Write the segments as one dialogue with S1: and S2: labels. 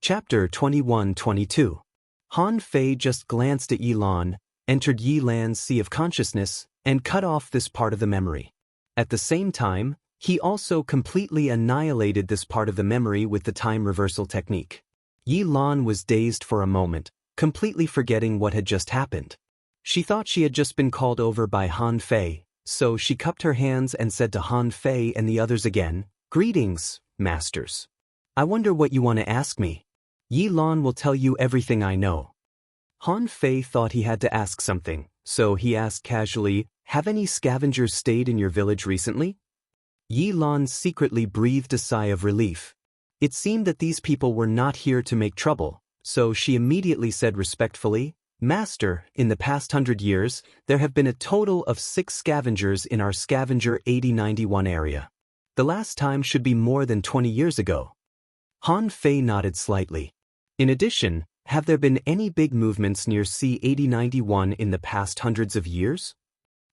S1: Chapter 21-22. Han Fei just glanced at Yi Lan, entered Yi Lan's sea of consciousness, and cut off this part of the memory. At the same time, he also completely annihilated this part of the memory with the time reversal technique. Yi Lan was dazed for a moment, completely forgetting what had just happened. She thought she had just been called over by Han Fei, so she cupped her hands and said to Han Fei and the others again, "Greetings, masters. I wonder what you want to ask me. Yi Lan will tell you everything I know." Han Fei thought he had to ask something, so he asked casually, "Have any scavengers stayed in your village recently?" Yi Lan secretly breathed a sigh of relief. It seemed that these people were not here to make trouble, so she immediately said respectfully, "Master, in the past 100 years, there have been a total of 6 scavengers in our scavenger 8091 area. The last time should be more than 20 years ago." Han Fei nodded slightly. In addition, have there been any big movements near C8091 in the past hundreds of years?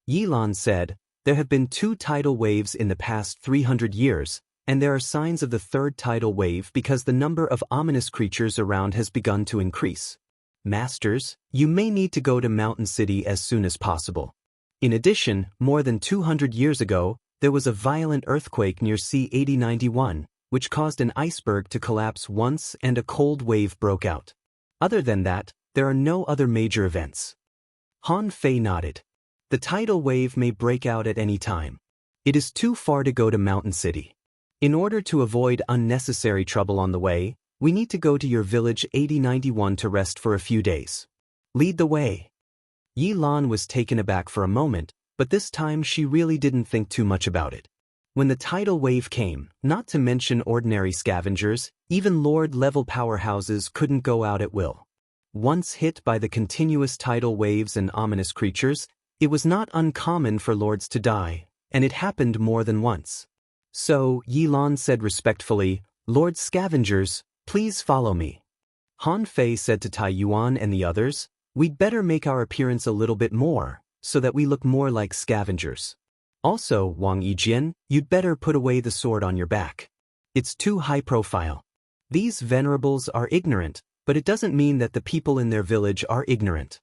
S1: Yi Lan said, "There have been 2 tidal waves in the past 300 years, and there are signs of the 3rd tidal wave because the number of ominous creatures around has begun to increase. Masters, you may need to go to Mountain City as soon as possible. In addition, more than 200 years ago, there was a violent earthquake near C8091, which caused an iceberg to collapse once and a cold wave broke out. Other than that, there are no other major events." Han Fei nodded. "The tidal wave may break out at any time. It is too far to go to Mountain City. In order to avoid unnecessary trouble on the way, we need to go to your village 8091 to rest for a few days. Lead the way." Yi Lan was taken aback for a moment, but this time she really didn't think too much about it. When the tidal wave came, not to mention ordinary scavengers, even Lord-level powerhouses couldn't go out at will. Once hit by the continuous tidal waves and ominous creatures, it was not uncommon for lords to die, and it happened more than once. So, Yi Lan said respectfully, "Lord Scavengers, please follow me." Han Fei said to Tai Yuan and the others, "We'd better make our appearance a little bit more, so that we look more like scavengers. Also, Wang Yijian, you'd better put away the sword on your back. It's too high profile. These venerables are ignorant, but it doesn't mean that the people in their village are ignorant."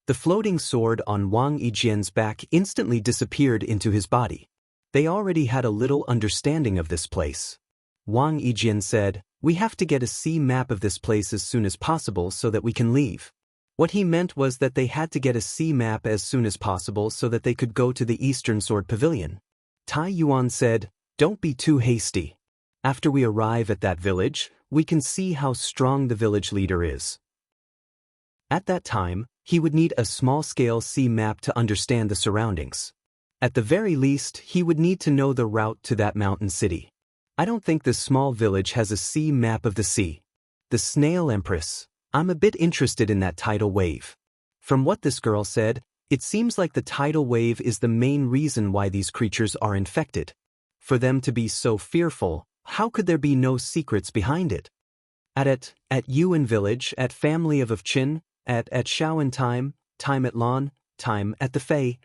S1: The floating sword on Wang Yijian's back instantly disappeared into his body. They already had a little understanding of this place. Wang Yijian said, "We have to get a sea map of this place as soon as possible so that we can leave." What he meant was that they had to get a sea map as soon as possible so that they could go to the Eastern Sword Pavilion. Tai Yuan said, "Don't be too hasty. After we arrive at that village, we can see how strong the village leader is." At that time, he would need a small-scale sea map to understand the surroundings. At the very least, he would need to know the route to that mountain city. "I don't think this small village has a sea map of the sea. The Snail Empress. I'm a bit interested in that tidal wave." From what this girl said, it seems like the tidal wave is the main reason why these creatures are infected. For them to be so fearful, how could there be no secrets behind it? At Yuan village, at family of Qin, at Shaoan time at Lan, time at the Fei.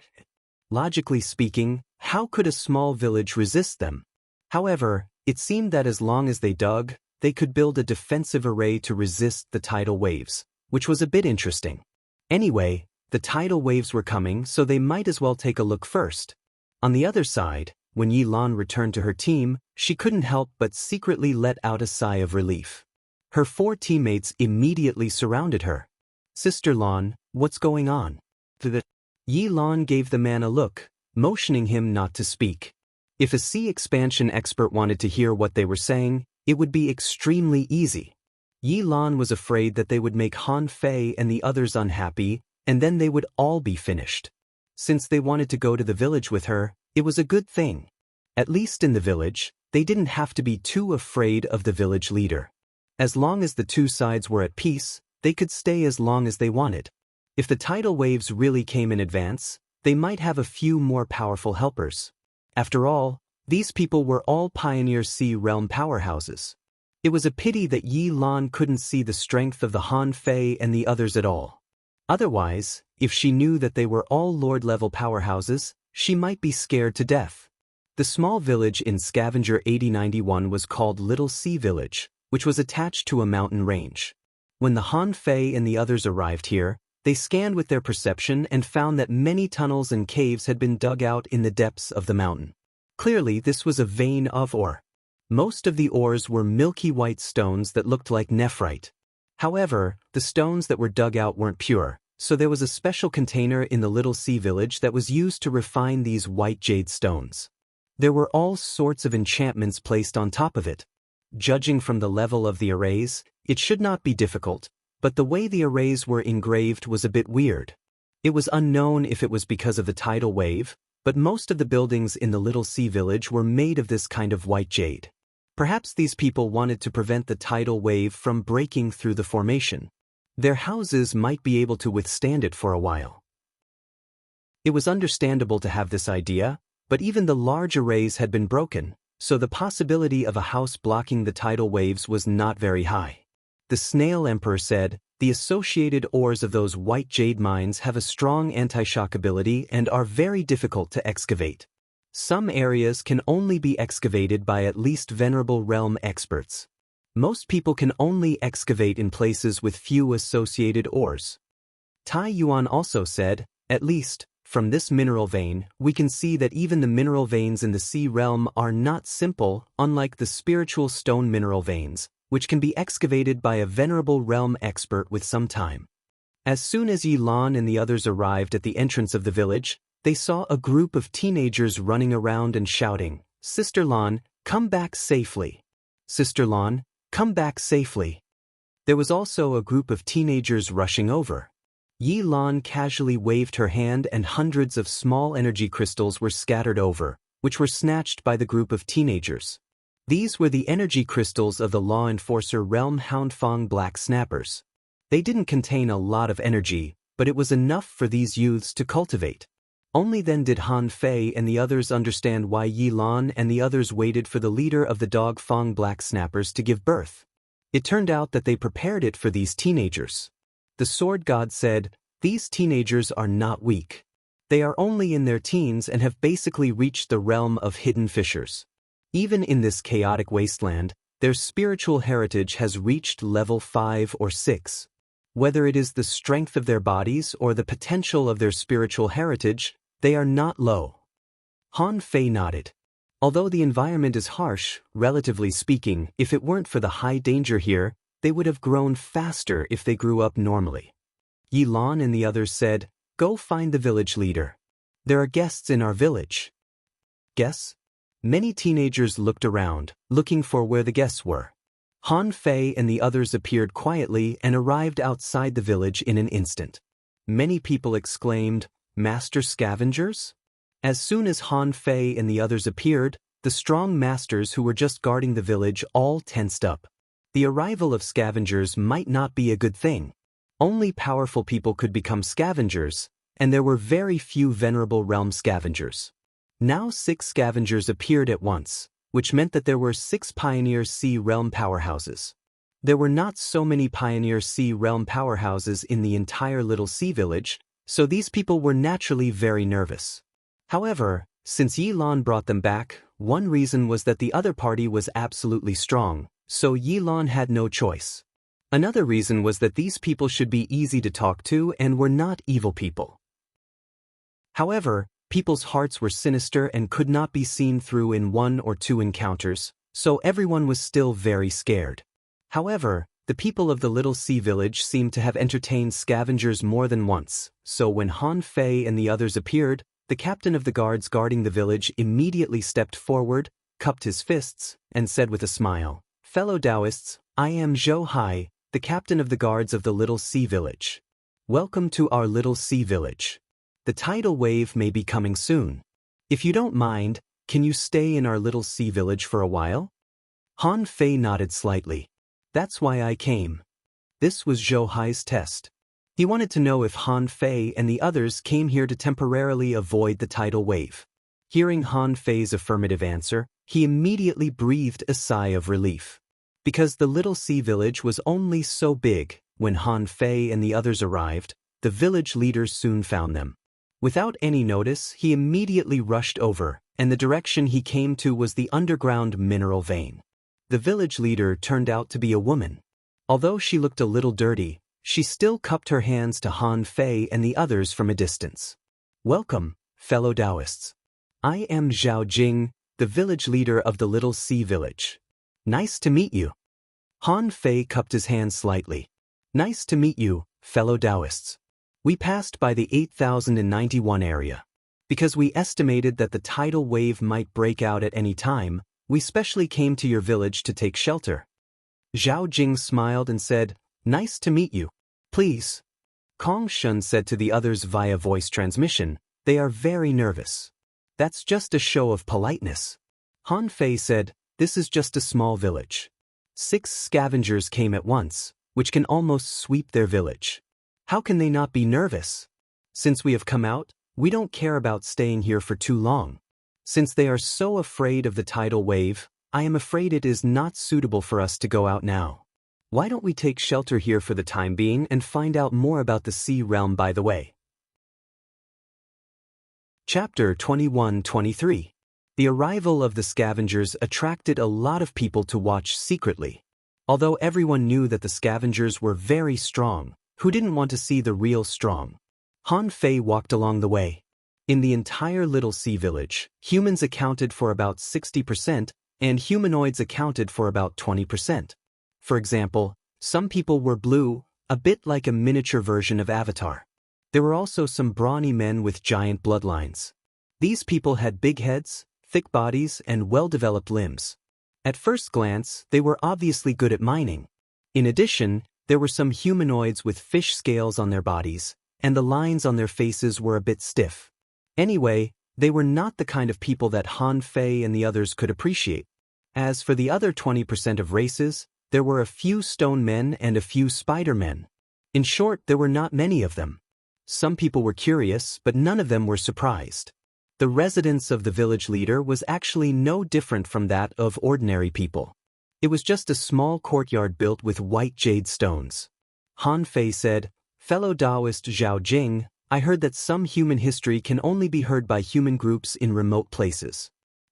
S1: Logically speaking, how could a small village resist them? However, it seemed that as long as they dug, they could build a defensive array to resist the tidal waves, which was a bit interesting. Anyway, the tidal waves were coming, so they might as well take a look first. On the other side, when Yi Lan returned to her team, she couldn't help but secretly let out a sigh of relief. Her 4 teammates immediately surrounded her. "Sister Lan, what's going on?" Yi Lan gave the man a look, motioning him not to speak. If a sea expansion expert wanted to hear what they were saying, it would be extremely easy. Yi Lan was afraid that they would make Han Fei and the others unhappy, and then they would all be finished. Since they wanted to go to the village with her, it was a good thing. At least in the village, they didn't have to be too afraid of the village leader. As long as the 2 sides were at peace, they could stay as long as they wanted. If the tidal waves really came in advance, they might have a few more powerful helpers. After all, these people were all Pioneer Sea Realm powerhouses. It was a pity that Yi Lan couldn't see the strength of the Han Fei and the others at all. Otherwise, if she knew that they were all Lord-level powerhouses, she might be scared to death. The small village in Scavenger 8091 was called Little Sea Village, which was attached to a mountain range. When the Han Fei and the others arrived here, they scanned with their perception and found that many tunnels and caves had been dug out in the depths of the mountain. Clearly, this was a vein of ore. Most of the ores were milky white stones that looked like nephrite. However, the stones that were dug out weren't pure, so there was a special container in the little sea village that was used to refine these white jade stones. There were all sorts of enchantments placed on top of it. Judging from the level of the arrays, it should not be difficult, but the way the arrays were engraved was a bit weird. It was unknown if it was because of the tidal wave, but most of the buildings in the little sea village were made of this kind of white jade. Perhaps these people wanted to prevent the tidal wave from breaking through the formation. Their houses might be able to withstand it for a while. It was understandable to have this idea, but even the large arrays had been broken, so the possibility of a house blocking the tidal waves was not very high. The Snail Emperor said, "The associated ores of those white jade mines have a strong anti-shock ability and are very difficult to excavate. Some areas can only be excavated by at least Venerable Realm experts. Most people can only excavate in places with few associated ores." Tai Yuan also said, "At least, from this mineral vein, we can see that even the mineral veins in the sea realm are not simple, unlike the spiritual stone mineral veins, which can be excavated by a Venerable Realm expert with some time." As soon as Yi Lan and the others arrived at the entrance of the village, they saw a group of teenagers running around and shouting, "Sister Lan, come back safely. Sister Lan, come back safely." There was also a group of teenagers rushing over. Yi Lan casually waved her hand and hundreds of small energy crystals were scattered over, which were snatched by the group of teenagers. These were the energy crystals of the Law Enforcer Realm Houndfang Black Snappers. They didn't contain a lot of energy, but it was enough for these youths to cultivate. Only then did Han Fei and the others understand why Yi Lan and the others waited for the leader of the Dog Fang Black Snappers to give birth. It turned out that they prepared it for these teenagers. The Sword God said, "These teenagers are not weak. They are only in their teens and have basically reached the realm of hidden fissures. Even in this chaotic wasteland, their spiritual heritage has reached level 5 or 6. Whether it is the strength of their bodies or the potential of their spiritual heritage, they are not low." Han Fei nodded. Although the environment is harsh, relatively speaking, if it weren't for the high danger here, they would have grown faster if they grew up normally. Yi Lan and the others said, "Go find the village leader. There are guests in our village." Guests? Many teenagers looked around, looking for where the guests were. Han Fei and the others appeared quietly and arrived outside the village in an instant. Many people exclaimed, "Master Scavengers?" As soon as Han Fei and the others appeared, the strong masters who were just guarding the village all tensed up. The arrival of scavengers might not be a good thing. Only powerful people could become scavengers, and there were very few Venerable Realm scavengers. Now 6 scavengers appeared at once, which meant that there were 6 Pioneer Sea Realm powerhouses. There were not so many Pioneer Sea Realm powerhouses in the entire Little Sea Village, so these people were naturally very nervous. However, since Yi Lan brought them back, one reason was that the other party was absolutely strong, so Yi Lan had no choice. Another reason was that these people should be easy to talk to and were not evil people. However, people's hearts were sinister and could not be seen through in 1 or 2 encounters, so everyone was still very scared. However, the people of the Little Sea Village seemed to have entertained scavengers more than once, so when Han Fei and the others appeared, the captain of the guards guarding the village immediately stepped forward, cupped his fists, and said with a smile, "Fellow Taoists, I am Zhou Hai, the captain of the guards of the Little Sea Village. Welcome to our Little Sea Village. The tidal wave may be coming soon. If you don't mind, can you stay in our Little Sea Village for a while?" Han Fei nodded slightly. "That's why I came." This was Zhou Hai's test. He wanted to know if Han Fei and the others came here to temporarily avoid the tidal wave. Hearing Han Fei's affirmative answer, he immediately breathed a sigh of relief. Because the Little Sea Village was only so big, when Han Fei and the others arrived, the village leaders soon found them. Without any notice, he immediately rushed over, and the direction he came to was the underground mineral vein. The village leader turned out to be a woman. Although she looked a little dirty, she still cupped her hands to Han Fei and the others from a distance. "Welcome, fellow Taoists. I am Zhao Jing, the village leader of the Little Sea Village. Nice to meet you." Han Fei cupped his hands slightly. "Nice to meet you, fellow Taoists. We passed by the 8091 area. Because we estimated that the tidal wave might break out at any time, we specially came to your village to take shelter." Zhao Jing smiled and said, "Nice to meet you. Please." Kong Shun said to the others via voice transmission, "They are very nervous. That's just a show of politeness." Han Fei said, "This is just a small village. 6 scavengers came at once, which can almost sweep their village. How can they not be nervous? Since we have come out, we don't care about staying here for too long. Since they are so afraid of the tidal wave, I am afraid it is not suitable for us to go out now. Why don't we take shelter here for the time being and find out more about the sea realm by the way?" Chapter 21-23. The arrival of the scavengers attracted a lot of people to watch secretly. Although everyone knew that the scavengers were very strong, who didn't want to see the real strong? Han Fei walked along the way. In the entire Little Sea Village, humans accounted for about 60% and humanoids accounted for about 20%. For example, some people were blue, a bit like a miniature version of Avatar. There were also some brawny men with giant bloodlines. These people had big heads, thick bodies, and well-developed limbs. At first glance, they were obviously good at mining. In addition, there were some humanoids with fish scales on their bodies, and the lines on their faces were a bit stiff. Anyway, they were not the kind of people that Han Fei and the others could appreciate. As for the other 20% of races, there were a few stone men and a few spider men. In short, there were not many of them. Some people were curious, but none of them were surprised. The residence of the village leader was actually no different from that of ordinary people. It was just a small courtyard built with white jade stones. Han Fei said, "Fellow Taoist Zhao Jing, I heard that some human history can only be heard by human groups in remote places.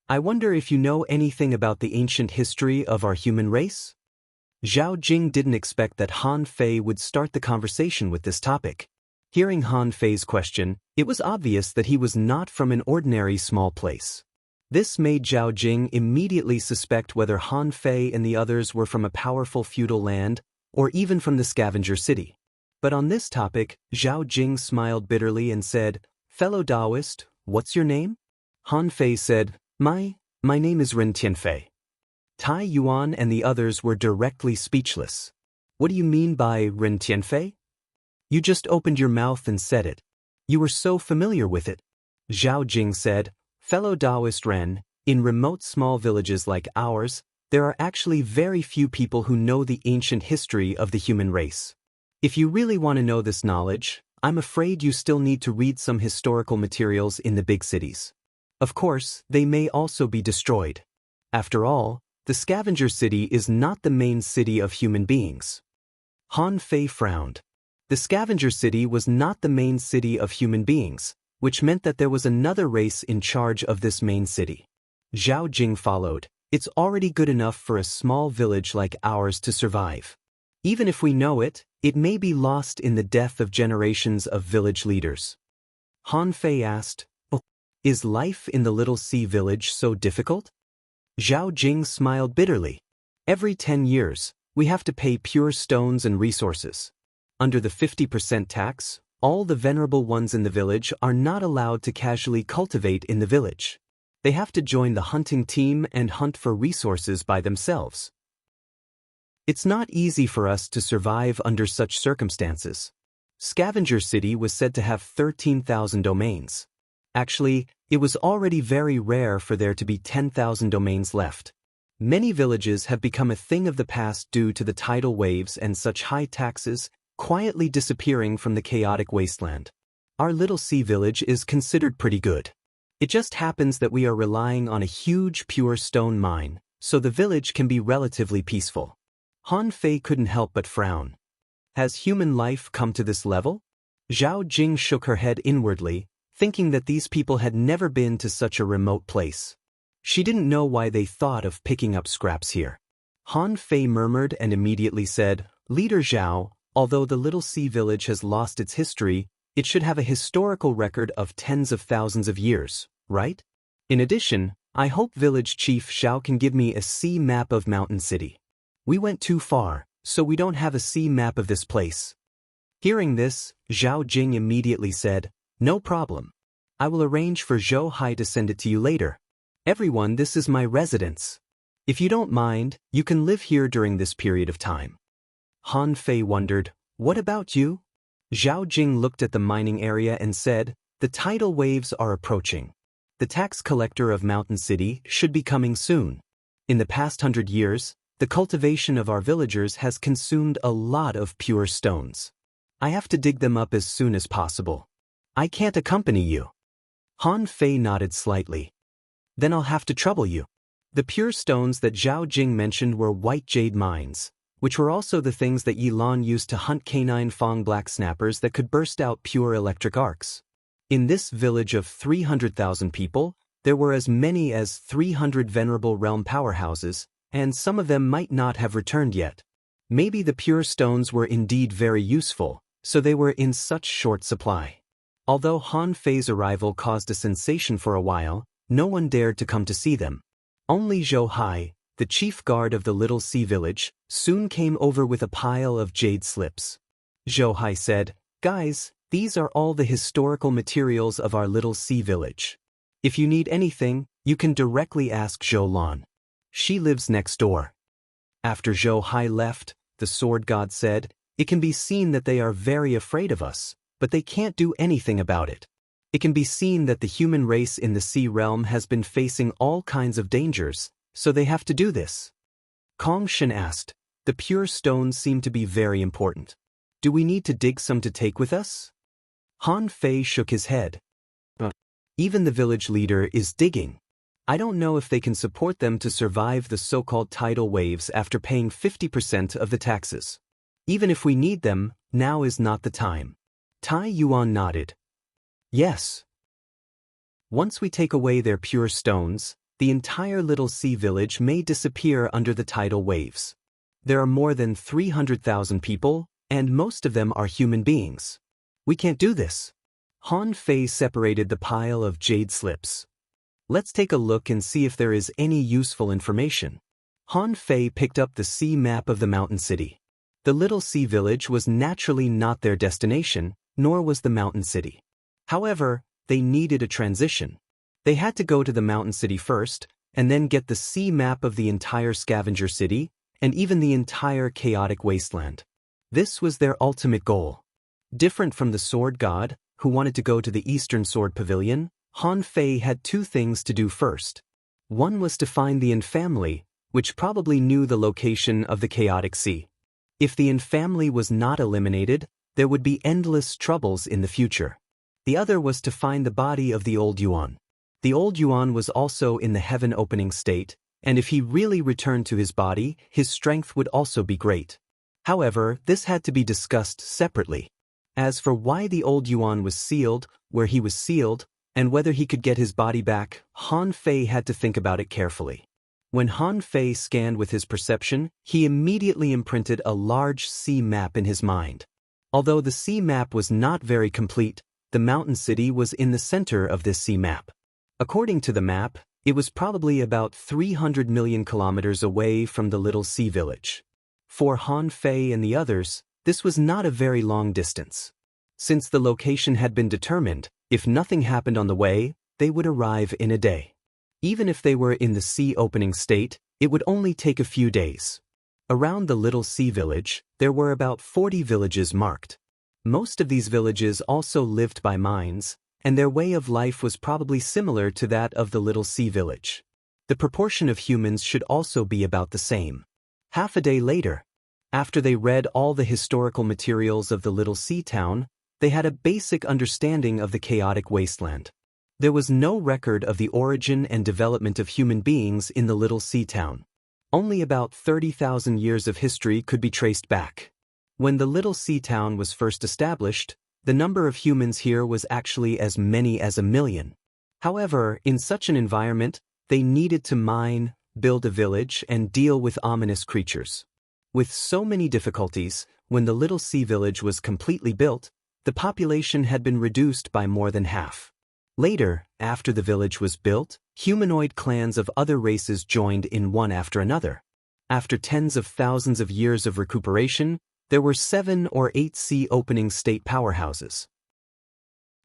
S1: I wonder if you know anything about the ancient history of our human race?" Zhao Jing didn't expect that Han Fei would start the conversation with this topic. Hearing Han Fei's question, it was obvious that he was not from an ordinary small place. This made Zhao Jing immediately suspect whether Han Fei and the others were from a powerful feudal land or even from the scavenger city. But on this topic, Zhao Jing smiled bitterly and said, "Fellow Taoist, what's your name?" Han Fei said, My name is Ren Tianfei." Tai Yuan and the others were directly speechless. "What do you mean by Ren Tianfei? You just opened your mouth and said it. You were so familiar with it." Zhao Jing said, "Fellow Taoist Ren, in remote small villages like ours, there are actually very few people who know the ancient history of the human race. If you really want to know this knowledge, I'm afraid you still need to read some historical materials in the big cities. Of course, they may also be destroyed. After all, the scavenger city is not the main city of human beings." Han Fei frowned. The scavenger city was not the main city of human beings, which meant that there was another race in charge of this main city. Zhao Jing followed. "It's already good enough for a small village like ours to survive. Even if we know it, it may be lost in the death of generations of village leaders." Han Fei asked, "Oh, is life in the Little Sea Village so difficult?" Zhao Jing smiled bitterly. "Every 10 years, we have to pay pure stones and resources. Under the 50% tax, all the venerable ones in the village are not allowed to casually cultivate in the village. They have to join the hunting team and hunt for resources by themselves. It's not easy for us to survive under such circumstances." Scavenger City was said to have 13,000 domains. Actually, it was already very rare for there to be 10,000 domains left. Many villages have become a thing of the past due to the tidal waves and such high taxes quietly disappearing from the chaotic wasteland. Our Little Sea Village is considered pretty good. It just happens that we are relying on a huge pure stone mine, so the village can be relatively peaceful. Han Fei couldn't help but frown. Has human life come to this level? Zhao Jing shook her head inwardly, thinking that these people had never been to such a remote place. She didn't know why they thought of picking up scraps here. Han Fei murmured and immediately said, Leader Zhao, although the little sea village has lost its history, it should have a historical record of tens of thousands of years, right? In addition, I hope Village Chief Xiao can give me a sea map of Mountain City. We went too far, so we don't have a sea map of this place. Hearing this, Zhao Jing immediately said, No problem. I will arrange for Zhou Hai to send it to you later. Everyone, this is my residence. If you don't mind, you can live here during this period of time. Han Fei wondered, What about you? Zhao Jing looked at the mining area and said, The tidal waves are approaching. The tax collector of Mountain City should be coming soon. In the past 100 years, the cultivation of our villagers has consumed a lot of pure stones. I have to dig them up as soon as possible. I can't accompany you. Han Fei nodded slightly. Then I'll have to trouble you. The pure stones that Zhao Jing mentioned were white jade mines, which were also the things that Yi Lan used to hunt canine Fong black snappers that could burst out pure electric arcs. In this village of 300,000 people, there were as many as 300 venerable realm powerhouses, and some of them might not have returned yet. Maybe the pure stones were indeed very useful, so they were in such short supply. Although Han Fei's arrival caused a sensation for a while, no one dared to come to see them. Only Zhou Hai, the chief guard of the little sea village, soon came over with a pile of jade slips. Zhou Hai said, Guys, these are all the historical materials of our little sea village. If you need anything, you can directly ask Zhou Lan. She lives next door. After Zhou Hai left, the sword god said, It can be seen that they are very afraid of us, but they can't do anything about it. It can be seen that the human race in the sea realm has been facing all kinds of dangers, so they have to do this. Kong Shen asked, The pure stones seem to be very important. Do we need to dig some to take with us? Han Fei shook his head. Even the village leader is digging. I don't know if they can support them to survive the so-called tidal waves after paying 50% of the taxes. Even if we need them, now is not the time. Tai Yuan nodded. Yes. Once we take away their pure stones, the entire little sea village may disappear under the tidal waves. There are more than 300,000 people, and most of them are human beings. We can't do this. Han Fei separated the pile of jade slips. Let's take a look and see if there is any useful information. Han Fei picked up the sea map of the mountain city. The little sea village was naturally not their destination, nor was the mountain city. However, they needed a transition. They had to go to the mountain city first, and then get the sea map of the entire scavenger city, and even the entire chaotic wasteland. This was their ultimate goal. Different from the sword god, who wanted to go to the Eastern Sword Pavilion, Han Fei had two things to do first. One was to find the Yin family, which probably knew the location of the chaotic sea. If the Yin family was not eliminated, there would be endless troubles in the future. The other was to find the body of the old Yuan. The old Yuan was also in the heaven-opening state, and if he really returned to his body, his strength would also be great. However, this had to be discussed separately. As for why the old Yuan was sealed, where he was sealed, and whether he could get his body back, Han Fei had to think about it carefully. When Han Fei scanned with his perception, he immediately imprinted a large sea map in his mind. Although the sea map was not very complete, the mountain city was in the center of this sea map. According to the map, it was probably about 300 million kilometers away from the little sea village. For Han Fei and the others, this was not a very long distance. Since the location had been determined, if nothing happened on the way, they would arrive in a day. Even if they were in the sea-opening state, it would only take a few days. Around the little sea village, there were about 40 villages marked. Most of these villages also lived by mines, and their way of life was probably similar to that of the little sea village. The proportion of humans should also be about the same. Half a day later, after they read all the historical materials of the little sea town, they had a basic understanding of the chaotic wasteland. There was no record of the origin and development of human beings in the little sea town. Only about 30,000 years of history could be traced back. When the little sea town was first established, the number of humans here was actually as many as 1 million. However, in such an environment, they needed to mine, build a village, and deal with ominous creatures. With so many difficulties, when the little sea village was completely built, the population had been reduced by more than half. Later, after the village was built, humanoid clans of other races joined in one after another. After tens of thousands of years of recuperation, there were 7 or 8 sea-opening state powerhouses.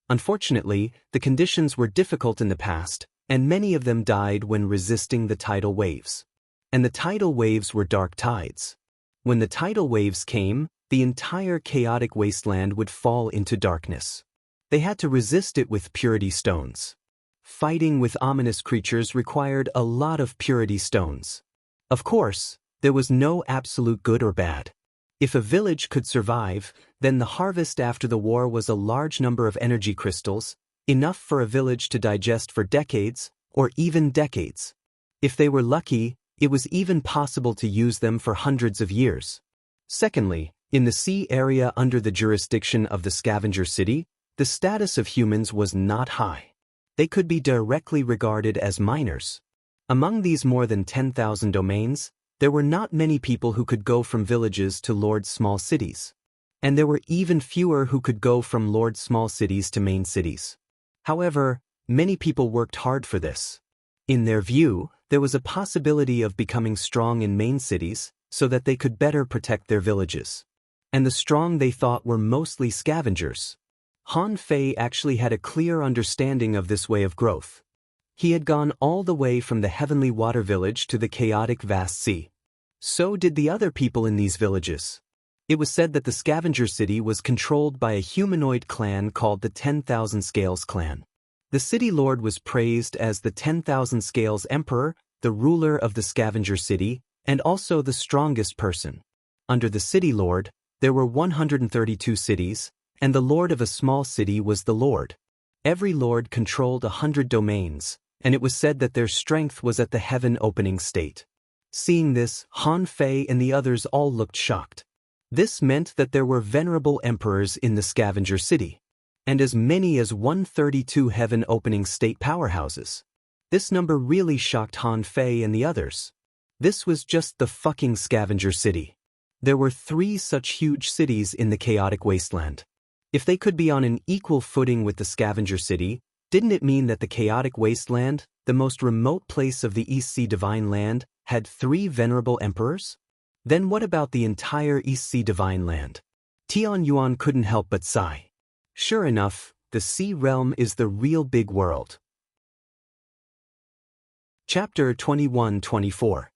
S1: Unfortunately, the conditions were difficult in the past, and many of them died when resisting the tidal waves. And the tidal waves were dark tides. When the tidal waves came, the entire chaotic wasteland would fall into darkness. They had to resist it with purity stones. Fighting with ominous creatures required a lot of purity stones. Of course, there was no absolute good or bad. If a village could survive, then the harvest after the war was a large number of energy crystals, enough for a village to digest for decades, or even decades. If they were lucky, it was even possible to use them for hundreds of years. Secondly, in the sea area under the jurisdiction of the scavenger city, the status of humans was not high. They could be directly regarded as minors. Among these more than 10,000 domains, there were not many people who could go from villages to Lord's small cities. And there were even fewer who could go from Lord's small cities to main cities. However, many people worked hard for this. In their view, there was a possibility of becoming strong in main cities so that they could better protect their villages. And the strong they thought were mostly scavengers. Han Fei actually had a clear understanding of this way of growth. He had gone all the way from the heavenly water village to the chaotic vast sea. So did the other people in these villages. It was said that the scavenger city was controlled by a humanoid clan called the 10,000 Scales clan. The city lord was praised as the 10,000 Scales emperor, the ruler of the scavenger city, and also the strongest person. Under the city lord, there were 132 cities, and the lord of a small city was the lord. Every lord controlled 100 domains, and it was said that their strength was at the heaven-opening state. Seeing this, Han Fei and the others all looked shocked. This meant that there were venerable emperors in the scavenger city, and as many as 132 heaven-opening state powerhouses. This number really shocked Han Fei and the others. This was just the fucking scavenger city. There were 3 such huge cities in the chaotic wasteland. If they could be on an equal footing with the scavenger city, didn't it mean that the chaotic wasteland, the most remote place of the East Sea Divine Land, had 3 venerable emperors? Then what about the entire East Sea Divine Land? Tian Yuan couldn't help but sigh. Sure enough, the Sea Realm is the real big world. Chapter 21-24.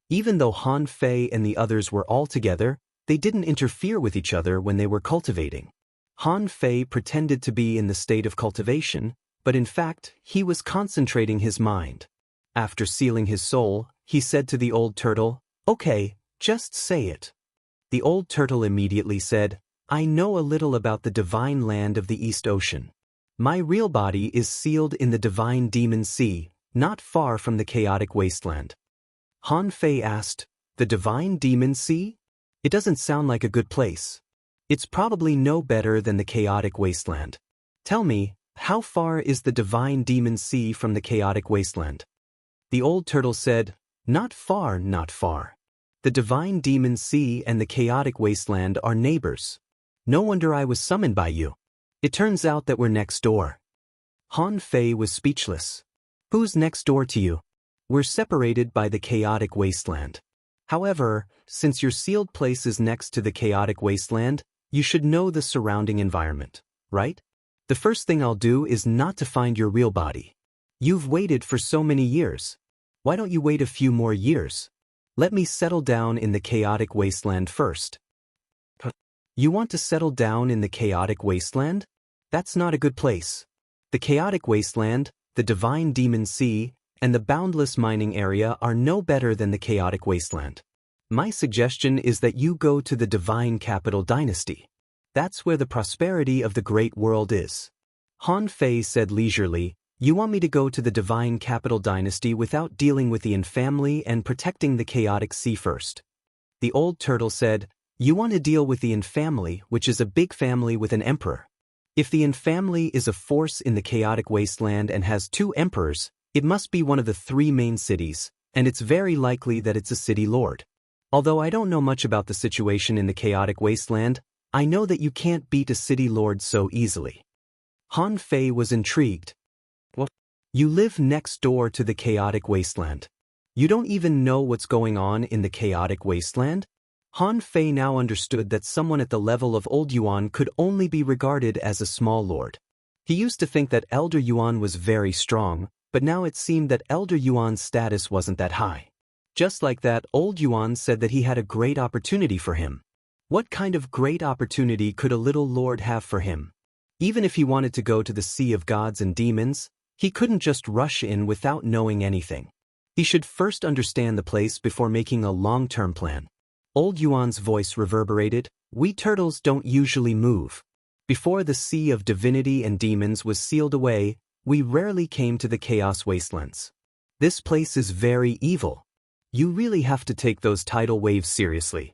S1: Even though Han Fei and the others were all together, they didn't interfere with each other when they were cultivating. Han Fei pretended to be in the state of cultivation, but in fact, he was concentrating his mind. After sealing his soul, he said to the old turtle, "Okay, just say it." The old turtle immediately said, "I know a little about the divine land of the East Ocean. My real body is sealed in the divine demon sea, not far from the chaotic wasteland." Han Fei asked, "The divine demon sea? It doesn't sound like a good place. It's probably no better than the chaotic wasteland. Tell me, how far is the divine demon sea from the chaotic wasteland?" The old turtle said, "Not far, not far. The divine demon sea and the chaotic wasteland are neighbors. No wonder I was summoned by you. It turns out that we're next door." Han Fei was speechless. "Who's next door to you?" "We're separated by the chaotic wasteland. However, since your sealed place is next to the chaotic wasteland, you should know the surrounding environment, right? The first thing I'll do is not to find your real body. You've waited for so many years. Why don't you wait a few more years? Let me settle down in the chaotic wasteland first." "You want to settle down in the chaotic wasteland? That's not a good place. The chaotic wasteland, the divine demon sea, and the boundless mining area are no better than the chaotic wasteland. My suggestion is that you go to the divine capital dynasty. That's where the prosperity of the great world is." Han Fei said leisurely, "You want me to go to the divine capital dynasty without dealing with the Yin family and protecting the chaotic sea first?" The old turtle said, "You want to deal with the Yin family, which is a big family with an emperor. If the Yin family is a force in the chaotic wasteland and has 2 emperors, it must be one of the 3 main cities, and it's very likely that it's a city lord. Although I don't know much about the situation in the chaotic wasteland, I know that you can't beat a city lord so easily. Han Fei was intrigued. What? You live next door to the chaotic wasteland. You don't even know what's going on in the chaotic wasteland? Han Fei now understood that someone at the level of Old Yuan could only be regarded as a small lord. He used to think that Elder Yuan was very strong, but now it seemed that Elder Yuan's status wasn't that high. Just like that, Old Yuan said that he had a great opportunity for him. What kind of great opportunity could a little lord have for him? Even if he wanted to go to the Sea of Gods and Demons, he couldn't just rush in without knowing anything. He should first understand the place before making a long-term plan. Old Yuan's voice reverberated. We turtles don't usually move. Before the Sea of Divinity and Demons was sealed away, we rarely came to the Chaos Wastelands. This place is very evil. You really have to take those tidal waves seriously.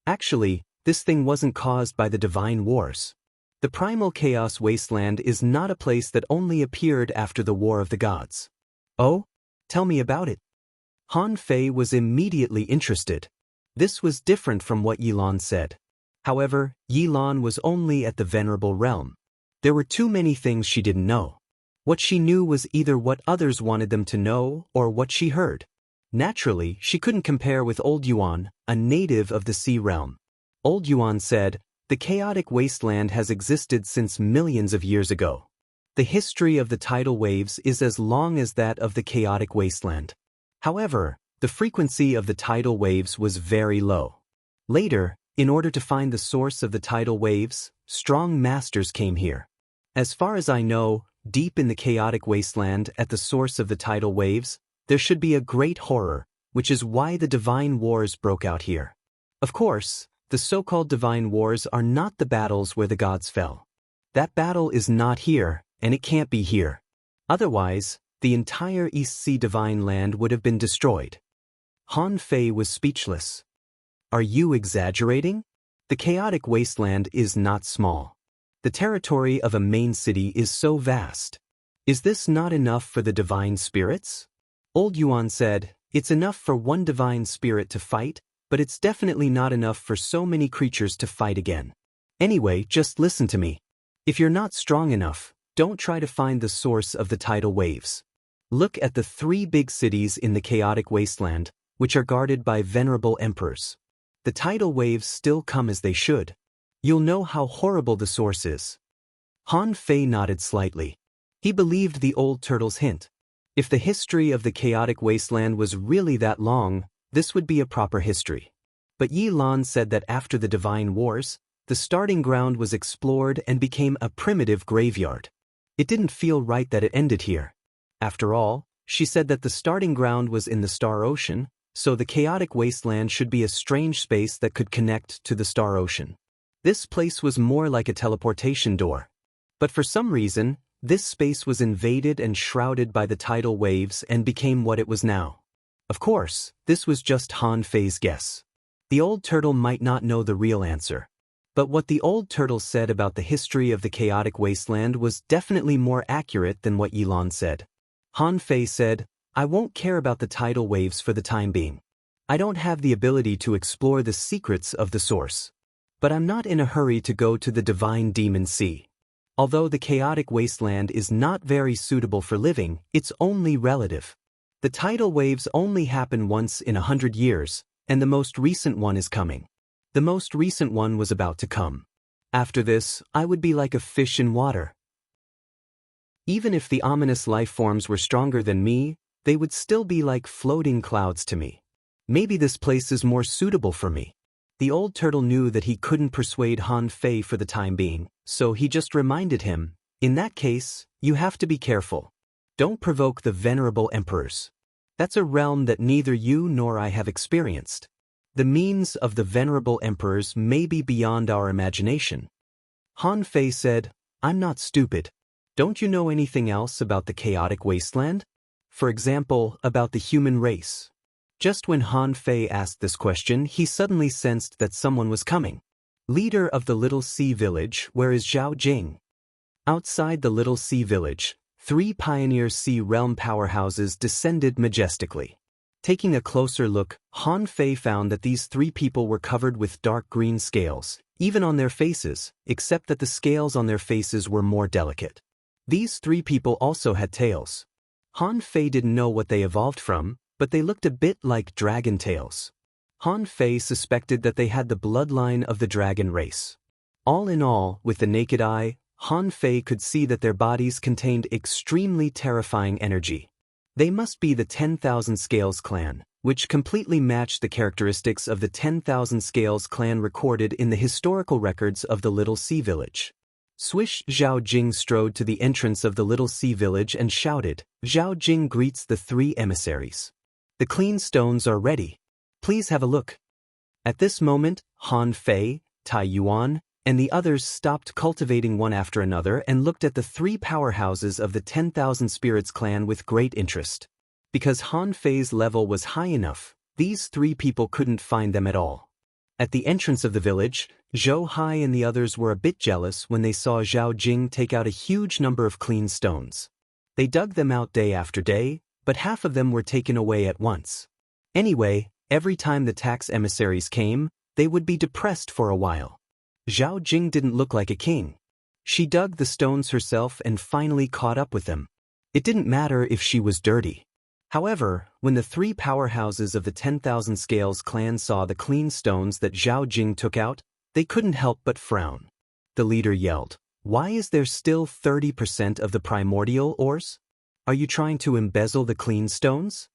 S1: Actually, this thing wasn't caused by the Divine Wars. The Primal Chaos Wasteland is not a place that only appeared after the War of the Gods. Oh? Tell me about it. Han Fei was immediately interested. This was different from what Yilan said. However, Yilan was only at the Venerable Realm. There were too many things she didn't know. What she knew was either what others wanted them to know or what she heard. Naturally, she couldn't compare with Old Yuan, a native of the Sea Realm. Old Yuan said, the chaotic wasteland has existed since millions of years ago. The history of the tidal waves is as long as that of the chaotic wasteland. However, the frequency of the tidal waves was very low. Later, in order to find the source of the tidal waves, strong masters came here. As far as I know, deep in the chaotic wasteland at the source of the tidal waves, there should be a great horror, which is why the divine wars broke out here. Of course, the so-called divine wars are not the battles where the gods fell. That battle is not here, and it can't be here. Otherwise, the entire East Sea Divine Land would have been destroyed. Han Fei was speechless. Are you exaggerating? The chaotic wasteland is not small. The territory of a main city is so vast. Is this not enough for the divine spirits? Old Yuan said, it's enough for one divine spirit to fight, but it's definitely not enough for so many creatures to fight again. Anyway, just listen to me. If you're not strong enough, don't try to find the source of the tidal waves. Look at the 3 big cities in the chaotic wasteland, which are guarded by venerable emperors. The tidal waves still come as they should. You'll know how horrible the source is. Han Fei nodded slightly. He believed the old turtle's hint. If the history of the chaotic wasteland was really that long, this would be a proper history. But Yi Lan said that after the Divine Wars, the starting ground was explored and became a primitive graveyard. It didn't feel right that it ended here. After all, she said that the starting ground was in the Star Ocean, so the chaotic wasteland should be a strange space that could connect to the Star Ocean. This place was more like a teleportation door. But for some reason, this space was invaded and shrouded by the tidal waves and became what it was now. Of course, this was just Han Fei's guess. The old turtle might not know the real answer. But what the old turtle said about the history of the chaotic wasteland was definitely more accurate than what Yilan said. Han Fei said, I won't care about the tidal waves for the time being. I don't have the ability to explore the secrets of the source. But I'm not in a hurry to go to the divine demon sea. Although the chaotic wasteland is not very suitable for living, it's only relative. The tidal waves only happen once in 100 years, and the most recent one is coming. The most recent one was about to come. After this, I would be like a fish in water. Even if the ominous life forms were stronger than me, they would still be like floating clouds to me. Maybe this place is more suitable for me. The old turtle knew that he couldn't persuade Han Fei for the time being, so he just reminded him, in that case, you have to be careful. Don't provoke the venerable emperors. That's a realm that neither you nor I have experienced. The means of the venerable emperors may be beyond our imagination. Han Fei said, I'm not stupid. Don't you know anything else about the chaotic wasteland? For example, about the human race. Just when Han Fei asked this question, he suddenly sensed that someone was coming. Leader of the Little Sea Village, where is Zhao Jing? Outside the Little Sea Village, 3 Pioneer Sea Realm powerhouses descended majestically. Taking a closer look, Han Fei found that these 3 people were covered with dark green scales, even on their faces, except that the scales on their faces were more delicate. These 3 people also had tails. Han Fei didn't know what they evolved from, but they looked a bit like dragon tails. Han Fei suspected that they had the bloodline of the dragon race. All in all, with the naked eye, Han Fei could see that their bodies contained extremely terrifying energy. They must be the 10,000 Scales clan, which completely matched the characteristics of the 10,000 Scales clan recorded in the historical records of the Little Sea Village. Swish! Zhao Jing strode to the entrance of the Little Sea Village and shouted, "Zhao Jing greets the 3 emissaries. The clean stones are ready. Please have a look." At this moment, Han Fei, Tai Yuan, and the others stopped cultivating one after another and looked at the 3 powerhouses of the 10,000 Spirits clan with great interest. Because Han Fei's level was high enough, these 3 people couldn't find them at all. At the entrance of the village, Zhou Hai and the others were a bit jealous when they saw Zhao Jing take out a huge number of clean stones. They dug them out day after day, but half of them were taken away at once. Anyway, every time the tax emissaries came, they would be depressed for a while. Zhao Jing didn't look like a king. She dug the stones herself and finally caught up with them. It didn't matter if she was dirty. However, when the 3 powerhouses of the 10,000 Scales clan saw the clean stones that Zhao Jing took out, they couldn't help but frown. The leader yelled, "Why is there still 30% of the primordial ores? Are you trying to embezzle the clean stones?"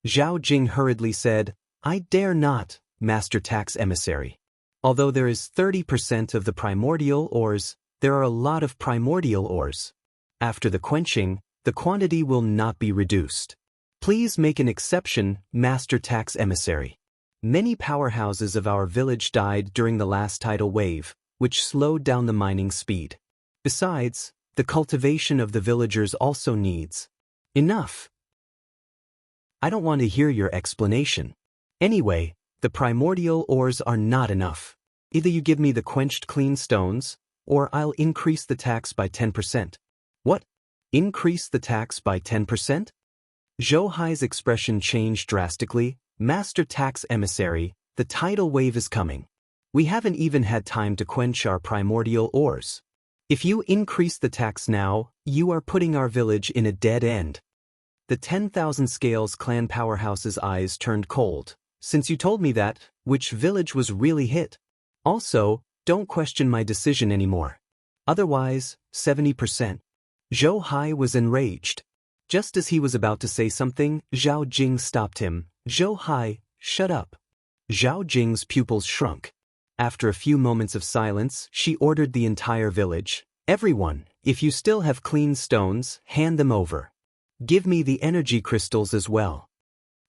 S1: Zhao Jing hurriedly said, "I dare not, Master Tax Emissary. Although there is 30% of the primordial ores, there are a lot of primordial ores. After the quenching, the quantity will not be reduced. Please make an exception, Master Tax Emissary. Many powerhouses of our village died during the last tidal wave, which slowed down the mining speed. Besides, the cultivation of the villagers also needs." "Enough. I don't want to hear your explanation. Anyway, the primordial ores are not enough. Either you give me the quenched clean stones, or I'll increase the tax by 10%. "What? Increase the tax by 10%? Zhou Hai's expression changed drastically. "Master Tax Emissary, the tidal wave is coming. We haven't even had time to quench our primordial ores. If you increase the tax now, you are putting our village in a dead end." The 10,000 Scales clan powerhouse's eyes turned cold. "Since you told me that, which village was really hit? Also, don't question my decision anymore. Otherwise, 70%. Zhou Hai was enraged. Just as he was about to say something, Zhao Jing stopped him. "Zhou Hai, shut up." Zhao Jing's pupils shrunk. After a few moments of silence, she ordered the entire village, "Everyone, if you still have clean stones, hand them over. Give me the energy crystals as well."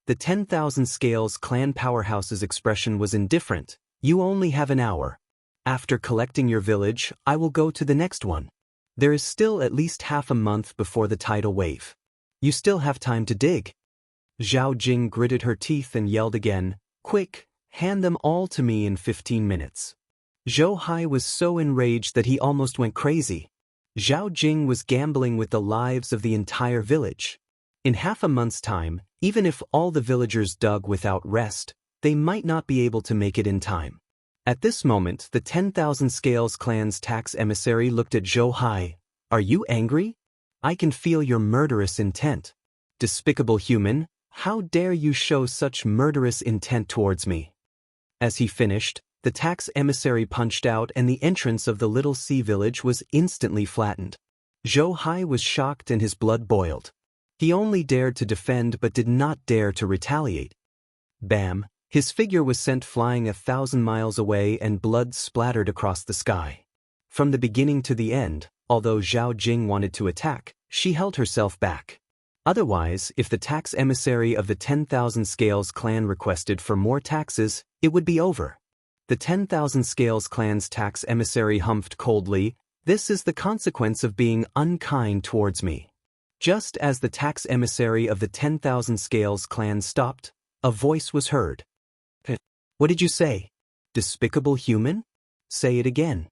S1: The 10,000 Scales clan powerhouse's expression was indifferent. "You only have an hour. After collecting your village, I will go to the next one. There is still at least half a month before the tidal wave. You still have time to dig." Zhao Jing gritted her teeth and yelled again, "Quick, hand them all to me in 15 minutes. Zhou Hai was so enraged that he almost went crazy. Zhao Jing was gambling with the lives of the entire village. In half a month's time, even if all the villagers dug without rest, they might not be able to make it in time. At this moment, the 10,000 Scales clan's tax emissary looked at Zhou Hai. "Are you angry? I can feel your murderous intent. Despicable human, how dare you show such murderous intent towards me?" As he finished, the tax emissary punched out and the entrance of the Little Sea Village was instantly flattened. Zhou Hai was shocked and his blood boiled. He only dared to defend but did not dare to retaliate. Bam! His figure was sent flying 1,000 miles away and blood splattered across the sky. From the beginning to the end, although Zhao Jing wanted to attack, she held herself back. Otherwise, if the tax emissary of the 10,000 Scales clan requested for more taxes, it would be over. The 10,000 Scales clan's tax emissary humphed coldly, "This is the consequence of being unkind towards me." Just as the tax emissary of the 10,000 Scales clan stopped, a voice was heard. "What did you say? Despicable human? Say it again."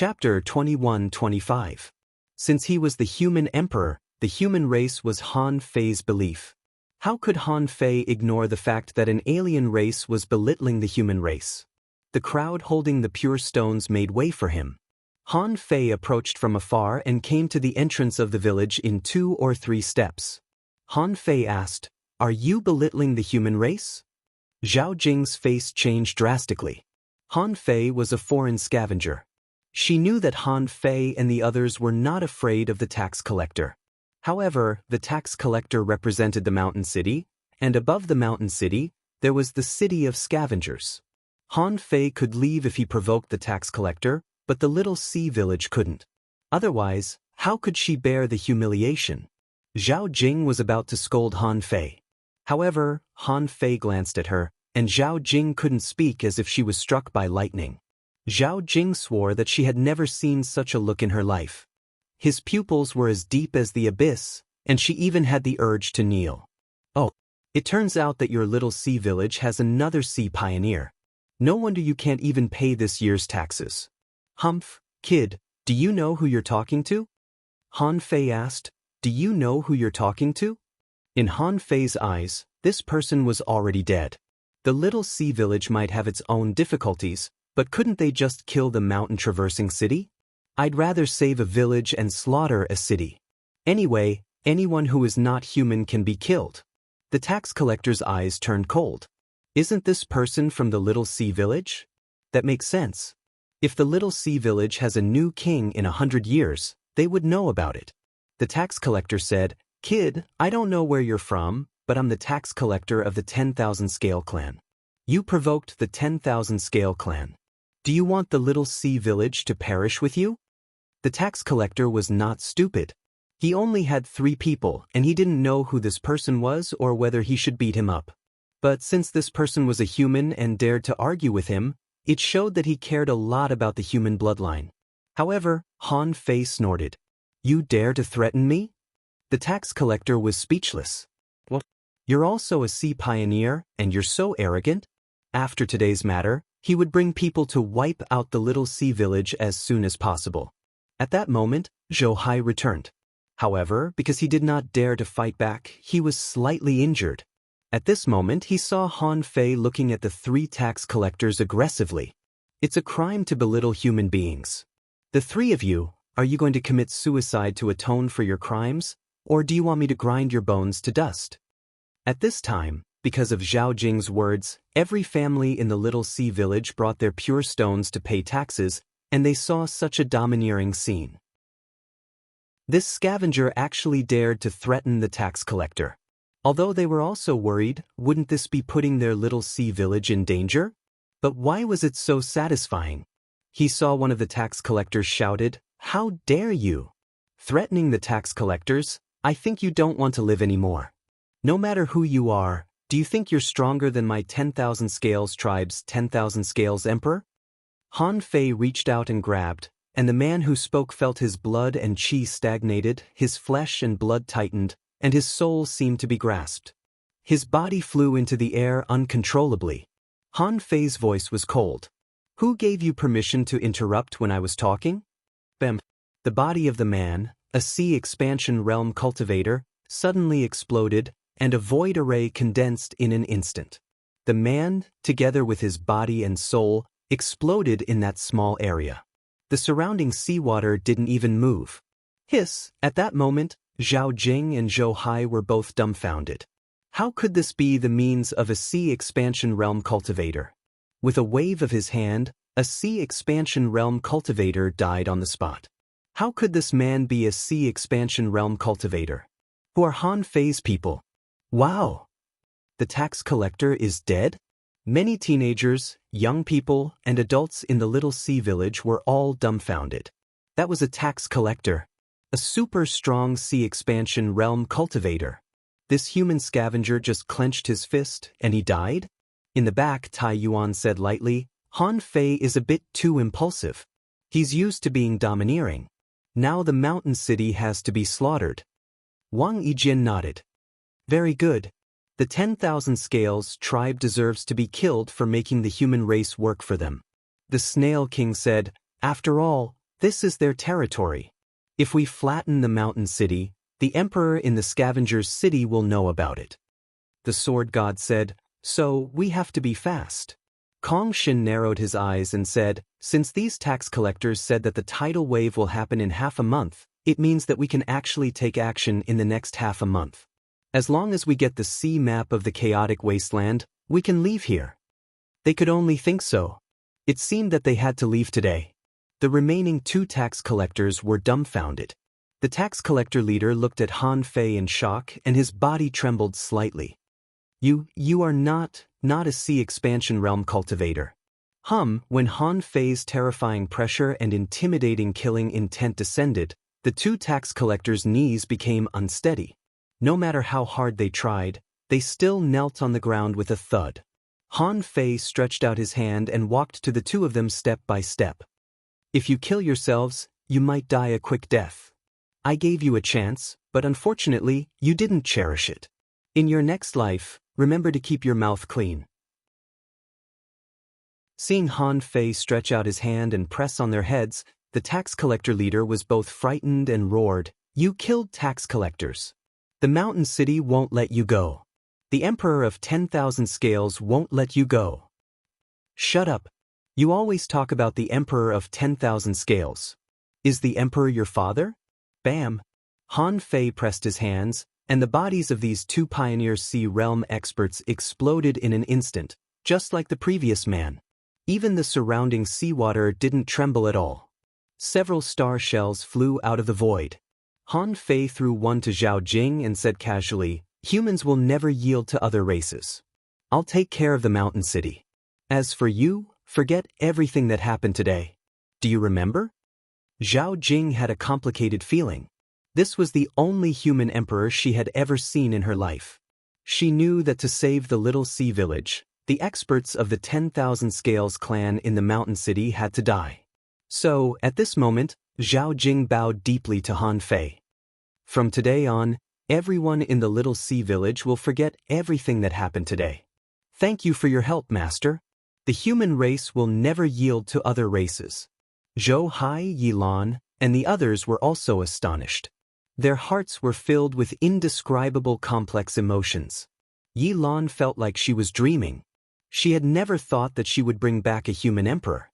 S1: Chapter 21-25. Since he was the human emperor, the human race was Han Fei's belief. How could Han Fei ignore the fact that an alien race was belittling the human race? The crowd holding the pure stones made way for him. Han Fei approached from afar and came to the entrance of the village in 2 or 3 steps. Han Fei asked, "Are you belittling the human race?" Zhao Jing's face changed drastically. Han Fei was a foreign scavenger. She knew that Han Fei and the others were not afraid of the tax collector. However, the tax collector represented the mountain city, and above the mountain city, there was the city of scavengers. Han Fei could leave if he provoked the tax collector, but the little sea village couldn't. Otherwise, how could she bear the humiliation? Zhao Jing was about to scold Han Fei. However, Han Fei glanced at her, and Zhao Jing couldn't speak as if she was struck by lightning. Zhao Jing swore that she had never seen such a look in her life. His pupils were as deep as the abyss, and she even had the urge to kneel. "Oh, it turns out that your little sea village has another sea pioneer. No wonder you can't even pay this year's taxes." "Humph, kid, do you know who you're talking to?" Han Fei asked. "Do you know who you're talking to?" In Han Fei's eyes, this person was already dead. The little sea village might have its own difficulties, but couldn't they just kill the mountain-traversing city? "I'd rather save a village and slaughter a city. Anyway, anyone who is not human can be killed." The tax collector's eyes turned cold. "Isn't this person from the little sea village?" "That makes sense. If the little sea village has a new king in 100 years, they would know about it." The tax collector said, "Kid, I don't know where you're from, but I'm the tax collector of the 10,000 Scale Clan. You provoked the 10,000 Scale Clan. Do you want the little sea village to perish with you?" The tax collector was not stupid. He only had 3 people, and he didn't know who this person was or whether he should beat him up. But since this person was a human and dared to argue with him, it showed that he cared a lot about the human bloodline. However, Han Fei snorted. "You dare to threaten me?" The tax collector was speechless. "What? You're also a sea pioneer, and you're so arrogant?" After today's matter, he would bring people to wipe out the little sea village as soon as possible. At that moment, Zhou Hai returned. However, because he did not dare to fight back, he was slightly injured. At this moment, he saw Han Fei looking at the 3 tax collectors aggressively. "It's a crime to belittle human beings. The 3 of you, are you going to commit suicide to atone for your crimes, or do you want me to grind your bones to dust?" At this time, because of Zhao Jing's words, every family in the little sea village brought their pure stones to pay taxes, and they saw such a domineering scene. This scavenger actually dared to threaten the tax collector. Although they were also worried, wouldn't this be putting their little sea village in danger? But why was it so satisfying? He saw one of the tax collectors shouted, "How dare you? Threatening the tax collectors, I think you don't want to live anymore. No matter who you are, do you think you're stronger than my 10,000 Scales tribe's 10,000 Scales emperor?" Han Fei reached out and grabbed, and the man who spoke felt his blood and qi stagnated, his flesh and blood tightened, and his soul seemed to be grasped. His body flew into the air uncontrollably. Han Fei's voice was cold. "Who gave you permission to interrupt when I was talking?" Bam! The body of the man, a sea expansion realm cultivator, suddenly exploded, and a void array condensed in an instant. The man, together with his body and soul, exploded in that small area. The surrounding seawater didn't even move. Hiss! At that moment, Zhao Jing and Zhou Hai were both dumbfounded. How could this be the means of a sea expansion realm cultivator? With a wave of his hand, a sea expansion realm cultivator died on the spot. How could this man be a sea expansion realm cultivator? Who are Han Fei's people? Wow! The tax collector is dead? Many teenagers, young people, and adults in the little sea village were all dumbfounded. That was a tax collector. A super strong sea expansion realm cultivator. This human scavenger just clenched his fist, and he died? In the back, Tai Yuan said lightly, "Han Fei is a bit too impulsive. He's used to being domineering. Now the mountain city has to be slaughtered." Wang Yijin nodded. "Very good. The 10,000 Scales tribe deserves to be killed for making the human race work for them." The Snail King said, "After all, This is their territory. If we flatten the mountain city, the emperor in the scavenger's city will know about it. The sword god said, so we have to be fast. Kong Shin narrowed his eyes and said, since these tax collectors said that the tidal wave will happen in half a month, it means that we can actually take action in the next half a month. As long as we get the sea map of the chaotic wasteland, we can leave here. They could only think so. It seemed that they had to leave today. The remaining 2 tax collectors were dumbfounded. The tax collector leader looked at Han Fei in shock and his body trembled slightly. You are not a sea expansion realm cultivator. When Han Fei's terrifying pressure and intimidating killing intent descended, the 2 tax collectors' knees became unsteady. No matter how hard they tried, they still knelt on the ground with a thud. Han Fei stretched out his hand and walked to the 2 of them step by step. If you kill yourselves, you might die a quick death. I gave you a chance, but unfortunately, you didn't cherish it. In your next life, remember to keep your mouth clean. Seeing Han Fei stretch out his hand and press on their heads, the tax collector leader was both frightened and roared, you killed tax collectors. The mountain city won't let you go. The emperor of 10,000 scales won't let you go. Shut up. You always talk about the emperor of 10,000 scales. Is the emperor your father? Bam! Han Fei pressed his hands, and the bodies of these 2 Pioneer Sea Realm experts exploded in an instant, just like the previous man. Even the surrounding seawater didn't tremble at all. Several star shells flew out of the void. Han Fei threw one to Zhao Jing and said casually, humans will never yield to other races. I'll take care of the mountain city. As for you, forget everything that happened today. Do you remember? Zhao Jing had a complicated feeling. This was the only human emperor she had ever seen in her life. She knew that to save the little sea village, the experts of the 10,000 Scales clan in the mountain city had to die. So, at this moment, Zhao Jing bowed deeply to Han Fei. From today on, everyone in the little sea village will forget everything that happened today. Thank you for your help, Master. The human race will never yield to other races. Zhou Hai, Yilan, and the others were also astonished. Their hearts were filled with indescribable complex emotions. Yilan felt like she was dreaming. She had never thought that she would bring back a human emperor.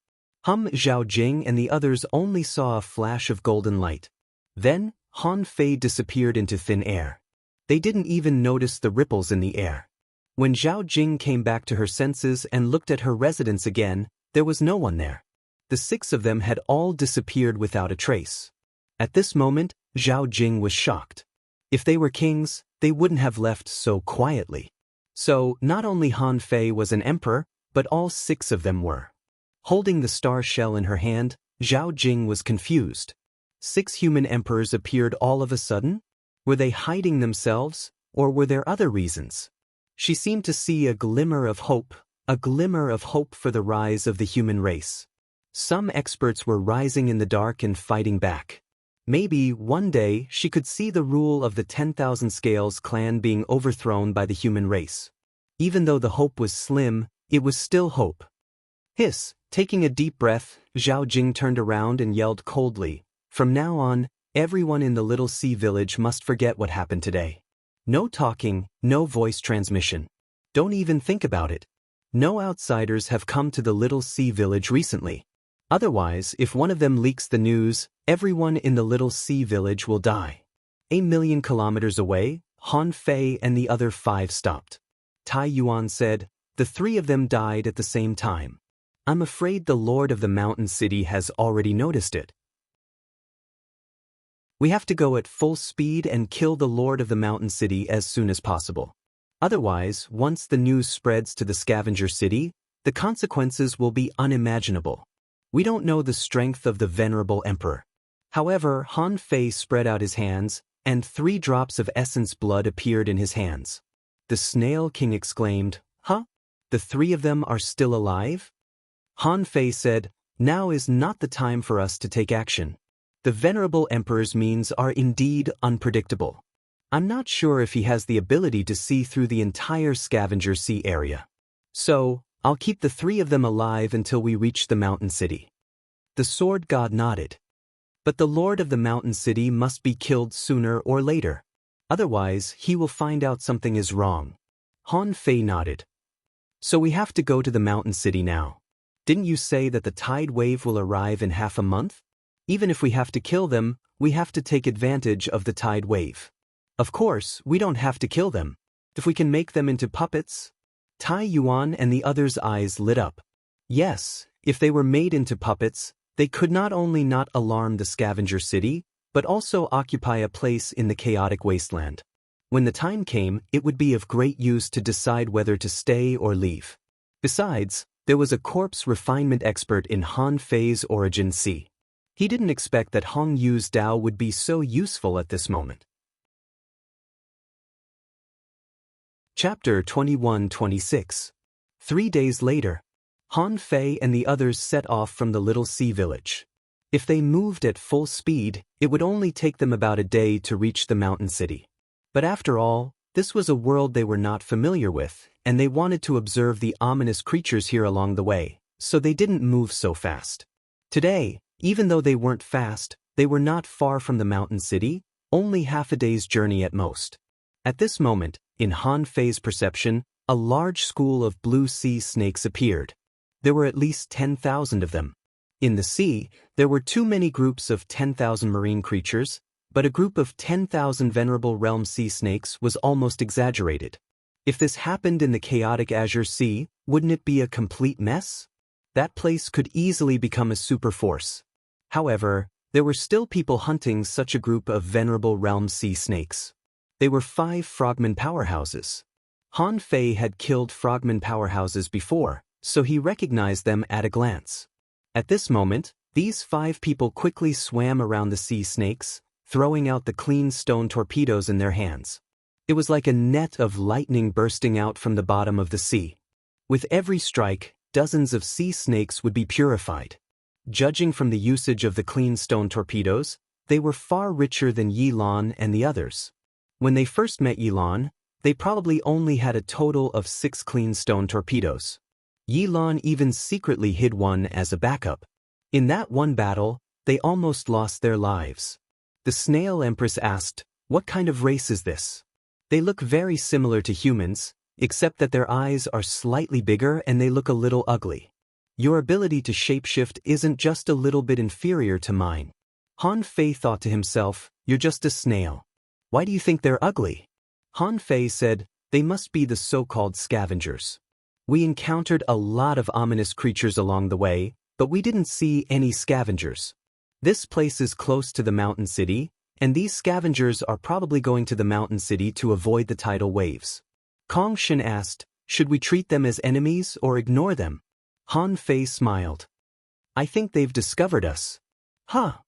S1: Zhao Jing and the others only saw a flash of golden light. Then, Han Fei disappeared into thin air. They didn't even notice the ripples in the air. When Zhao Jing came back to her senses and looked at her residence again, there was no one there. The 6 of them had all disappeared without a trace. At this moment, Zhao Jing was shocked. If they were kings, they wouldn't have left so quietly. So, not only Han Fei was an emperor, but all 6 of them were. Holding the star shell in her hand, Zhao Jing was confused. 6 human emperors appeared all of a sudden? Were they hiding themselves, or were there other reasons? She seemed to see a glimmer of hope for the rise of the human race. Some experts were rising in the dark and fighting back. Maybe one day she could see the rule of the 10,000 Scales clan being overthrown by the human race. Even though the hope was slim, it was still hope. Hiss, taking a deep breath, Zhao Jing turned around and yelled coldly, from now on, everyone in the little sea village must forget what happened today. No talking, no voice transmission. Don't even think about it. No outsiders have come to the little sea village recently. Otherwise, if one of them leaks the news, everyone in the little sea village will die. 1,000,000 kilometers away, Han Fei and the other 5 stopped. Tai Yuan said, the 3 of them died at the same time. I'm afraid the Lord of the Mountain City has already noticed it. We have to go at full speed and kill the Lord of the Mountain City as soon as possible. Otherwise, once the news spreads to the Scavenger City, the consequences will be unimaginable. We don't know the strength of the venerable emperor. However, Han Fei spread out his hands, and 3 drops of essence blood appeared in his hands. The Snail King exclaimed, Huh? The 3 of them are still alive? Han Fei said, now is not the time for us to take action. The venerable emperor's means are indeed unpredictable. I'm not sure if he has the ability to see through the entire Scavenger Sea area. So, I'll keep the 3 of them alive until we reach the mountain city. The sword god nodded. But the lord of the mountain city must be killed sooner or later. Otherwise, he will find out something is wrong. Han Fei nodded. So we have to go to the mountain city now. Didn't you say that the tide wave will arrive in half a month? Even if we have to kill them, we have to take advantage of the tide wave. Of course, we don't have to kill them. If we can make them into puppets. Tai Yuan and the others' eyes lit up. Yes, if they were made into puppets, they could not only not alarm the scavenger city, but also occupy a place in the chaotic wasteland. When the time came, it would be of great use to decide whether to stay or leave. Besides, there was a corpse refinement expert in Han Fei's Origin Sea. He didn't expect that Hong Yu's Dao would be so useful at this moment. Chapter 21-26. 3 days later, Han Fei and the others set off from the little sea village. If they moved at full speed, it would only take them about a day to reach the mountain city. But after all, this was a world they were not familiar with, and they wanted to observe the ominous creatures here along the way, so they didn't move so fast. Today, even though they weren't fast, they were not far from the mountain city, only half a day's journey at most. At this moment, in Han Fei's perception, a large school of blue sea snakes appeared. There were at least 10,000 of them. In the sea, there were too many groups of 10,000 marine creatures, but a group of 10,000 venerable realm sea snakes was almost exaggerated. If this happened in the chaotic Azure Sea, wouldn't it be a complete mess? That place could easily become a superforce. However, there were still people hunting such a group of venerable realm sea snakes. They were 5 frogman powerhouses. Han Fei had killed frogman powerhouses before, so he recognized them at a glance. At this moment, these 5 people quickly swam around the sea snakes, throwing out the clean stone torpedoes in their hands. It was like a net of lightning bursting out from the bottom of the sea. With every strike, dozens of sea snakes would be purified. Judging from the usage of the clean stone torpedoes, they were far richer than Yi Lan and the others. When they first met Yi Lan, they probably only had a total of 6 clean stone torpedoes. Yi Lan even secretly hid one as a backup. In that one battle, they almost lost their lives. The Snail Empress asked, "What kind of race is this?" They look very similar to humans, except that their eyes are slightly bigger and they look a little ugly. Your ability to shapeshift isn't just a little bit inferior to mine. Han Fei thought to himself, "You're just a snail. Why do you think they're ugly?" Han Fei said, "They must be the so-called scavengers. We encountered a lot of ominous creatures along the way, but we didn't see any scavengers. This place is close to the mountain city, and these scavengers are probably going to the mountain city to avoid the tidal waves." Kong Shen asked, "Should we treat them as enemies or ignore them?" Han Fei smiled. "I think they've discovered us." Huh.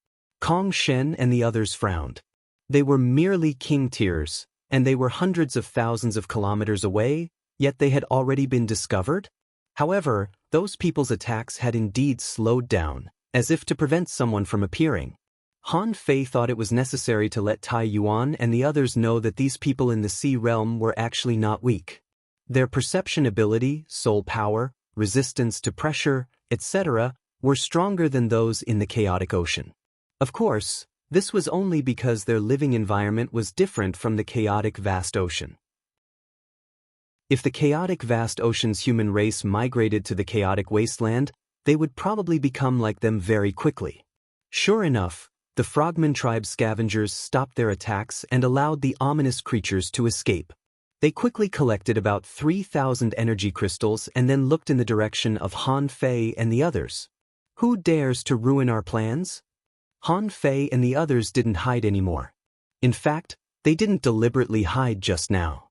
S1: Kong Shen and the others frowned. They were merely king tiers, and they were hundreds of thousands of kilometers away, yet they had already been discovered? However, those people's attacks had indeed slowed down, as if to prevent someone from appearing. Han Fei thought it was necessary to let Tai Yuan and the others know that these people in the sea realm were actually not weak. Their perception ability, soul power, resistance to pressure, etc., were stronger than those in the chaotic ocean. Of course, this was only because their living environment was different from the chaotic vast ocean. If the chaotic vast ocean's human race migrated to the chaotic wasteland, they would probably become like them very quickly. Sure enough, the Frogman tribe scavengers stopped their attacks and allowed the ominous creatures to escape. They quickly collected about 3,000 energy crystals and then looked in the direction of Han Fei and the others. Who dares to ruin our plans? Han Fei and the others didn't hide anymore. In fact, they didn't deliberately hide just now.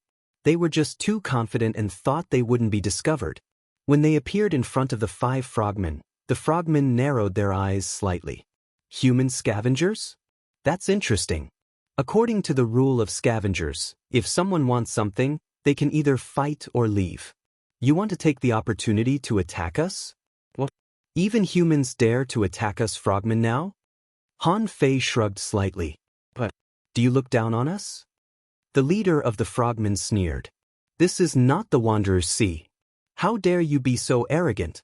S1: They were just too confident and thought they wouldn't be discovered. When they appeared in front of the 5 frogmen, the frogmen narrowed their eyes slightly. Human scavengers? That's interesting. According to the rule of scavengers, if someone wants something, they can either fight or leave. You want to take the opportunity to attack us? What? Even humans dare to attack us frogmen now? Han Fei shrugged slightly. But, do you look down on us? The leader of the frogmen sneered. This is not the Wanderer's Sea. How dare you be so arrogant?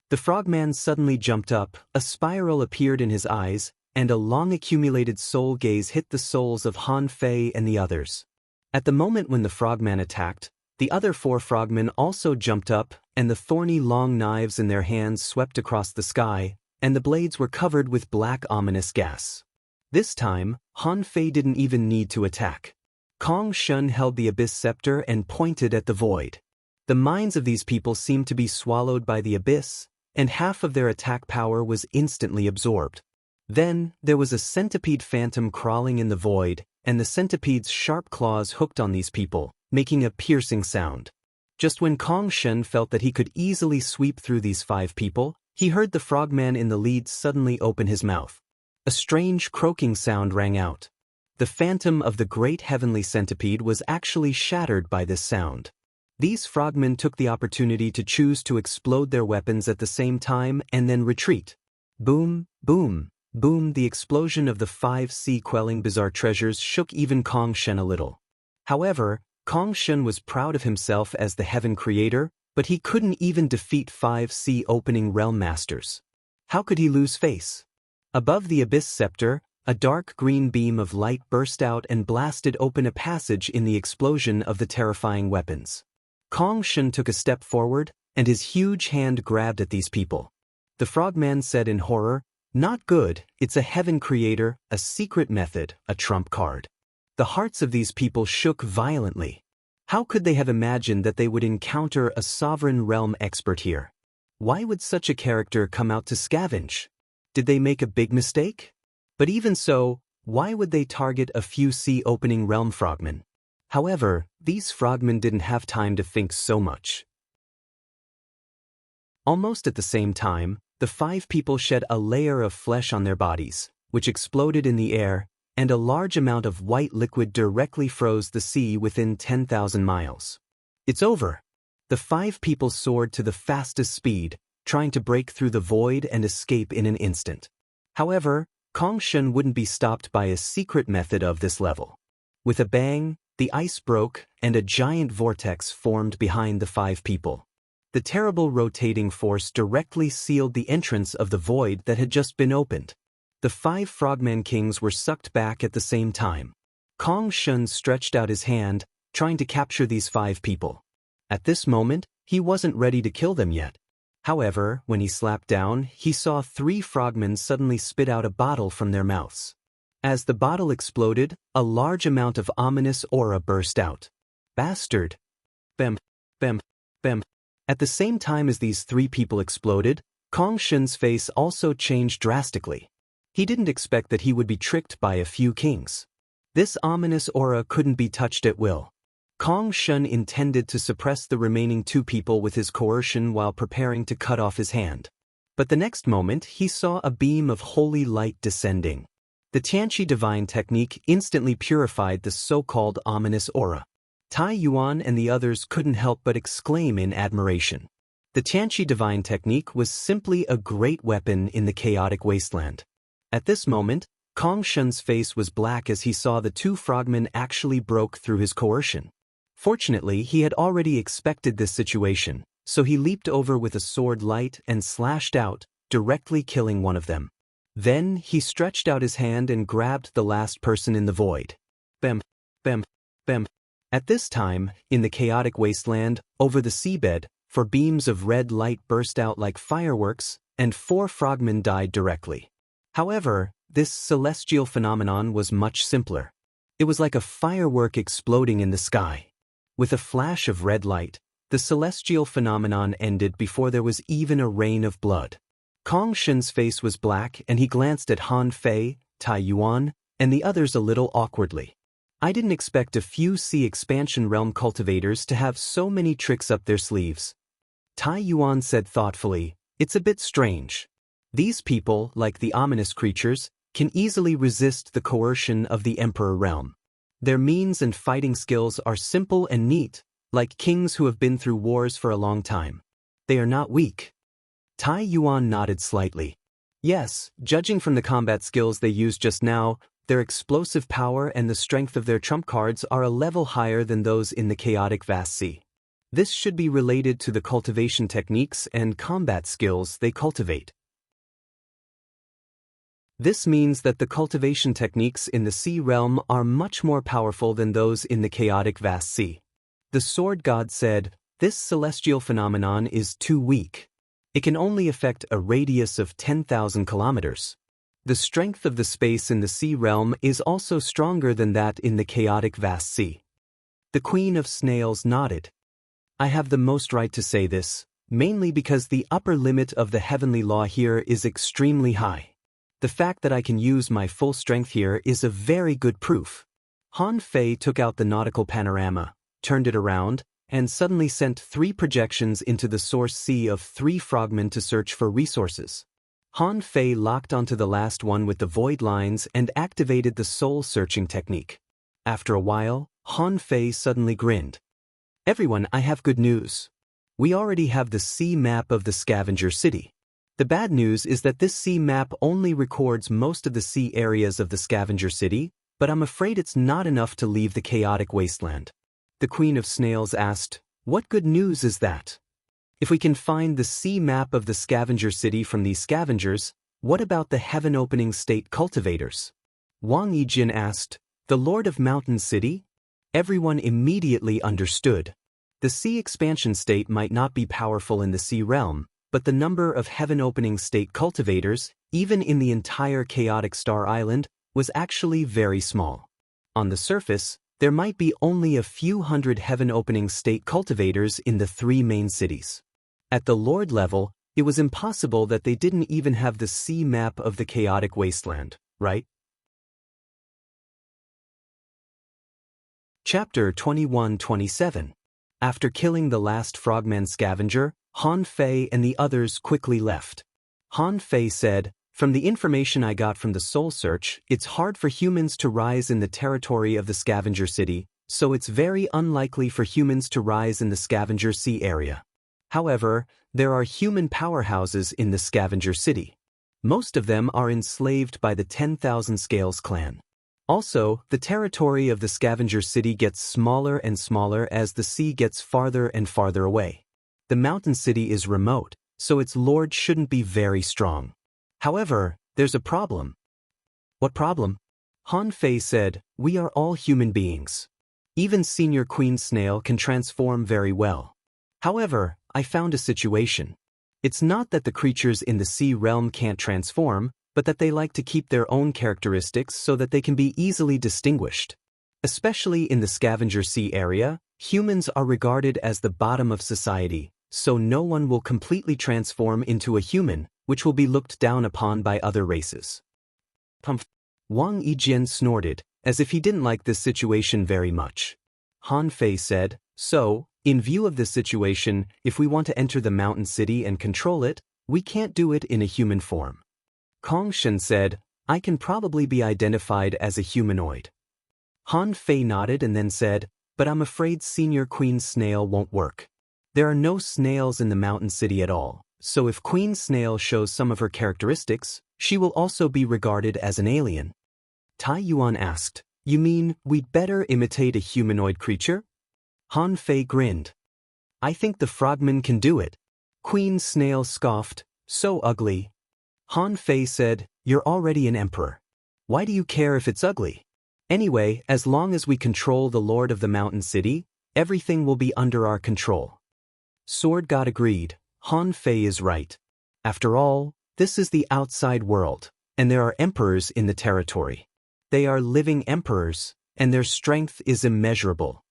S1: The frogman suddenly jumped up, a spiral appeared in his eyes, and a long-accumulated soul gaze hit the souls of Han Fei and the others. At the moment when the frogman attacked, the other 4 frogmen also jumped up, and the thorny long knives in their hands swept across the sky, and the blades were covered with black ominous gas. This time, Han Fei didn't even need to attack. Kong Shun held the abyss scepter and pointed at the void. The minds of these people seemed to be swallowed by the abyss, and half of their attack power was instantly absorbed. Then, there was a centipede phantom crawling in the void, and the centipede's sharp claws hooked on these people, making a piercing sound. Just when Kong Shun felt that he could easily sweep through these 5 people, he heard the frogman in the lead suddenly open his mouth. A strange croaking sound rang out. The phantom of the great heavenly centipede was actually shattered by this sound. These frogmen took the opportunity to choose to explode their weapons at the same time and then retreat. Boom, boom, boom. The explosion of the 5 sea-quelling bizarre treasures shook even Kong Shun a little. However, Kong Shun was proud of himself as the heaven creator, but he couldn't even defeat 5 sea-opening realm masters. How could he lose face? Above the abyss scepter, a dark green beam of light burst out and blasted open a passage in the explosion of the terrifying weapons. Kong Shun took a step forward, and his huge hand grabbed at these people. The frogman said in horror, "Not good, it's a heaven creator, a secret method, a trump card." The hearts of these people shook violently. How could they have imagined that they would encounter a sovereign realm expert here? Why would such a character come out to scavenge? Did they make a big mistake? But even so, why would they target a few sea-opening realm frogmen? However, these frogmen didn't have time to think so much. Almost at the same time, the 5 people shed a layer of flesh on their bodies, which exploded in the air, and a large amount of white liquid directly froze the sea within 10,000 miles. It's over. The 5 people soared to the fastest speed, trying to break through the void and escape in an instant. However, Kong Shun wouldn't be stopped by a secret method of this level. With a bang, the ice broke, and a giant vortex formed behind the 5 people. The terrible rotating force directly sealed the entrance of the void that had just been opened. The 5 frogman kings were sucked back at the same time. Kong Shun stretched out his hand, trying to capture these 5 people. At this moment, he wasn't ready to kill them yet. However, when he slapped down, he saw 3 frogmen suddenly spit out a bottle from their mouths. As the bottle exploded, a large amount of ominous aura burst out. Bastard! Bam, bam, bam. At the same time as these 3 people exploded, Kong Shun's face also changed drastically. He didn't expect that he would be tricked by a few kings. This ominous aura couldn't be touched at will. Kong Shun intended to suppress the remaining 2 people with his coercion while preparing to cut off his hand. But the next moment he saw a beam of holy light descending. The Tianqi divine technique instantly purified the so-called ominous aura. Tai Yuan and the others couldn't help but exclaim in admiration. The Tianqi divine technique was simply a great weapon in the chaotic wasteland. At this moment, Kong Shun's face was black as he saw the 2 frogmen actually broke through his coercion. Fortunately, he had already expected this situation, so he leaped over with a sword light and slashed out, directly killing one of them. Then, he stretched out his hand and grabbed the last person in the void. Bam, bam, bam. At this time, in the chaotic wasteland, over the seabed, 4 beams of red light burst out like fireworks, and 4 frogmen died directly. However, this celestial phenomenon was much simpler. It was like a firework exploding in the sky. With a flash of red light, the celestial phenomenon ended before there was even a rain of blood. Kong Shun's face was black and he glanced at Han Fei, Tai Yuan, and the others a little awkwardly. I didn't expect a few sea expansion realm cultivators to have so many tricks up their sleeves. Tai Yuan said thoughtfully, "It's a bit strange. These people, like the ominous creatures, can easily resist the coercion of the Emperor realm. Their means and fighting skills are simple and neat, like kings who have been through wars for a long time. They are not weak." Tai Yuan nodded slightly. Yes, judging from the combat skills they used just now, their explosive power and the strength of their trump cards are a level higher than those in the chaotic vast sea. This should be related to the cultivation techniques and combat skills they cultivate. This means that the cultivation techniques in the sea realm are much more powerful than those in the chaotic vast sea. The sword god said, "This celestial phenomenon is too weak. It can only affect a radius of 10,000 kilometers. The strength of the space in the sea realm is also stronger than that in the chaotic vast sea." The Queen of Snails nodded. "I have the most right to say this, mainly because the upper limit of the heavenly law here is extremely high. The fact that I can use my full strength here is a very good proof." Han Fei took out the nautical panorama, turned it around, and suddenly sent 3 projections into the source sea of 3 frogmen to search for resources. Han Fei locked onto the last one with the void lines and activated the soul-searching technique. After a while, Han Fei suddenly grinned. "Everyone, I have good news. We already have the sea map of the scavenger city. The bad news is that this sea map only records most of the sea areas of the scavenger city, but I'm afraid it's not enough to leave the chaotic wasteland." The Queen of Snails asked, "What good news is that? If we can find the sea map of the scavenger city from these scavengers, what about the heaven-opening state cultivators?" Wang Yijin asked, "The Lord of Mountain City?" Everyone immediately understood. The sea expansion state might not be powerful in the sea realm, but the number of heaven-opening state cultivators, even in the entire chaotic star island, was actually very small. On the surface, there might be only a few hundred heaven-opening state cultivators in the 3 main cities. At the Lord level, it was impossible that they didn't even have the sea map of the chaotic wasteland, right? Chapter 21-27. After killing the last frogman scavenger, Han Fei and the others quickly left. Han Fei said, "From the information I got from the soul search, it's hard for humans to rise in the territory of the scavenger city, so it's very unlikely for humans to rise in the scavenger sea area. However, there are human powerhouses in the scavenger city. Most of them are enslaved by the 10,000 Scales clan. Also, the territory of the scavenger city gets smaller and smaller as the sea gets farther and farther away. The mountain city is remote, so its lord shouldn't be very strong. However, there's a problem." "What problem?" Han Fei said, "We are all human beings. Even Senior Queen Snail can transform very well. However, I found a situation. It's not that the creatures in the sea realm can't transform, but that they like to keep their own characteristics so that they can be easily distinguished. Especially in the scavenger sea area, humans are regarded as the bottom of society, so no one will completely transform into a human, which will be looked down upon by other races." Wang Yijin snorted, as if he didn't like this situation very much. Han Fei said, "So, in view of this situation, if we want to enter the mountain city and control it, we can't do it in a human form." Kong Shen said, "I can probably be identified as a humanoid." Han Fei nodded and then said, "But I'm afraid Senior Queen Snail won't work. There are no snails in the mountain city at all, so if Queen Snail shows some of her characteristics, she will also be regarded as an alien." Tai Yuan asked, "You mean we'd better imitate a humanoid creature?" Han Fei grinned. "I think the frogman can do it." Queen Snail scoffed, "So ugly." Han Fei said, "You're already an emperor. Why do you care if it's ugly? Anyway, as long as we control the Lord of the Mountain City, everything will be under our control." Sword God agreed, Han Fei is right. After all, this is the outside world, and there are emperors in the territory. They are living emperors, and their strength is immeasurable.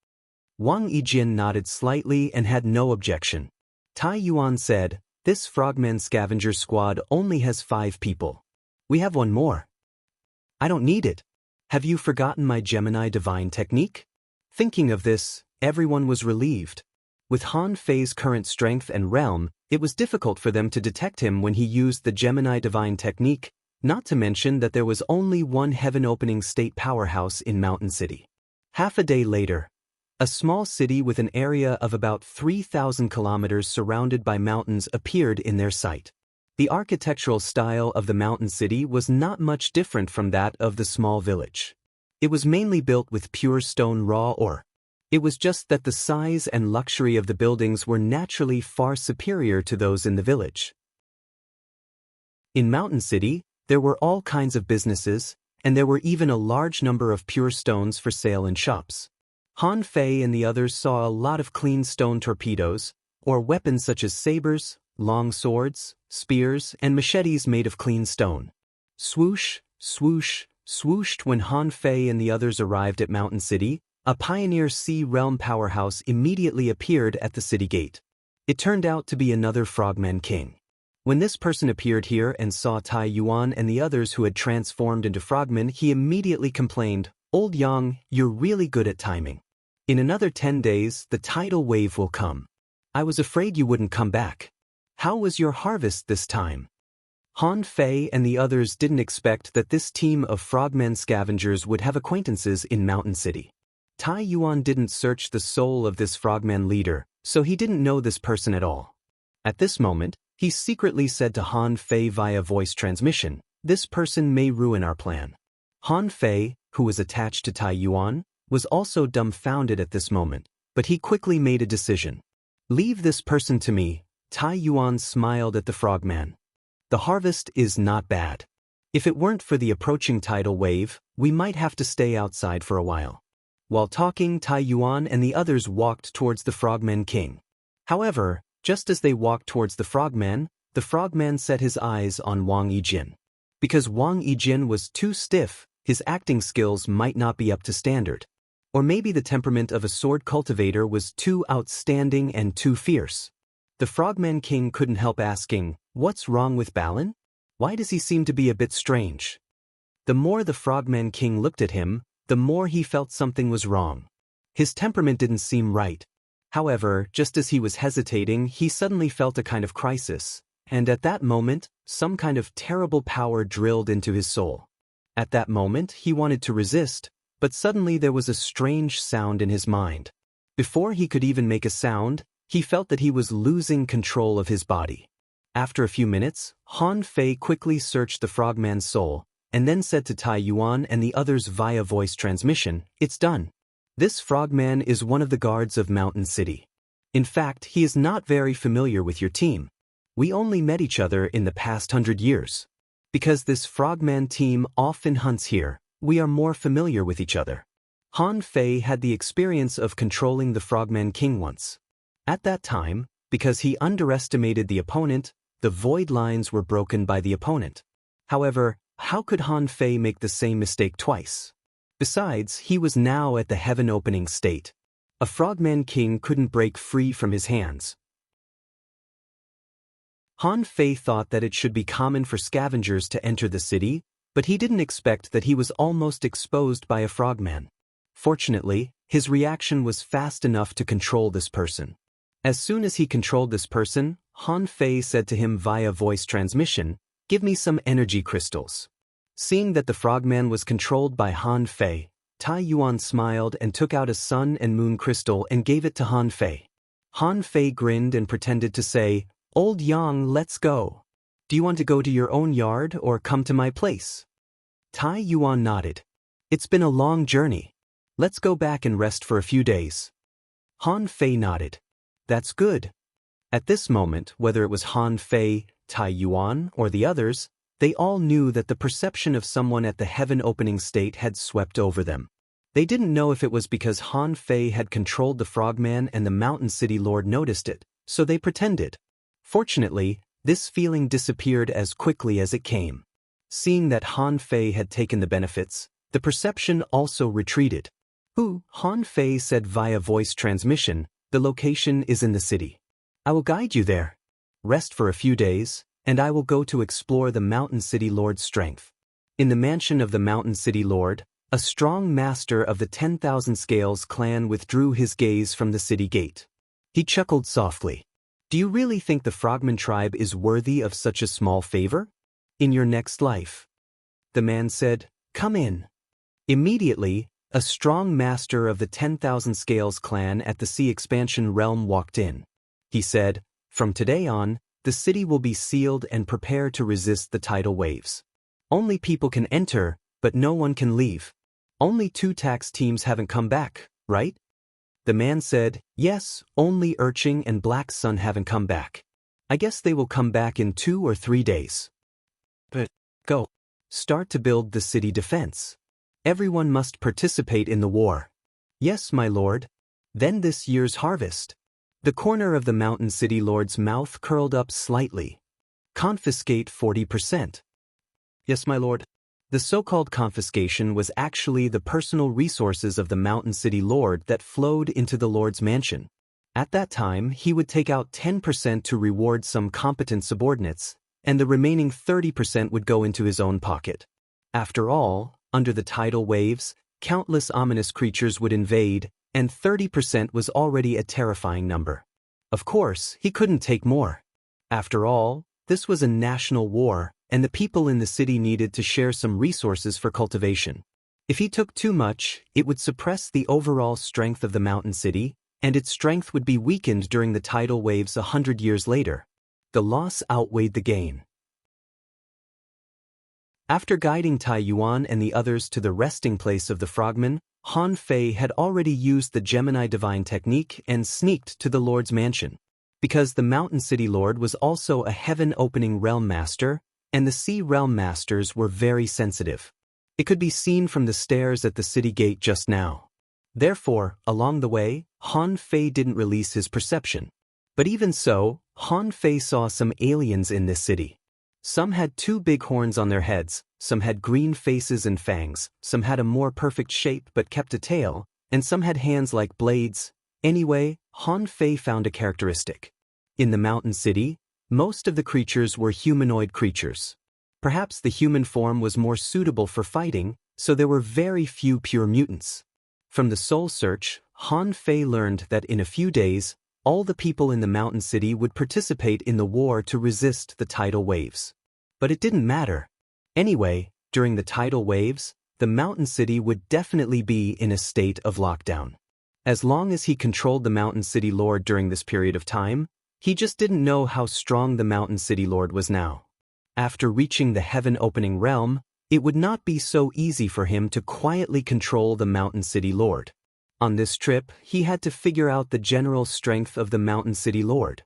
S1: Wang Yijin nodded slightly and had no objection. Tai Yuan said, "This frogman scavenger squad only has 5 people. We have one more." "I don't need it. Have you forgotten my Gemini divine technique?" Thinking of this, everyone was relieved. With Han Fei's current strength and realm, it was difficult for them to detect him when he used the Gemini divine technique, not to mention that there was only one heaven-opening state powerhouse in Mountain City. Half a day later, a small city with an area of about 3,000 kilometers surrounded by mountains appeared in their sight. The architectural style of the mountain city was not much different from that of the small village. It was mainly built with pure stone raw ore. It was just that the size and luxury of the buildings were naturally far superior to those in the village. In Mountain City, There were all kinds of businesses, and there were even a large number of pure stones for sale in shops. Han Fei and the others saw a lot of clean stone torpedoes, or weapons such as sabers, long swords, spears, and machetes made of clean stone. Swoosh, swoosh, swooshed when Han Fei and the others arrived at Mountain City, a pioneer sea realm powerhouse immediately appeared at the city gate. It turned out to be another Frogman King. When this person appeared here and saw Tai Yuan and the others who had transformed into frogmen, he immediately complained, "Old Yang, you're really good at timing. In another 10 days, the tidal wave will come. I was afraid you wouldn't come back. How was your harvest this time?" Han Fei and the others didn't expect that this team of frogmen scavengers would have acquaintances in Mountain City. Tai Yuan didn't search the soul of this frogman leader, so he didn't know this person at all. At this moment, he secretly said to Han Fei via voice transmission, "This person may ruin our plan." Han Fei, who was attached to Tai Yuan, was also dumbfounded at this moment, but he quickly made a decision. "Leave this person to me." Tai Yuan smiled at the frogman. "The harvest is not bad. If it weren't for the approaching tidal wave, we might have to stay outside for a while." While talking, Tai Yuan and the others walked towards the Frogman King. However, just as they walked towards the frogman set his eyes on Wang Yijin. Because Wang Yijin was too stiff, his acting skills might not be up to standard. Or maybe the temperament of a sword cultivator was too outstanding and too fierce. The Frogman King couldn't help asking, "What's wrong with Balin? Why does he seem to be a bit strange?" The more the Frogman King looked at him, the more he felt something was wrong. His temperament didn't seem right. However, just as he was hesitating, he suddenly felt a kind of crisis, and at that moment, some kind of terrible power drilled into his soul. At that moment, he wanted to resist, but suddenly there was a strange sound in his mind. Before he could even make a sound, he felt that he was losing control of his body. After a few minutes, Han Fei quickly searched the frogman's soul, and then said to Tai Yuan and the others via voice transmission, "It's done. This frogman is one of the guards of Mountain City. In fact, he is not very familiar with your team. We only met each other in the past 100 years. Because this frogman team often hunts here, we are more familiar with each other." Han Fei had the experience of controlling the Frogman King once. At that time, because he underestimated the opponent, the void lines were broken by the opponent. However, how could Han Fei make the same mistake twice? Besides, he was now at the heaven opening state. A Frogman King couldn't break free from his hands. Han Fei thought that it should be common for scavengers to enter the city, but he didn't expect that he was almost exposed by a frogman. Fortunately, his reaction was fast enough to control this person. As soon as he controlled this person, Han Fei said to him via voice transmission, "Give me some energy crystals." Seeing that the frogman was controlled by Han Fei, Tai Yuan smiled and took out a sun and moon crystal and gave it to Han Fei. Han Fei grinned and pretended to say, "Old Yang, let's go. Do you want to go to your own yard or come to my place?" Tai Yuan nodded. "It's been a long journey. Let's go back and rest for a few days." Han Fei nodded. "That's good." At this moment, whether it was Han Fei, Tai Yuan, or the others, they all knew that the perception of someone at the heaven opening state had swept over them. They didn't know if it was because Han Fei had controlled the frogman and the Mountain City Lord noticed it, so they pretended. Fortunately, this feeling disappeared as quickly as it came. Seeing that Han Fei had taken the benefits, the perception also retreated. Han Fei said via voice transmission, "The location is in the city. I will guide you there. Rest for a few days, and I will go to explore the Mountain City Lord's strength." In the mansion of the Mountain City Lord, a strong master of the 10,000 Scales clan withdrew his gaze from the city gate. He chuckled softly. "Do you really think the Frogman tribe is worthy of such a small favor? In your next life?" The man said, "Come in." Immediately, a strong master of the 10,000 Scales clan at the Sea Expansion realm walked in. He said, "From today on, the city will be sealed and prepare to resist the tidal waves. Only people can enter, but no one can leave. Only 2 tax teams haven't come back, right?" The man said, "Yes, only Urching and Black Sun haven't come back. I guess they will come back in 2 or 3 days. But, go." Start to build the city defense. Everyone must participate in the war. Yes, my lord. Then this year's harvest. The corner of the mountain city lord's mouth curled up slightly. Confiscate 40%. Yes, my lord. The so-called confiscation was actually the personal resources of the mountain city lord that flowed into the lord's mansion. At that time, he would take out 10% to reward some competent subordinates, and the remaining 30% would go into his own pocket. After all, under the tidal waves, countless ominous creatures would invade, and 30% was already a terrifying number. Of course, he couldn't take more. After all, this was a national war, and the people in the city needed to share some resources for cultivation. If he took too much, it would suppress the overall strength of the mountain city, and its strength would be weakened during the tidal waves 100 years later. The loss outweighed the gain. After guiding Tai Yuan and the others to the resting place of the frogmen, Han Fei had already used the Gemini divine technique and sneaked to the Lord's mansion. Because the Mountain City Lord was also a heaven-opening realm master, and the Sea Realm Masters were very sensitive. It could be seen from the stairs at the city gate just now. Therefore, along the way, Han Fei didn't release his perception. But even so, Han Fei saw some aliens in this city. Some had 2 big horns on their heads, some had green faces and fangs, some had a more perfect shape but kept a tail, and some had hands like blades. Anyway, Han Fei found a characteristic. In the mountain city, most of the creatures were humanoid creatures. Perhaps the human form was more suitable for fighting, so there were very few pure mutants. From the soul search, Han Fei learned that in a few days, all the people in the mountain city would participate in the war to resist the tidal waves. But it didn't matter. Anyway, during the tidal waves, the mountain city would definitely be in a state of lockdown. As long as he controlled the mountain city lord during this period of time, he just didn't know how strong the mountain city lord was now. After reaching the heaven-opening realm, it would not be so easy for him to quietly control the mountain city lord. On this trip, he had to figure out the general strength of the mountain city lord.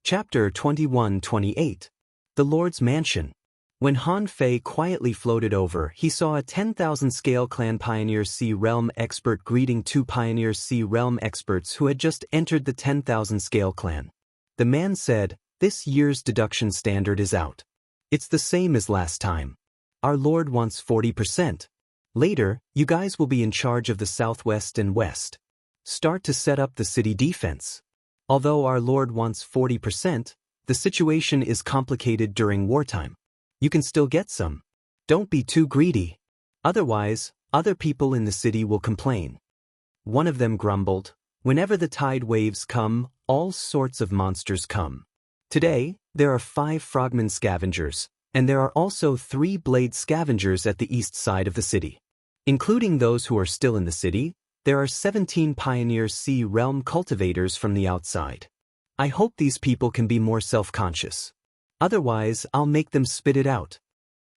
S1: Chapter 21-28. The Lord's Mansion. When Han Fei quietly floated over, he saw a 10,000 scale clan pioneer Sea Realm expert greeting 2 pioneer Sea Realm experts who had just entered the 10,000 scale clan. The man said, "This year's deduction standard is out. It's the same as last time. Our Lord wants 40%. Later, you guys will be in charge of the southwest and west. Start to set up the city defense. Although our Lord wants 40%, the situation is complicated during wartime. You can still get some. Don't be too greedy. Otherwise, other people in the city will complain." One of them grumbled, "Whenever the tide waves come, all sorts of monsters come. Today, there are 5 frogman scavengers, and there are also 3 blade scavengers at the east side of the city. Including those who are still in the city, there are 17 pioneer Sea Realm cultivators from the outside. I hope these people can be more self-conscious. Otherwise, I'll make them spit it out."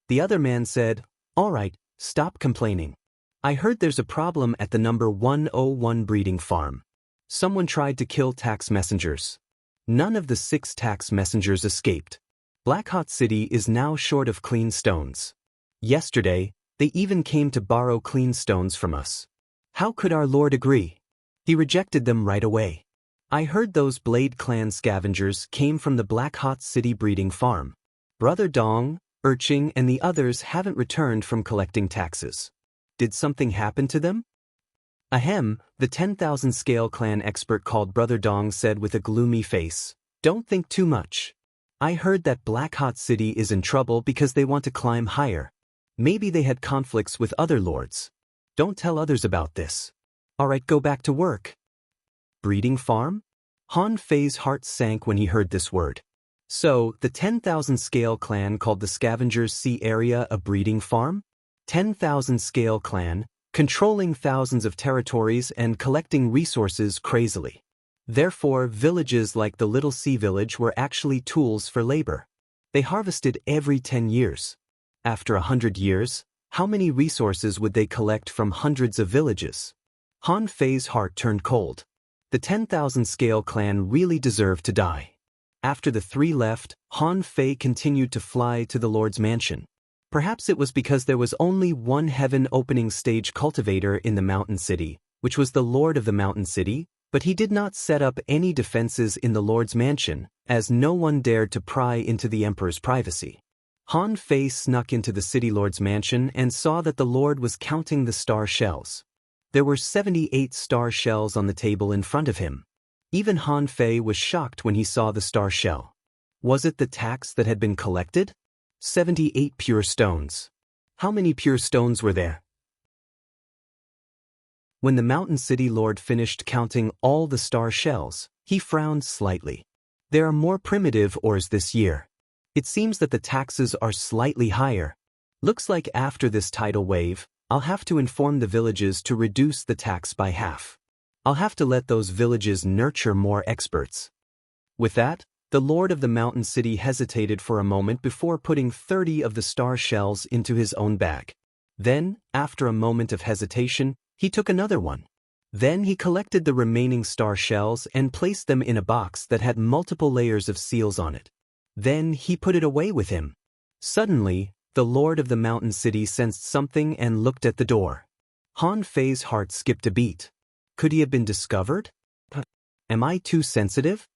S1: The other man said, "All right, stop complaining. I heard there's a problem at the number 101 breeding farm. Someone tried to kill tax messengers. None of the 6 tax messengers escaped. Blackhot City is now short of clean stones. Yesterday, they even came to borrow clean stones from us. How could our Lord agree? He rejected them right away. I heard those Blade Clan scavengers came from the Blackhot City breeding farm. Brother Dong, Urching, and the others haven't returned from collecting taxes. Did something happen to them?" Ahem, the 10,000 scale clan expert called Brother Dong said with a gloomy face, "Don't think too much. I heard that Blackhot City is in trouble because they want to climb higher. Maybe they had conflicts with other lords. Don't tell others about this. All right, go back to work." Breeding farm? Han Fei's heart sank when he heard this word. So, the 10,000 scale clan called the Scavengers Sea area a breeding farm? 10,000 scale clan, controlling thousands of territories and collecting resources crazily. Therefore, villages like the Little Sea Village were actually tools for labor. They harvested every 10 years. After 100 years, how many resources would they collect from hundreds of villages? Han Fei's heart turned cold. The 10,000 scale clan really deserved to die. After the three left, Han Fei continued to fly to the Lord's mansion. Perhaps it was because there was only one heaven opening stage cultivator in the mountain city, which was the Lord of the mountain city, but he did not set up any defenses in the Lord's mansion, as no one dared to pry into the emperor's privacy. Han Fei snuck into the city lord's mansion and saw that the Lord was counting the star shells. There were 78 star shells on the table in front of him. Even Han Fei was shocked when he saw the star shell. Was it the tax that had been collected? 78 pure stones. How many pure stones were there? When the mountain city lord finished counting all the star shells, he frowned slightly. There are more primitive ores this year. It seems that the taxes are slightly higher. Looks like after this tidal wave, I'll have to inform the villages to reduce the tax by half. I'll have to let those villages nurture more experts. With that, the lord of the mountain city hesitated for a moment before putting 30 of the star shells into his own bag. Then, after a moment of hesitation, he took another one. Then he collected the remaining star shells and placed them in a box that had multiple layers of seals on it. Then he put it away with him. Suddenly, the lord of the mountain city sensed something and looked at the door. Han Fei's heart skipped a beat. Could he have been discovered? Am I too sensitive?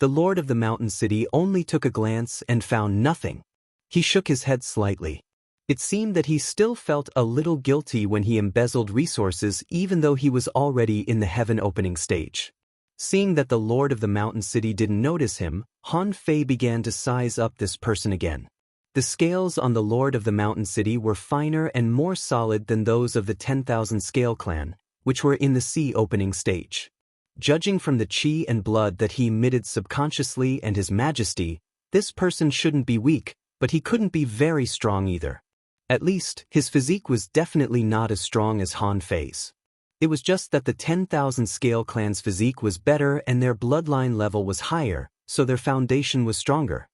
S1: The lord of the mountain city only took a glance and found nothing. He shook his head slightly. It seemed that he still felt a little guilty when he embezzled resources even though he was already in the heaven opening stage. Seeing that the lord of the mountain city didn't notice him, Han Fei began to size up this person again. The scales on the lord of the mountain city were finer and more solid than those of the 10,000 scale clan, which were in the sea opening stage. Judging from the chi and blood that he emitted subconsciously and his majesty, this person shouldn't be weak, but he couldn't be very strong either. At least, his physique was definitely not as strong as Han Fei's. It was just that the 10,000 scale clan's physique was better and their bloodline level was higher, so their foundation was stronger.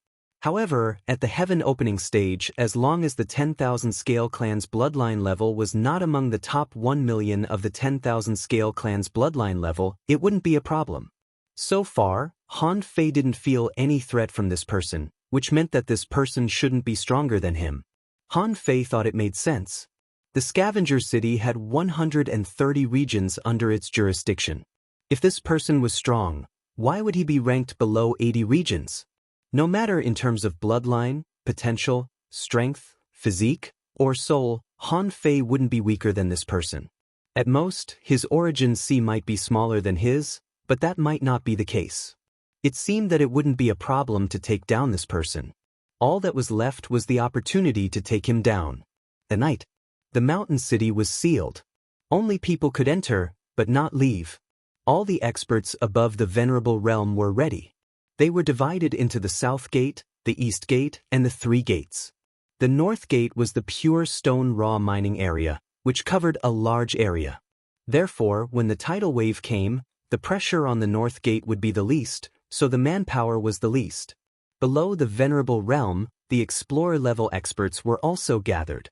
S1: However, at the heaven opening stage, as long as the 10,000 scale clan's bloodline level was not among the top 1 million of the 10,000 scale clan's bloodline level, it wouldn't be a problem. So far, Han Fei didn't feel any threat from this person, which meant that this person shouldn't be stronger than him. Han Fei thought it made sense. The scavenger city had 130 regions under its jurisdiction. If this person was strong, why would he be ranked below 80 regions? No matter in terms of bloodline, potential, strength, physique, or soul, Han Fei wouldn't be weaker than this person. At most, his origin C might be smaller than his, but that might not be the case. It seemed that it wouldn't be a problem to take down this person. All that was left was the opportunity to take him down. The night. The mountain city was sealed. Only people could enter, but not leave. All the experts above the venerable realm were ready. They were divided into the south gate, the east gate, and the 3 gates. The north gate was the pure stone raw mining area, which covered a large area. Therefore, when the tidal wave came, the pressure on the north gate would be the least, so the manpower was the least. Below the venerable realm, the explorer-level experts were also gathered.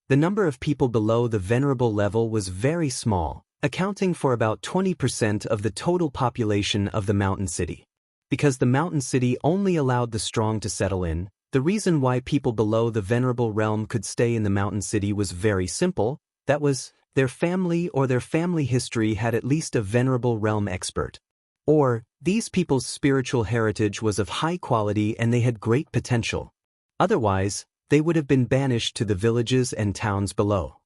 S1: The number of people below the venerable level was very small, accounting for about 20% of the total population of the mountain city. Because the mountain city only allowed the strong to settle in, the reason why people below the venerable realm could stay in the mountain city was very simple. That was, their family or their family history had at least a venerable realm expert. Or, these people's spiritual heritage was of high quality and they had great potential. Otherwise, they would have been banished to the villages and towns below.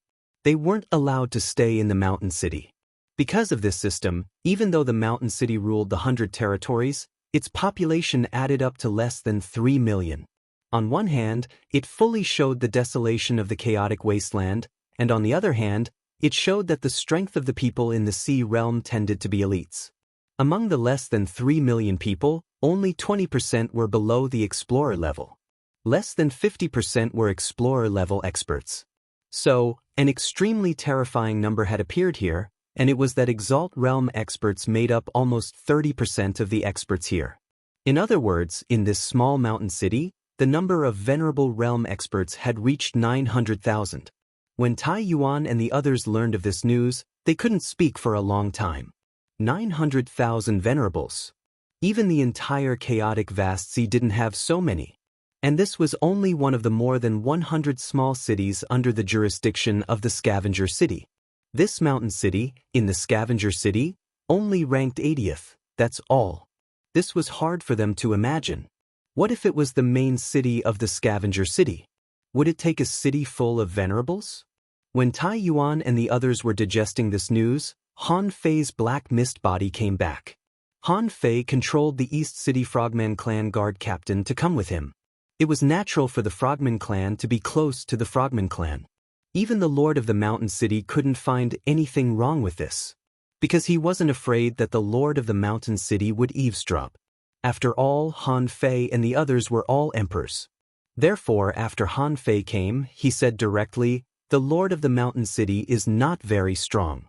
S1: They weren't allowed to stay in the mountain city. Because of this system, even though the mountain city ruled the 100 territories, its population added up to less than 3 million. On one hand, it fully showed the desolation of the chaotic wasteland, and on the other hand, it showed that the strength of the people in the sea realm tended to be elites. Among the less than 3 million people, only 20% were below the explorer level. Less than 50% were explorer-level experts. So, an extremely terrifying number had appeared here, and it was that Exalt Realm experts made up almost 30% of the experts here. In other words, in this small mountain city, the number of Venerable Realm experts had reached 900,000. When Tai Yuan and the others learned of this news, they couldn't speak for a long time. 900,000 venerables. Even the entire chaotic vast sea didn't have so many. And this was only one of the more than 100 small cities under the jurisdiction of the Scavenger City. This mountain city, in the Scavenger City, only ranked 80th, that's all. This was hard for them to imagine. What if it was the main city of the Scavenger City? Would it take a city full of venerables? When Tai Yuan and the others were digesting this news, Han Fei's black mist body came back. Han Fei controlled the East City Frogman clan guard captain to come with him. It was natural for the Frogman clan to be close to the Frogman clan. Even the Lord of the Mountain City couldn't find anything wrong with this, because he wasn't afraid that the Lord of the Mountain City would eavesdrop. After all, Han Fei and the others were all emperors. Therefore, after Han Fei came, he said directly, "The Lord of the Mountain City is not very strong.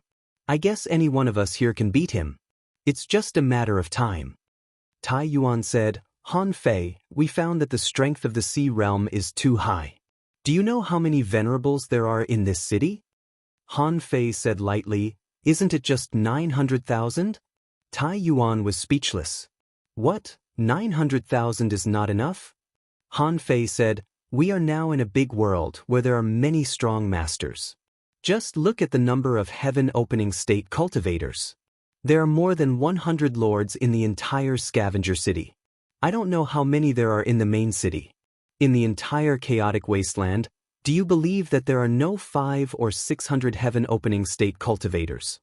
S1: I guess any one of us here can beat him. It's just a matter of time." Tai Yuan said, "Han Fei, we found that the strength of the sea realm is too high. Do you know how many venerables there are in this city?" Han Fei said lightly, "Isn't it just 900,000? Tai Yuan was speechless. "What? 900,000 is not enough?" Han Fei said, "We are now in a big world where there are many strong masters. Just look at the number of heaven-opening state cultivators. There are more than 100 lords in the entire Scavenger City. I don't know how many there are in the main city. In the entire chaotic wasteland, do you believe that there are no 500 or 600 heaven-opening state cultivators?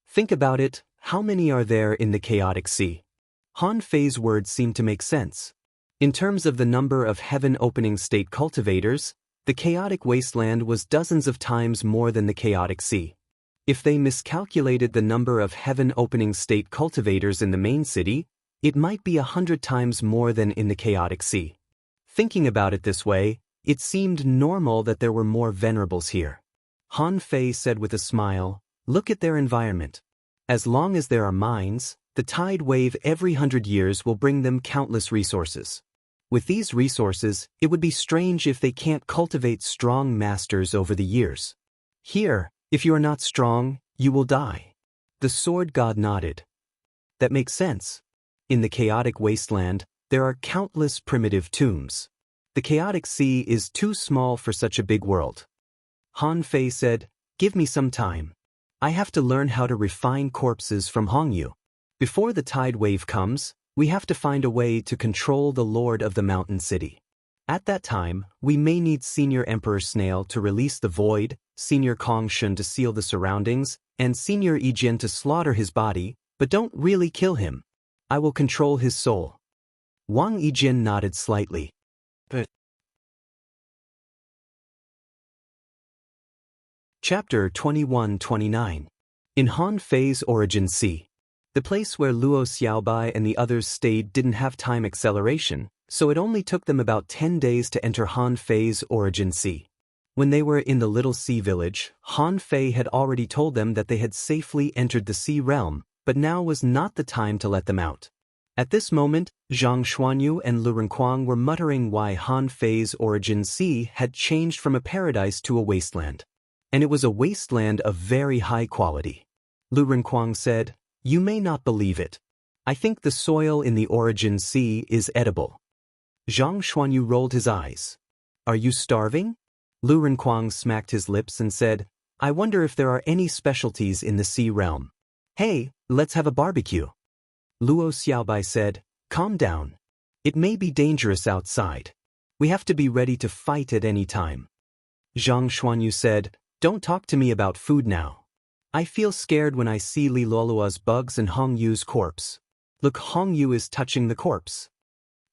S1: Think about it, how many are there in the chaotic sea?" Han Fei's words seemed to make sense. In terms of the number of heaven-opening state cultivators, the chaotic wasteland was dozens of times more than the chaotic sea. If they miscalculated the number of heaven-opening state cultivators in the main city, it might be 100 times more than in the chaotic sea. Thinking about it this way, it seemed normal that there were more venerables here. Han Fei said with a smile, "Look at their environment. As long as there are mines, the tide wave every 100 years will bring them countless resources. With these resources, it would be strange if they can't cultivate strong masters over the years. Here, if you are not strong, you will die." The sword god nodded. "That makes sense. In the chaotic wasteland, there are countless primitive tombs. The chaotic sea is too small for such a big world." Han Fei said, "Give me some time. I have to learn how to refine corpses from Hongyu. Before the tide wave comes, we have to find a way to control the Lord of the Mountain City. At that time, we may need Senior Emperor Snail to release the void, Senior Kong Shun to seal the surroundings, and Senior Ijin to slaughter his body, but don't really kill him. I will control his soul." Wang Yijin nodded slightly. But Chapter 21-29. In Han Fei's Origin Sea. The place where Luo Xiaobai and the others stayed didn't have time acceleration, so it only took them about 10 days to enter Han Fei's Origin Sea. When they were in the little sea village, Han Fei had already told them that they had safely entered the sea realm, but now was not the time to let them out. At this moment, Zhang Xuanyu and Lu Renkuang were muttering why Han Fei's Origin Sea had changed from a paradise to a wasteland. And it was a wasteland of very high quality. Lu Renkuang said, "You may not believe it. I think the soil in the Origin Sea is edible." Zhang Xuanyu rolled his eyes. "Are you starving?" Lu Renkuang smacked his lips and said, "I wonder if there are any specialties in the sea realm. Hey, let's have a barbecue." Luo Xiaobai said, "Calm down. It may be dangerous outside. We have to be ready to fight at any time." Zhang Xuanyu said, "Don't talk to me about food now. I feel scared when I see Li Luolua's bugs and Hong Yu's corpse. Look, Hong Yu is touching the corpse."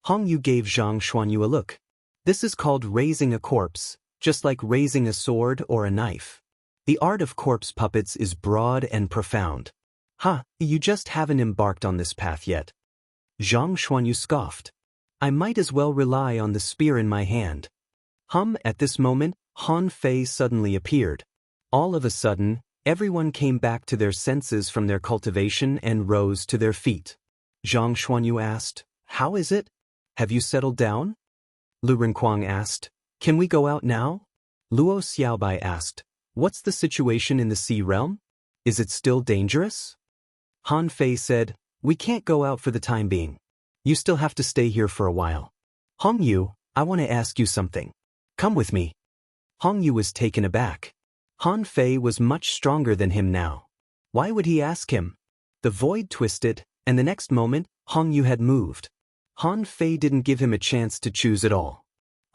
S1: Hong Yu gave Zhang Xuanyu a look. "This is called raising a corpse, just like raising a sword or a knife. The art of corpse puppets is broad and profound. You just haven't embarked on this path yet." Zhang Xuanyu scoffed. "I might as well rely on the spear in my hand." At this moment, Han Fei suddenly appeared. All of a sudden, everyone came back to their senses from their cultivation and rose to their feet. Zhang Xuanyu asked, "How is it? Have you settled down?" Lu Renkuang asked, "Can we go out now?" Luo Xiaobai asked, "What's the situation in the sea realm? Is it still dangerous? Han Fei said, "We can't go out for the time being. You still have to stay here for a while. Hong Yu, I want to ask you something. Come with me." Hong Yu was taken aback. Han Fei was much stronger than him now. Why would he ask him? The void twisted, and the next moment, Hong Yu had moved. Han Fei didn't give him a chance to choose at all.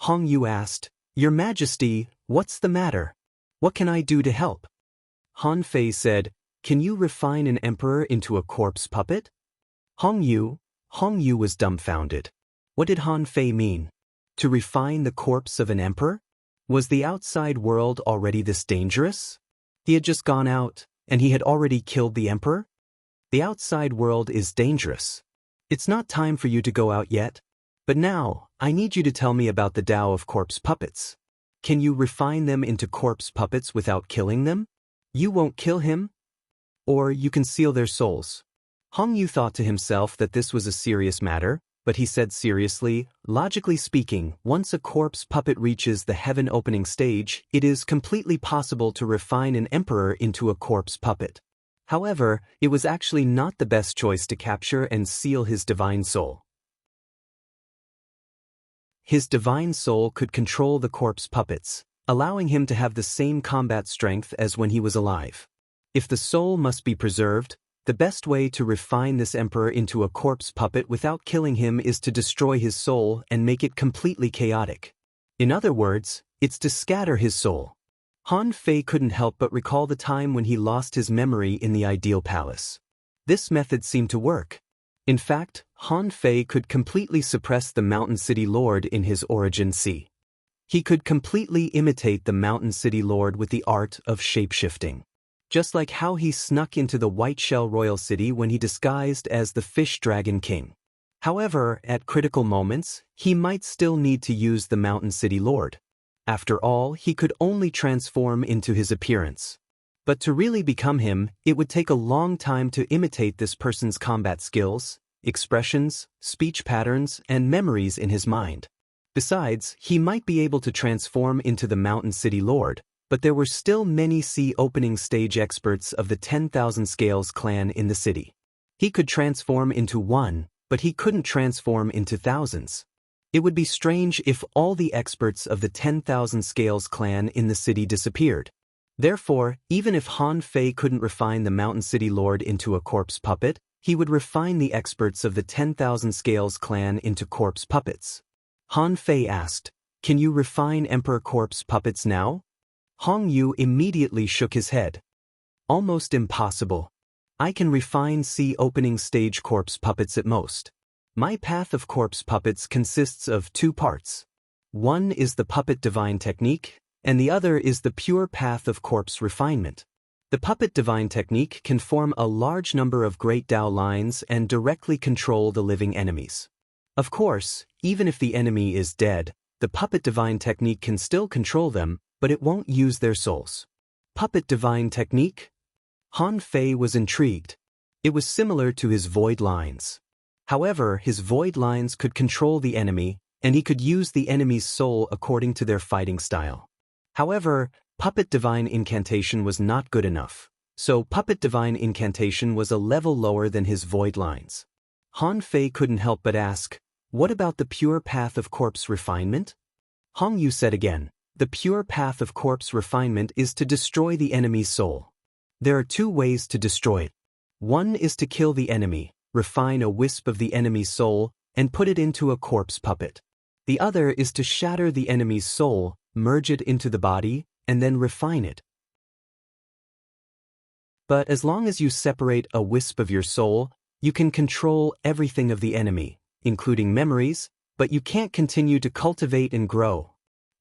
S1: Hong Yu asked, "Your Majesty, what's the matter? What can I do to help?" Han Fei said, "Can you refine an emperor into a corpse puppet?" Hong Yu was dumbfounded. What did Han Fei mean? To refine the corpse of an emperor? Was the outside world already this dangerous? He had just gone out, and he had already killed the emperor? The outside world is dangerous. It's not time for you to go out yet. But now, I need you to tell me about the Tao of corpse puppets. Can you refine them into corpse puppets without killing them? You won't kill him? Or you can seal their souls. Hong Yu thought to himself that this was a serious matter, but he said seriously, logically speaking, once a corpse puppet reaches the heaven opening stage, it is completely possible to refine an emperor into a corpse puppet. However, it was actually not the best choice to capture and seal his divine soul. His divine soul could control the corpse puppets, allowing him to have the same combat strength as when he was alive. If the soul must be preserved, the best way to refine this emperor into a corpse puppet without killing him is to destroy his soul and make it completely chaotic. In other words, it's to scatter his soul. Han Fei couldn't help but recall the time when he lost his memory in the ideal palace. This method seemed to work. In fact, Han Fei could completely suppress the Mountain City Lord in his origin sea. He could completely imitate the Mountain City Lord with the art of shapeshifting. Just like how he snuck into the White Shell Royal City when he disguised as the Fish Dragon King. However, at critical moments, he might still need to use the Mountain City Lord. After all, he could only transform into his appearance. But to really become him, it would take a long time to imitate this person's combat skills, expressions, speech patterns, and memories in his mind. Besides, he might be able to transform into the Mountain City Lord, but there were still many sea opening stage experts of the 10,000 Scales clan in the city. He could transform into one, but he couldn't transform into thousands. It would be strange if all the experts of the 10,000 Scales clan in the city disappeared. Therefore, even if Han Fei couldn't refine the Mountain City Lord into a corpse puppet, he would refine the experts of the 10,000 Scales clan into corpse puppets. Han Fei asked, "Can you refine Emperor corpse puppets now?" Hong Yu immediately shook his head. "Almost impossible. I can refine sea opening stage corpse puppets at most. My path of corpse puppets consists of two parts. One is the puppet divine technique, and the other is the pure path of corpse refinement. The puppet divine technique can form a large number of great Tao lines and directly control the living enemies. Of course, even if the enemy is dead, the puppet divine technique can still control them, but it won't use their souls." Puppet divine technique? Han Fei was intrigued. It was similar to his void lines. However, his void lines could control the enemy, and he could use the enemy's soul according to their fighting style. However, puppet divine incantation was not good enough, so puppet divine incantation was a level lower than his void lines. Han Fei couldn't help but ask, "What about the pure path of corpse refinement?" Hong Yu said again, "The pure path of corpse refinement is to destroy the enemy's soul. There are two ways to destroy it. One is to kill the enemy, refine a wisp of the enemy's soul, and put it into a corpse puppet. The other is to shatter the enemy's soul, merge it into the body, and then refine it. But as long as you separate a wisp of your soul, you can control everything of the enemy, including memories, but you can't continue to cultivate and grow.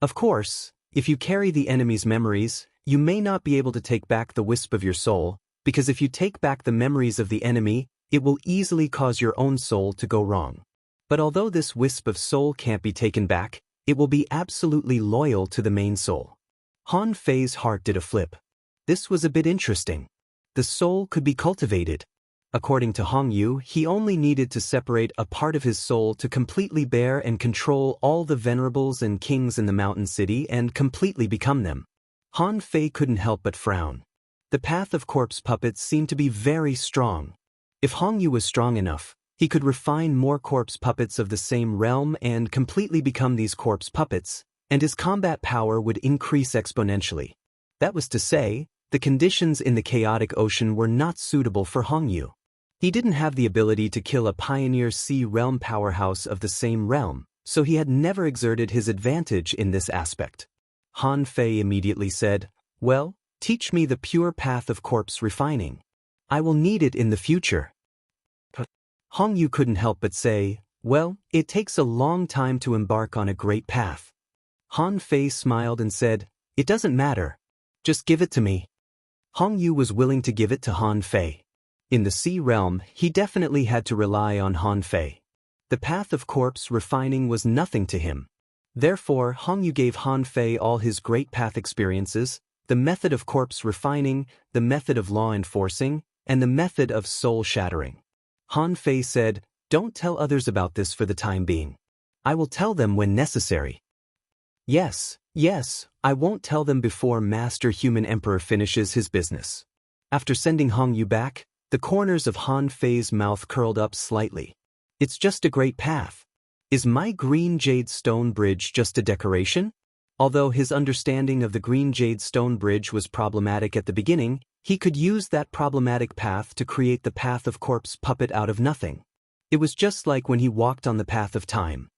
S1: Of course, if you carry the enemy's memories, you may not be able to take back the wisp of your soul, because if you take back the memories of the enemy, it will easily cause your own soul to go wrong. But although this wisp of soul can't be taken back, it will be absolutely loyal to the main soul." Han Fei's heart did a flip. This was a bit interesting. The soul could be cultivated. According to Hong Yu, he only needed to separate a part of his soul to completely bear and control all the venerables and kings in the mountain city and completely become them. Han Fei couldn't help but frown. The path of corpse puppets seemed to be very strong. If Hongyu was strong enough, he could refine more corpse puppets of the same realm and completely become these corpse puppets, and his combat power would increase exponentially. That was to say, the conditions in the chaotic ocean were not suitable for Hongyu. He didn't have the ability to kill a pioneer sea realm powerhouse of the same realm, so he had never exerted his advantage in this aspect. Han Fei immediately said, "Well, teach me the pure path of corpse refining. I will need it in the future." Hongyu couldn't help but say, "Well, it takes a long time to embark on a great path." Han Fei smiled and said, "It doesn't matter. Just give it to me." Hongyu was willing to give it to Han Fei. In the sea realm, he definitely had to rely on Han Fei. The path of corpse refining was nothing to him. Therefore, Hongyu gave Han Fei all his great path experiences, the method of corpse refining, the method of law enforcing, and the method of soul shattering. Han Fei said, "Don't tell others about this for the time being. I will tell them when necessary." Yes, I won't tell them before Master Human Emperor finishes his business." After sending Hongyu back, the corners of Han Fei's mouth curled up slightly. "It's just a great path. Is my green jade stone bridge just a decoration?" Although his understanding of the green jade stone bridge was problematic at the beginning, he could use that problematic path to create the path of corpse puppet out of nothing. It was just like when he walked on the path of time.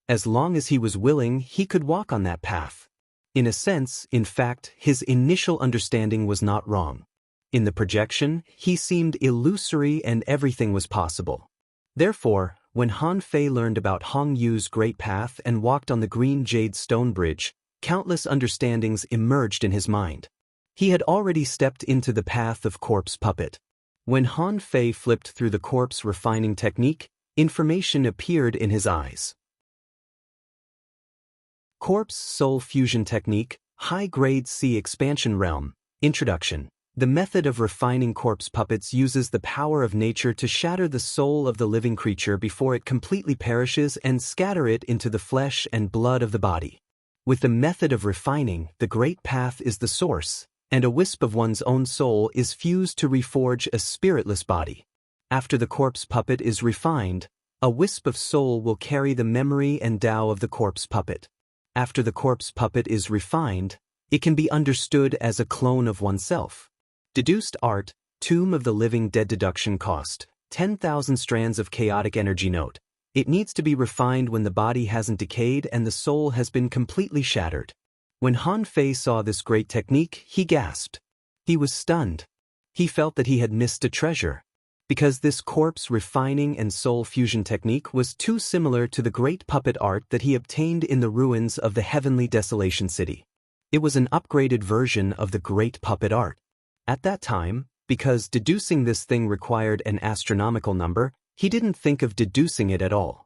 S1: As long as he was willing, he could walk on that path. In a sense, in fact, his initial understanding was not wrong. In the projection, he seemed illusory and everything was possible. Therefore, when Han Fei learned about Hongyu's great path and walked on the green jade stone bridge, countless understandings emerged in his mind. He had already stepped into the path of corpse puppet. When Han Fei flipped through the corpse refining technique, information appeared in his eyes. Corpse Soul Fusion Technique, High-Grade Sea Expansion Realm, Introduction. The method of refining corpse puppets uses the power of nature to shatter the soul of the living creature before it completely perishes and scatter it into the flesh and blood of the body. With the method of refining, the great path is the source, and a wisp of one's own soul is fused to reforge a spiritless body. After the corpse puppet is refined, a wisp of soul will carry the memory and Tao of the corpse puppet. After the corpse puppet is refined, it can be understood as a clone of oneself. Deduced art, Tomb of the Living Dead deduction cost, 10,000 strands of chaotic energy note. It needs to be refined when the body hasn't decayed and the soul has been completely shattered. When Han Fei saw this great technique, he gasped. He was stunned. He felt that he had missed a treasure. Because this corpse refining and soul fusion technique was too similar to the great puppet art that he obtained in the ruins of the Heavenly Desolation City. It was an upgraded version of the great puppet art. At that time, because deducing this thing required an astronomical number, he didn't think of deducing it at all.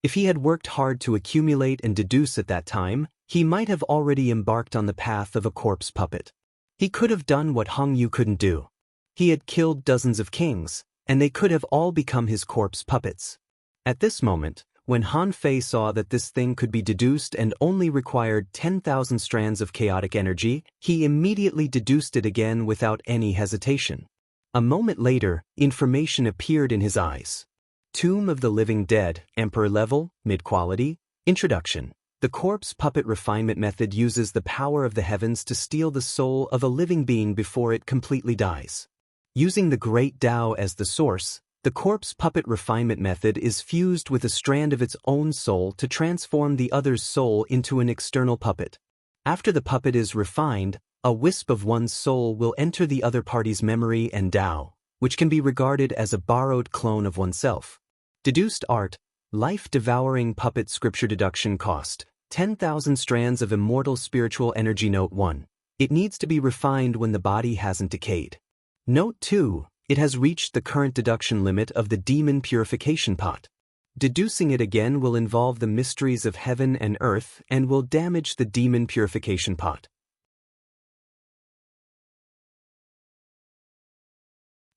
S1: If he had worked hard to accumulate and deduce at that time, he might have already embarked on the path of a corpse puppet. He could have done what Hongyu couldn't do. He had killed dozens of kings, and they could have all become his corpse puppets. At this moment, when Han Fei saw that this thing could be deduced and only required 10,000 strands of chaotic energy, he immediately deduced it again without any hesitation. A moment later, information appeared in his eyes. Tomb of the Living Dead, Emperor Level, Mid-Quality, Introduction. The corpse puppet refinement method uses the power of the heavens to steal the soul of a living being before it completely dies. Using the Great Tao as the source, the corpse puppet refinement method is fused with a strand of its own soul to transform the other's soul into an external puppet. After the puppet is refined, a wisp of one's soul will enter the other party's memory and Tao, which can be regarded as a borrowed clone of oneself. Deduced art, life-devouring puppet scripture deduction cost, 10,000 strands of immortal spiritual energy. Note 1. It needs to be refined when the body hasn't decayed. Note 2. It has reached the current deduction limit of the demon purification pot. Deducing it again will involve the mysteries of heaven and earth and will damage the demon purification pot.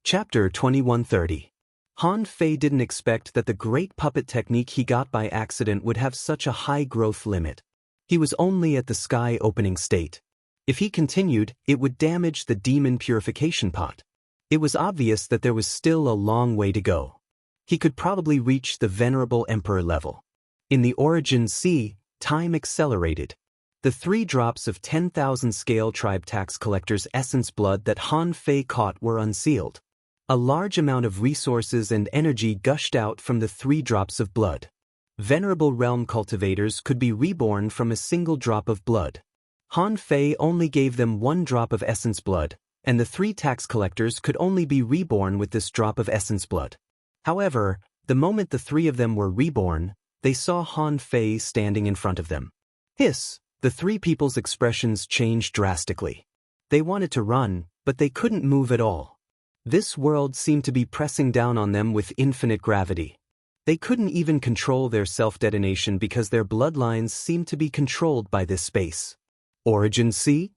S1: Chapter 2130. Han Fei didn't expect that the great puppet technique he got by accident would have such a high growth limit. He was only at the sky opening state. If he continued, it would damage the demon purification pot. It was obvious that there was still a long way to go. He could probably reach the venerable emperor level. In the Origin Sea, time accelerated. The 3 drops of 10,000 scale tribe tax collectors' essence blood that Han Fei caught were unsealed. A large amount of resources and energy gushed out from the 3 drops of blood. Venerable realm cultivators could be reborn from a single drop of blood. Han Fei only gave them 1 drop of essence blood, and the 3 tax collectors could only be reborn with this drop of essence blood. However, the moment the 3 of them were reborn, they saw Han Fei standing in front of them. Hiss! The 3 people's expressions changed drastically. They wanted to run, but they couldn't move at all. This world seemed to be pressing down on them with infinite gravity. They couldn't even control their self-detonation because their bloodlines seemed to be controlled by this space. Origin Sea?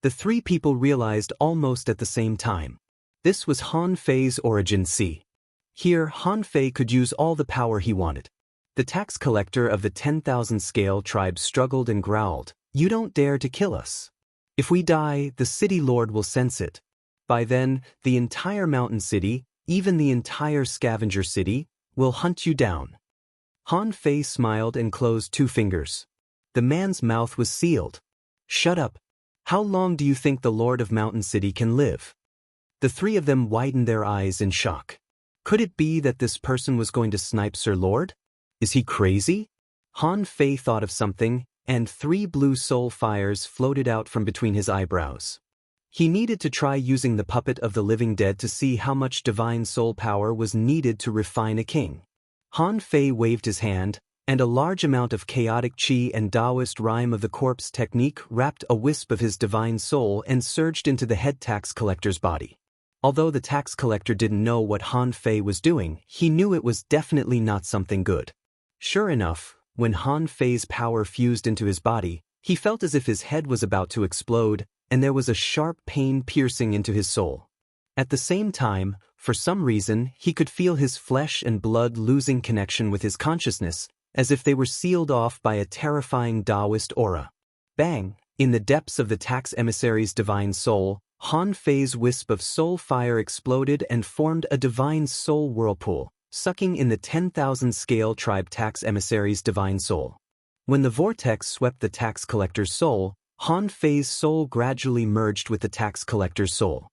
S1: The 3 people realized almost at the same time. This was Han Fei's Origin Sea. Here, Han Fei could use all the power he wanted. The tax collector of the 10,000 scale tribe struggled and growled, "You don't dare to kill us. If we die, the city lord will sense it. By then, the entire mountain city, even the entire scavenger city, will hunt you down." Han Fei smiled and closed 2 fingers. The man's mouth was sealed. "Shut up. How long do you think the Lord of Mountain City can live?" The 3 of them widened their eyes in shock. Could it be that this person was going to snipe Sir Lord? Is he crazy? Han Fei thought of something, and 3 blue soul fires floated out from between his eyebrows. He needed to try using the puppet of the living dead to see how much divine soul power was needed to refine a king. Han Fei waved his hand, and a large amount of chaotic qi and Taoist rhyme of the corpse technique wrapped a wisp of his divine soul and surged into the head tax collector's body. Although the tax collector didn't know what Han Fei was doing, he knew it was definitely not something good. Sure enough, when Han Fei's power fused into his body, he felt as if his head was about to explode, and there was a sharp pain piercing into his soul. At the same time, for some reason, he could feel his flesh and blood losing connection with his consciousness, as if they were sealed off by a terrifying Taoist aura. Bang! In the depths of the tax emissary's divine soul, Han Fei's wisp of soul fire exploded and formed a divine soul whirlpool, sucking in the 10,000 scale tribe tax emissary's divine soul. When the vortex swept the tax collector's soul, Han Fei's soul gradually merged with the tax collector's soul.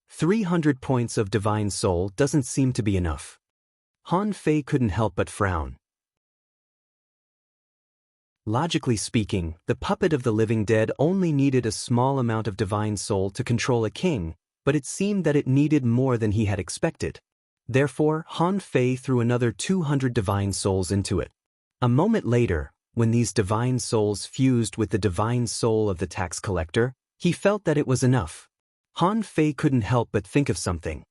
S1: 300 points of divine soul doesn't seem to be enough. Han Fei couldn't help but frown. Logically speaking, the puppet of the living dead only needed a small amount of divine soul to control a king, but it seemed that it needed more than he had expected. Therefore, Han Fei threw another 200 divine souls into it. A moment later, when these divine souls fused with the divine soul of the tax collector, he felt that it was enough. Han Fei couldn't help but think of something.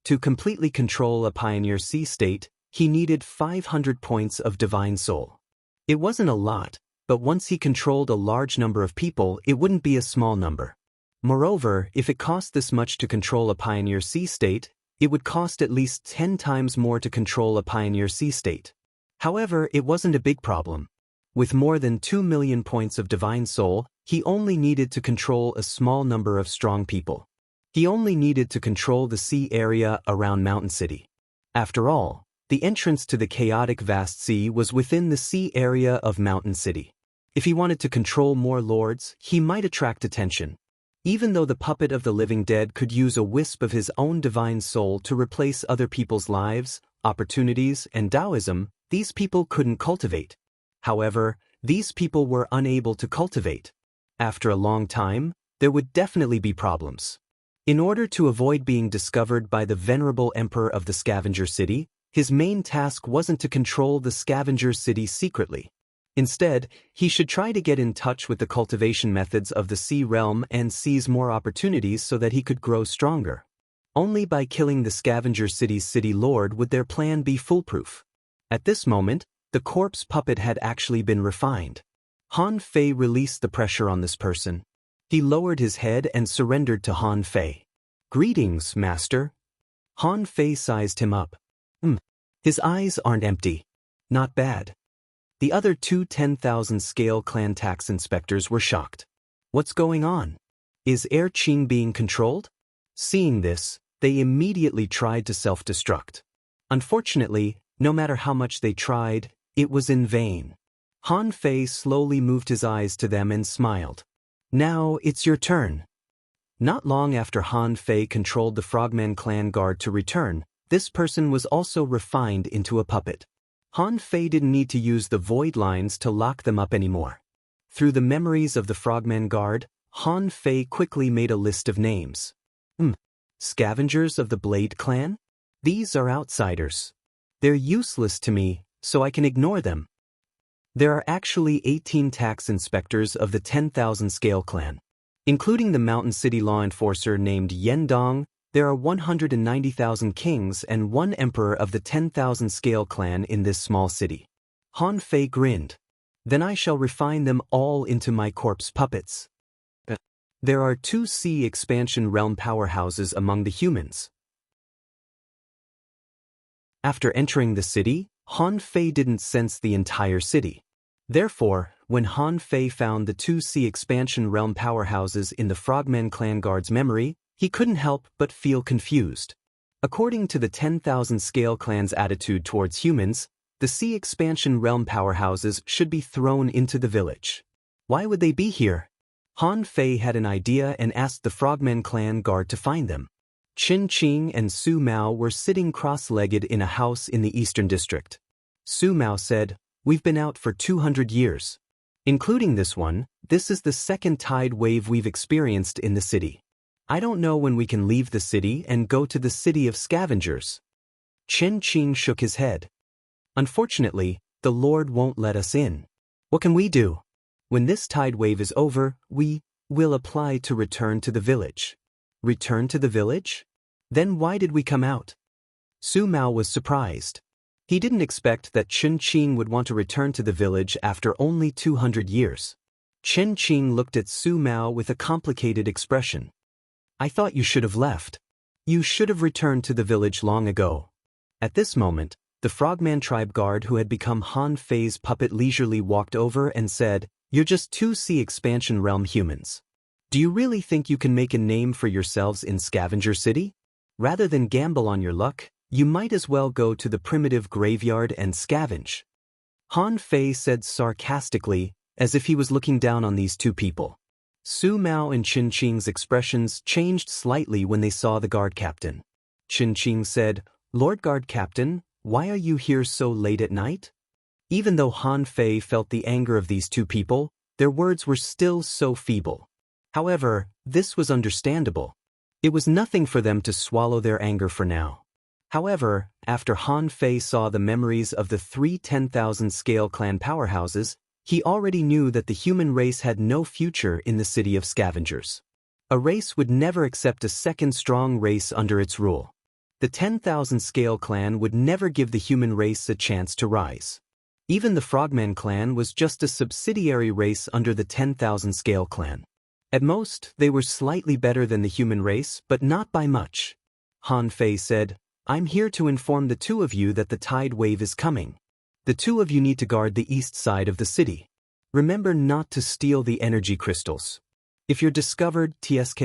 S1: To completely control a Pioneer Sea state, he needed 500 points of divine soul. It wasn't a lot, but once he controlled a large number of people, it wouldn't be a small number. Moreover, if it cost this much to control a Pioneer Sea state, it would cost at least 10 times more to control a Pioneer Sea state. However, it wasn't a big problem. With more than 2 million points of divine soul, he only needed to control a small number of strong people. He only needed to control the sea area around Mountain City. After all, the entrance to the chaotic vast sea was within the sea area of Mountain City. If he wanted to control more lords, he might attract attention. Even though the puppet of the living dead could use a wisp of his own divine soul to replace other people's lives, opportunities, and Taoism, these people couldn't cultivate. However, these people were unable to cultivate. After a long time, there would definitely be problems. In order to avoid being discovered by the venerable emperor of the Scavenger City, his main task wasn't to control the Scavenger City secretly. Instead, he should try to get in touch with the cultivation methods of the sea realm and seize more opportunities so that he could grow stronger. Only by killing the Scavenger City's city lord would their plan be foolproof. At this moment, the corpse puppet had actually been refined. Han Fei released the pressure on this person. He lowered his head and surrendered to Han Fei. "Greetings, master." Han Fei sized him up. His eyes aren't empty. Not bad. The other 2 10,000 scale clan tax inspectors were shocked. What's going on? Is Air Qing being controlled? Seeing this, they immediately tried to self-destruct. Unfortunately, no matter how much they tried, it was in vain. Han Fei slowly moved his eyes to them and smiled. Now it's your turn. Not long after Han Fei controlled the Frogman clan guard to return, this person was also refined into a puppet. Han Fei didn't need to use the void lines to lock them up anymore. Through the memories of the Frogman guard, Han Fei quickly made a list of names. Scavengers of the Blade clan? These are outsiders. They're useless to me, so I can ignore them. There are actually 18 tax inspectors of the 10,000 Scale clan. Including the Mountain City law enforcer named Yendong, there are 190,000 kings and one emperor of the 10,000 Scale clan in this small city. Han Fei grinned. Then I shall refine them all into my corpse puppets. There are 2 sea expansion realm powerhouses among the humans. After entering the city, Han Fei didn't sense the entire city. Therefore, when Han Fei found the 2 sea expansion realm powerhouses in the Frogman clan guard's memory, he couldn't help but feel confused. According to the 10,000 Scale clan's attitude towards humans, the sea expansion realm powerhouses should be thrown into the village. Why would they be here? Han Fei had an idea and asked the Frogman clan guard to find them. Qin Qing and Su Mao were sitting cross-legged in a house in the eastern district. Su Mao said, "We've been out for 200 years. Including this one, this is the second tide wave we've experienced in the city. I don't know when we can leave the city and go to the city of scavengers." Qin Qing shook his head. "Unfortunately, the Lord won't let us in. What can we do? When this tide wave is over, we will apply to return to the village." Return to the village? Then why did we come out? Su Mao was surprised. He didn't expect that Qin Qing would want to return to the village after only 200 years. Qin Qing looked at Su Mao with a complicated expression. "I thought you should have left. You should have returned to the village long ago." At this moment, the Frogman tribe guard who had become Han Fei's puppet leisurely walked over and said, "You're just 2 sea expansion realm humans. Do you really think you can make a name for yourselves in Scavenger City? Rather than gamble on your luck, you might as well go to the primitive graveyard and scavenge." Han Fei said sarcastically, as if he was looking down on these 2 people. Su Mao and Qin Qing's expressions changed slightly when they saw the guard captain. Qin Qing said, "Lord Guard Captain, why are you here so late at night?" Even though Han Fei felt the anger of these 2 people, their words were still so feeble. However, this was understandable. It was nothing for them to swallow their anger for now. However, after Han Fei saw the memories of the 3 10,000 Scale clan powerhouses, he already knew that the human race had no future in the city of scavengers. A race would never accept a second strong race under its rule. The 10,000 Scale clan would never give the human race a chance to rise. Even the Frogman clan was just a subsidiary race under the 10,000 Scale clan. At most, they were slightly better than the human race, but not by much. Han Fei said, "I'm here to inform the 2 of you that the tide wave is coming. The 2 of you need to guard the east side of the city. Remember not to steal the energy crystals. If you're discovered, tsk.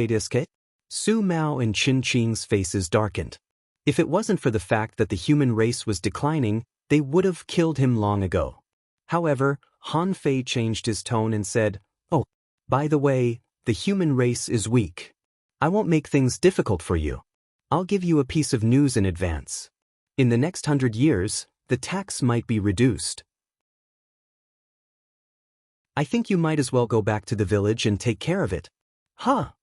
S1: Su Mao and Qin Qing's faces darkened. If it wasn't for the fact that the human race was declining, they would have killed him long ago. However, Han Fei changed his tone and said, "Oh, by the way, the human race is weak. I won't make things difficult for you. I'll give you a piece of news in advance. In the next 100 years, the tax might be reduced. I think you might as well go back to the village and take care of it." "Huh?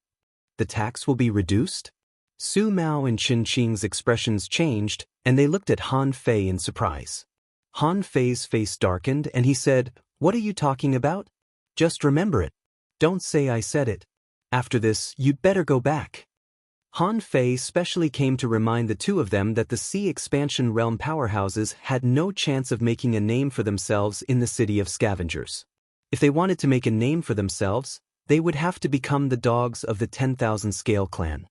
S1: The tax will be reduced?" Su Mao and Qin Qing's expressions changed, and they looked at Han Fei in surprise. Han Fei's face darkened and he said, "What are you talking about? Just remember it. Don't say I said it. After this, you'd better go back." Han Fei specially came to remind the 2 of them that the sea expansion realm powerhouses had no chance of making a name for themselves in the city of scavengers. If they wanted to make a name for themselves, they would have to become the dogs of the 10,000 Scale clan.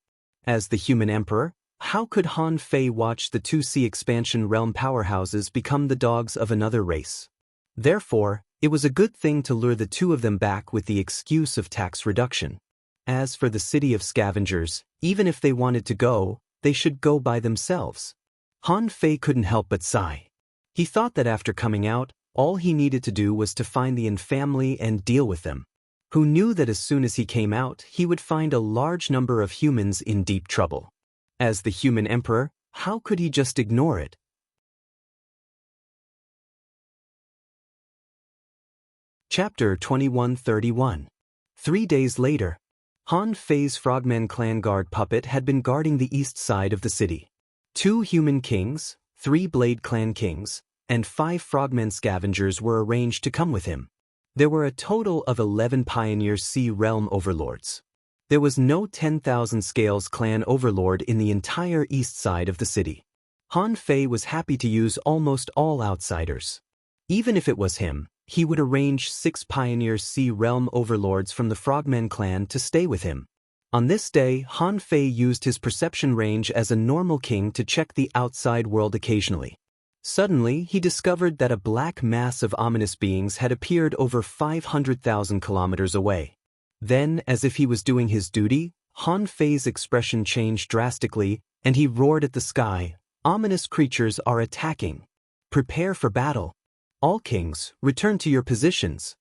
S1: As the human emperor, how could Han Fei watch the 2 sea expansion realm powerhouses become the dogs of another race? Therefore, It was a good thing to lure the two of them back with the excuse of tax reduction. As for the city of scavengers, even if they wanted to go, they should go by themselves. Han Fei couldn't help but sigh. He thought that after coming out, all he needed to do was to find the Yin family and deal with them. Who knew that as soon as he came out, he would find a large number of humans in deep trouble. As the human emperor, how could he just ignore it? Chapter 2131. 3 days later, Han Fei's Frogman clan guard puppet had been guarding the east side of the city. 2 human kings, 3 Blade Clan kings, and 5 Frogman scavengers were arranged to come with him. There were a total of 11 Pioneer Sea Realm overlords. There was no 10,000 Scales clan overlord in the entire east side of the city. Han Fei was happy to use almost all outsiders. Even if it was him, he would arrange 6 Pioneer Sea Realm overlords from the Frogman clan to stay with him. On this day, Han Fei used his perception range as a normal king to check the outside world occasionally. Suddenly, he discovered that a black mass of ominous beings had appeared over 500,000 kilometers away. Then, as if he was doing his duty, Han Fei's expression changed drastically, and he roared at the sky, "Ominous creatures are attacking. Prepare for battle. All kings, return to your positions."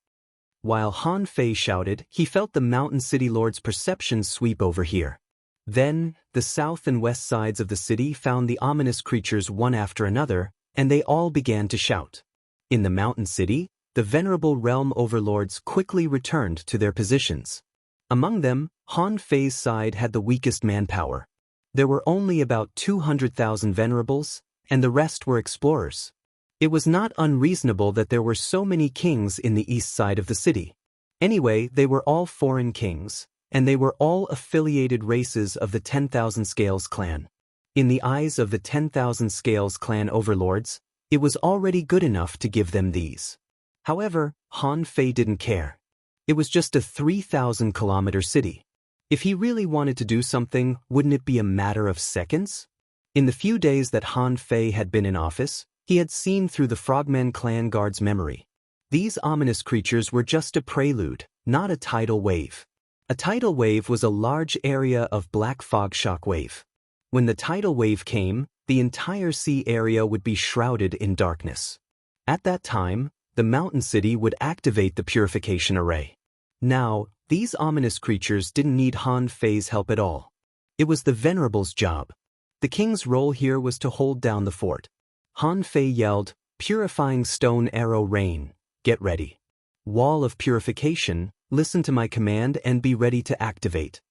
S1: While Han Fei shouted, he felt the Mountain City Lord's perception sweep over here. Then, the south and west sides of the city found the ominous creatures one after another, and they all began to shout. In the Mountain City, the venerable realm overlords quickly returned to their positions. Among them, Han Fei's side had the weakest manpower. There were only about 200,000 venerables, and the rest were explorers. It was not unreasonable that there were so many kings in the east side of the city. Anyway, they were all foreign kings, and they were all affiliated races of the 10,000 Scales clan. In the eyes of the 10,000 Scales clan overlords, it was already good enough to give them these. However, Han Fei didn't care. It was just a 3,000-kilometer city. If he really wanted to do something, wouldn't it be a matter of seconds? In the few days that Han Fei had been in office, he had seen through the Frogman clan guard's memory. These ominous creatures were just a prelude, not a tidal wave. A tidal wave was a large area of black fog shock wave. When the tidal wave came, the entire sea area would be shrouded in darkness. At that time, the mountain city would activate the purification array. Now, these ominous creatures didn't need Han Fei's help at all. It was the Venerable's job. The king's role here was to hold down the fort. Han Fei yelled, "Purifying stone arrow rain, get ready. Wall of purification, listen to my command and be ready to activate."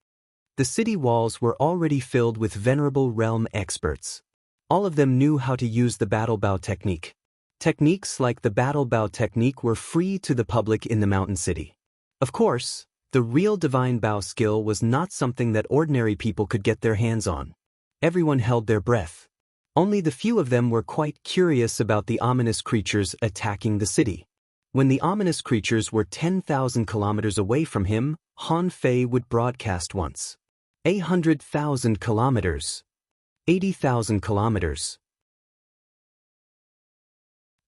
S1: The city walls were already filled with venerable realm experts. All of them knew how to use the battle bow technique. Techniques like the battle bow technique were free to the public in the mountain city. Of course, the real divine bow skill was not something that ordinary people could get their hands on. Everyone held their breath. Only the few of them were quite curious about the ominous creatures attacking the city. When the ominous creatures were 10,000 kilometers away from him, Han Fei would broadcast once. 800,000 kilometers. 80,000 kilometers.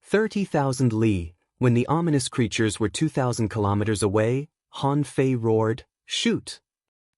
S1: 30,000 li. When the ominous creatures were 2,000 kilometers away, Han Fei roared, "Shoot!"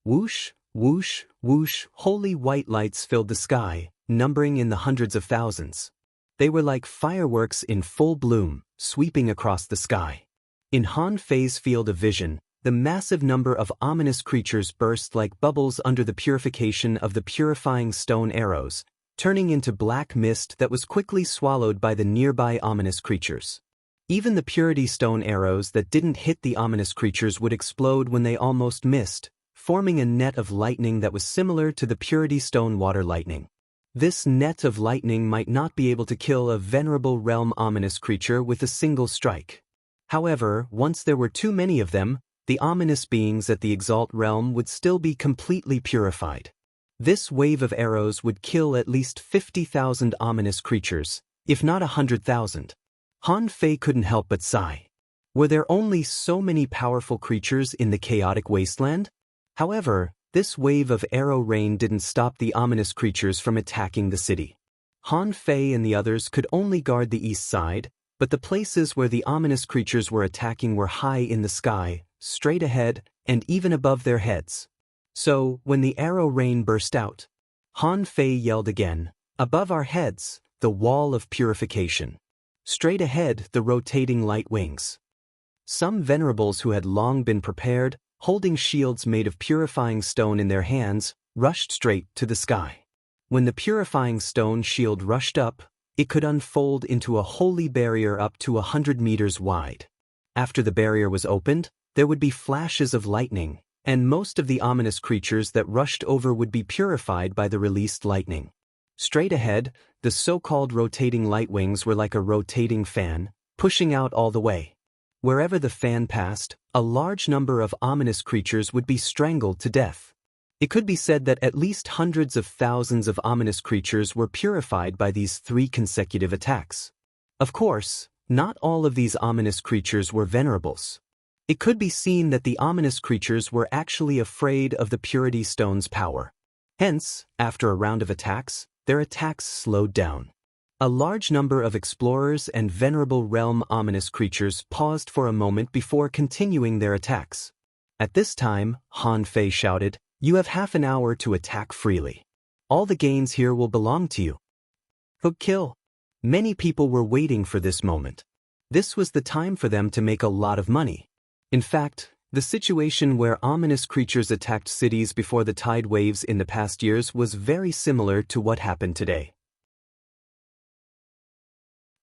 S1: Whoosh, whoosh, whoosh, holy white lights filled the sky, numbering in the hundreds of thousands. They were like fireworks in full bloom, sweeping across the sky. In Han Fei's field of vision, the massive number of ominous creatures burst like bubbles under the purification of the purifying stone arrows, turning into black mist that was quickly swallowed by the nearby ominous creatures. Even the purity stone arrows that didn't hit the ominous creatures would explode when they almost missed, forming a net of lightning that was similar to the purity stone water lightning. This net of lightning might not be able to kill a venerable realm ominous creature with a single strike. However, once there were too many of them, the ominous beings at the Exalt realm would still be completely purified. This wave of arrows would kill at least 50,000 ominous creatures, if not 100,000. Han Fei couldn't help but sigh. Were there only so many powerful creatures in the chaotic wasteland? However, this wave of arrow rain didn't stop the ominous creatures from attacking the city. Han Fei and the others could only guard the east side, But the places where the ominous creatures were attacking were high in the sky, straight ahead, and even above their heads. So, when the arrow rain burst out, Han Fei yelled again, "Above our heads, the wall of purification. Straight ahead, the rotating light wings." Some venerables who had long been prepared, holding shields made of purifying stone in their hands, rushed straight to the sky. When the purifying stone shield rushed up, it could unfold into a holy barrier up to 100 meters wide. After the barrier was opened, there would be flashes of lightning, and most of the ominous creatures that rushed over would be purified by the released lightning. Straight ahead, the so-called rotating light wings were like a rotating fan, pushing out all the way. Wherever the fan passed, a large number of ominous creatures would be strangled to death. It could be said that at least hundreds of thousands of ominous creatures were purified by these 3 consecutive attacks. Of course, not all of these ominous creatures were venerables. It could be seen that the ominous creatures were actually afraid of the purity stone's power. Hence, after a round of attacks, their attacks slowed down. A large number of explorers and venerable realm ominous creatures paused for a moment before continuing their attacks. At this time, Han Fei shouted, "You have half an hour to attack freely. All the gains here will belong to you." Hook kill. Many people were waiting for this moment. This was the time for them to make a lot of money. In fact, the situation where ominous creatures attacked cities before the tide waves in the past years was very similar to what happened today.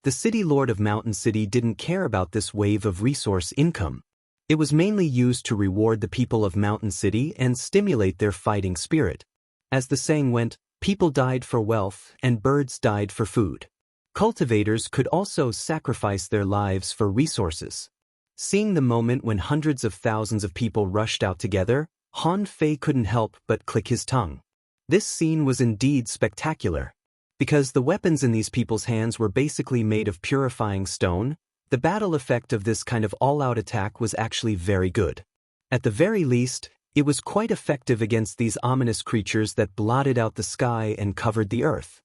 S1: The city lord of Mountain City didn't care about this wave of resource income. It was mainly used to reward the people of Mountain City and stimulate their fighting spirit. As the saying went, people died for wealth and birds died for food. Cultivators could also sacrifice their lives for resources. Seeing the moment when hundreds of thousands of people rushed out together, Han Fei couldn't help but click his tongue. This scene was indeed spectacular. Because the weapons in these people's hands were basically made of purifying stone, the battle effect of this kind of all-out attack was actually very good. At the very least, it was quite effective against these ominous creatures that blotted out the sky and covered the earth.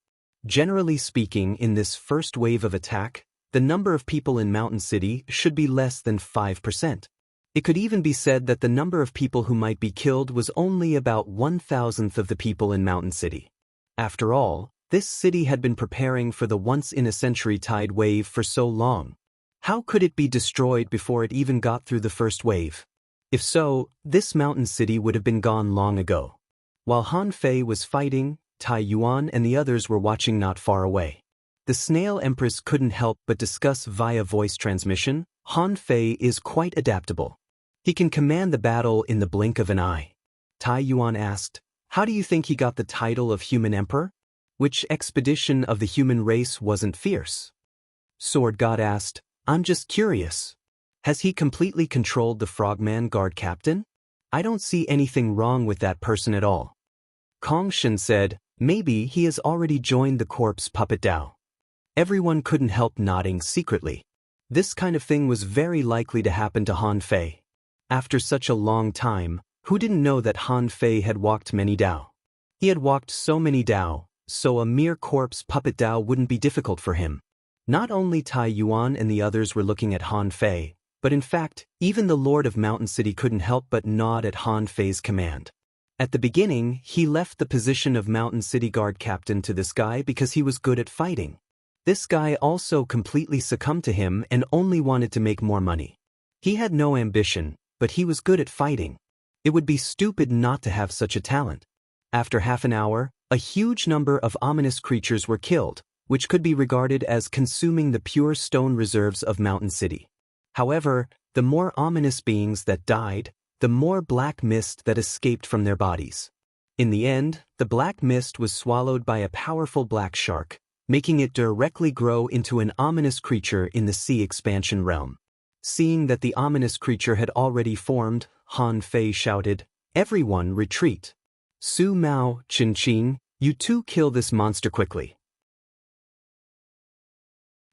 S1: Generally speaking, in this first wave of attack, the number of people in Mountain City should be less than 5%. It could even be said that the number of people who might be killed was only about 1,000th of the people in Mountain City. After all, this city had been preparing for the once-in-a-century tide wave for so long. How could it be destroyed before it even got through the first wave? If so, this mountain city would have been gone long ago. While Han Fei was fighting, Tai Yuan and the others were watching not far away. The Snail Empress couldn't help but discuss via voice transmission. Han Fei is quite adaptable. He can command the battle in the blink of an eye. Tai Yuan asked, "How do you think he got the title of Human Emperor? Which expedition of the human race wasn't fierce?" Sword God asked, "I'm just curious. Has he completely controlled the Frogman Guard Captain? I don't see anything wrong with that person at all." Kong Shen said, "Maybe he has already joined the corpse puppet Dao." Everyone couldn't help nodding secretly. This kind of thing was very likely to happen to Han Fei. After such a long time, who didn't know that Han Fei had walked many Dao? He had walked so many Dao, so a mere corpse puppet Dao wouldn't be difficult for him. Not only Tai Yuan and the others were looking at Han Fei, but in fact, even the Lord of Mountain City couldn't help but nod at Han Fei's command. At the beginning, he left the position of Mountain City Guard Captain to this guy because he was good at fighting. This guy also completely succumbed to him and only wanted to make more money. He had no ambition, but he was good at fighting. It would be stupid not to have such a talent. After half an hour, a huge number of ominous creatures were killed, which could be regarded as consuming the pure stone reserves of Mountain City. However, the more ominous beings that died, the more black mist that escaped from their bodies. In the end, the black mist was swallowed by a powerful black shark, making it directly grow into an ominous creature in the sea expansion realm. Seeing that the ominous creature had already formed, Han Fei shouted, "Everyone retreat. Su Mao, Qin Qing, you two kill this monster quickly."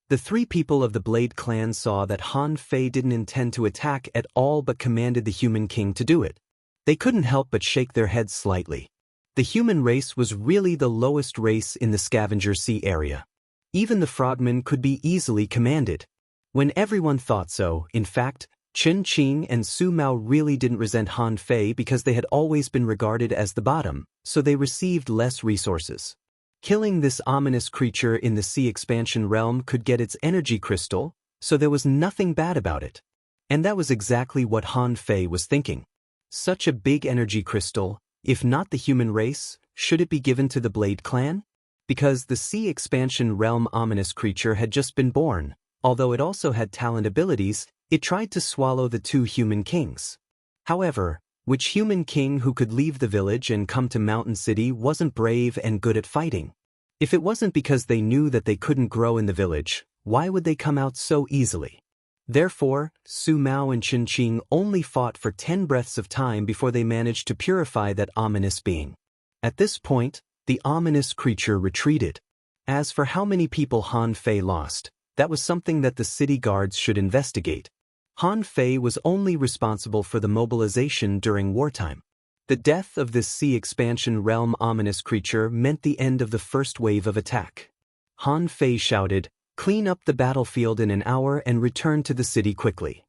S1: The 3 people of the Blade clan saw that Han Fei didn't intend to attack at all but commanded the Human King to do it. They couldn't help but shake their heads slightly. The human race was really the lowest race in the Scavenger Sea area. Even the frogmen could be easily commanded. When everyone thought so, in fact, Chen Qing and Su Mao really didn't resent Han Fei because they had always been regarded as the bottom, so they received less resources. Killing this ominous creature in the sea expansion realm could get its energy crystal, so there was nothing bad about it. And that was exactly what Han Fei was thinking. Such a big energy crystal, if not the human race, should it be given to the Blade clan? Because the sea expansion realm ominous creature had just been born, although it also had talent abilities, it tried to swallow the two human kings. However, which human king who could leave the village and come to Mountain City wasn't brave and good at fighting? If it wasn't because they knew that they couldn't grow in the village, why would they come out so easily? Therefore, Su Mao and Chen Qing only fought for 10 breaths of time before they managed to purify that ominous being. At this point, the ominous creature retreated. As for how many people Han Fei lost, that was something that the city guards should investigate. Han Fei was only responsible for the mobilization during wartime. The death of this sea expansion realm ominous creature meant the end of the first wave of attack. Han Fei shouted, "Clean up the battlefield in an hour and return to the city quickly."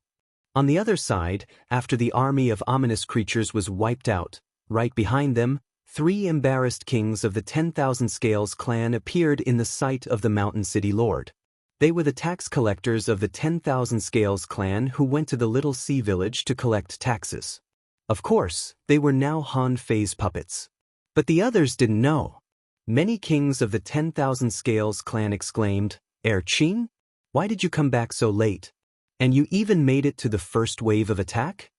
S1: On the other side, after the army of ominous creatures was wiped out, right behind them, 3 embarrassed kings of the 10,000 Scales clan appeared in the sight of the Mountain City Lord. They were the tax collectors of the 10,000 Scales clan who went to the little sea village to collect taxes. Of course, they were now Han Fei's puppets. But the others didn't know. Many kings of the 10,000 Scales clan exclaimed, "Qing? Why did you come back so late? And you even made it to the first wave of attack?"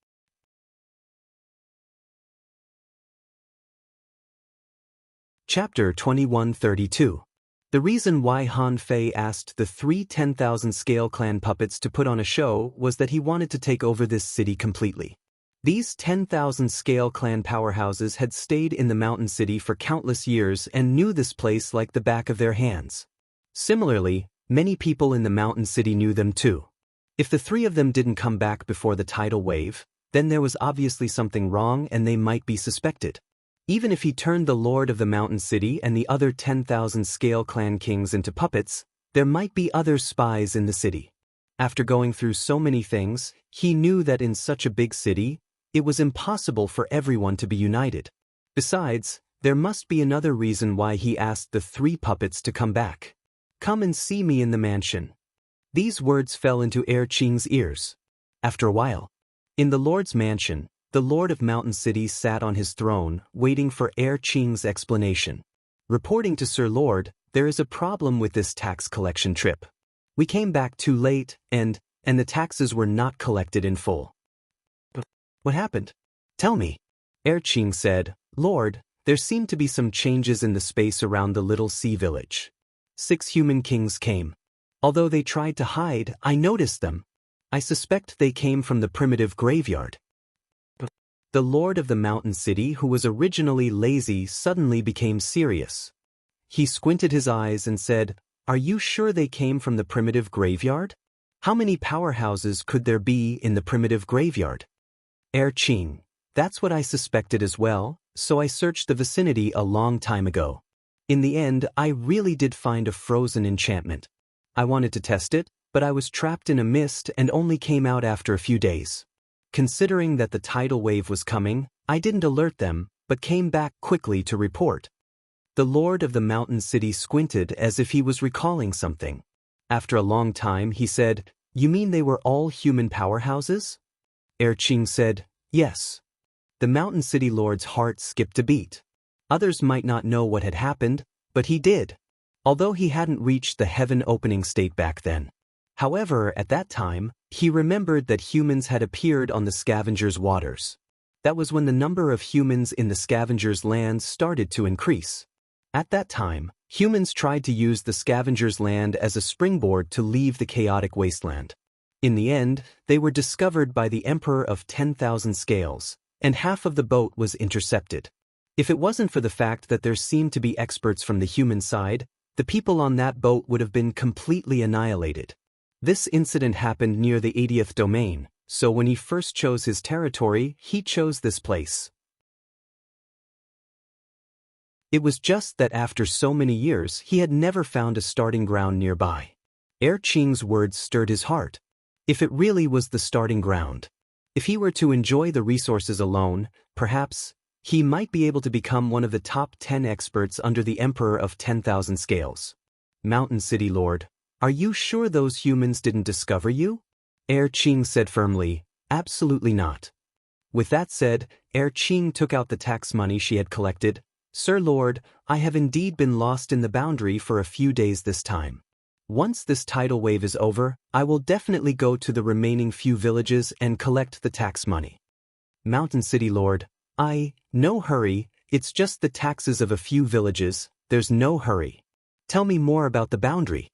S1: Chapter 2132. The reason why Han Fei asked the 3 10,000 Scale clan puppets to put on a show was that he wanted to take over this city completely. These 10,000 Scale clan powerhouses had stayed in the Mountain City for countless years and knew this place like the back of their hands. Similarly, many people in the Mountain City knew them too. If the 3 of them didn't come back before the tidal wave, then there was obviously something wrong and they might be suspected. Even if he turned the Lord of the Mountain City and the other 10,000 Scale clan kings into puppets, there might be other spies in the city. After going through so many things, he knew that in such a big city, it was impossible for everyone to be united. Besides, there must be another reason why he asked the 3 puppets to come back. "Come and see me in the mansion." These words fell into Qing's ears. After a while, in the Lord's mansion, the Lord of Mountain City sat on his throne, waiting for Qing's explanation. Reporting to Sir Lord, "There is a problem with this tax collection trip. We came back too late, and the taxes were not collected in full." "What happened? Tell me." Qing said, "Lord, there seemed to be some changes in the space around the little sea village. 6 human kings came. Although they tried to hide, I noticed them. I suspect they came from the primitive graveyard." The Lord of the Mountain City, who was originally lazy, suddenly became serious. He squinted his eyes and said, "Are you sure they came from the primitive graveyard? How many powerhouses could there be in the primitive graveyard?" "Qing, that's what I suspected as well, so I searched the vicinity a long time ago. In the end, I really did find a frozen enchantment. I wanted to test it, but I was trapped in a mist and only came out after a few days. Considering that the tidal wave was coming, I didn't alert them, but came back quickly to report." The Lord of the Mountain City squinted as if he was recalling something. After a long time, he said, "You mean they were all human powerhouses?" Qing said, "Yes." The Mountain City Lord's heart skipped a beat. Others might not know what had happened, but he did. Although he hadn't reached the heaven-opening state back then. However, at that time, he remembered that humans had appeared on the Scavengers' waters. That was when the number of humans in the Scavengers' land started to increase. At that time, humans tried to use the Scavengers' land as a springboard to leave the chaotic wasteland. In the end, they were discovered by the Emperor of 10,000 Scales, and half of the boat was intercepted. If it wasn't for the fact that there seemed to be experts from the human side, the people on that boat would have been completely annihilated. This incident happened near the 80th domain, so when he first chose his territory, he chose this place. It was just that after so many years, he had never found a starting ground nearby. Qing's words stirred his heart. If it really was the starting ground, if he were to enjoy the resources alone, perhaps he might be able to become one of the top 10 experts under the Emperor of 10,000 Scales. Mountain City Lord, are you sure those humans didn't discover you? Qing said firmly, absolutely not. With that said, Qing took out the tax money she had collected. Sir Lord, I have indeed been lost in the boundary for a few days this time. Once this tidal wave is over, I will definitely go to the remaining few villages and collect the tax money. Mountain City Lord, no hurry, it's just the taxes of a few villages, there's no hurry. Tell me more about the boundary.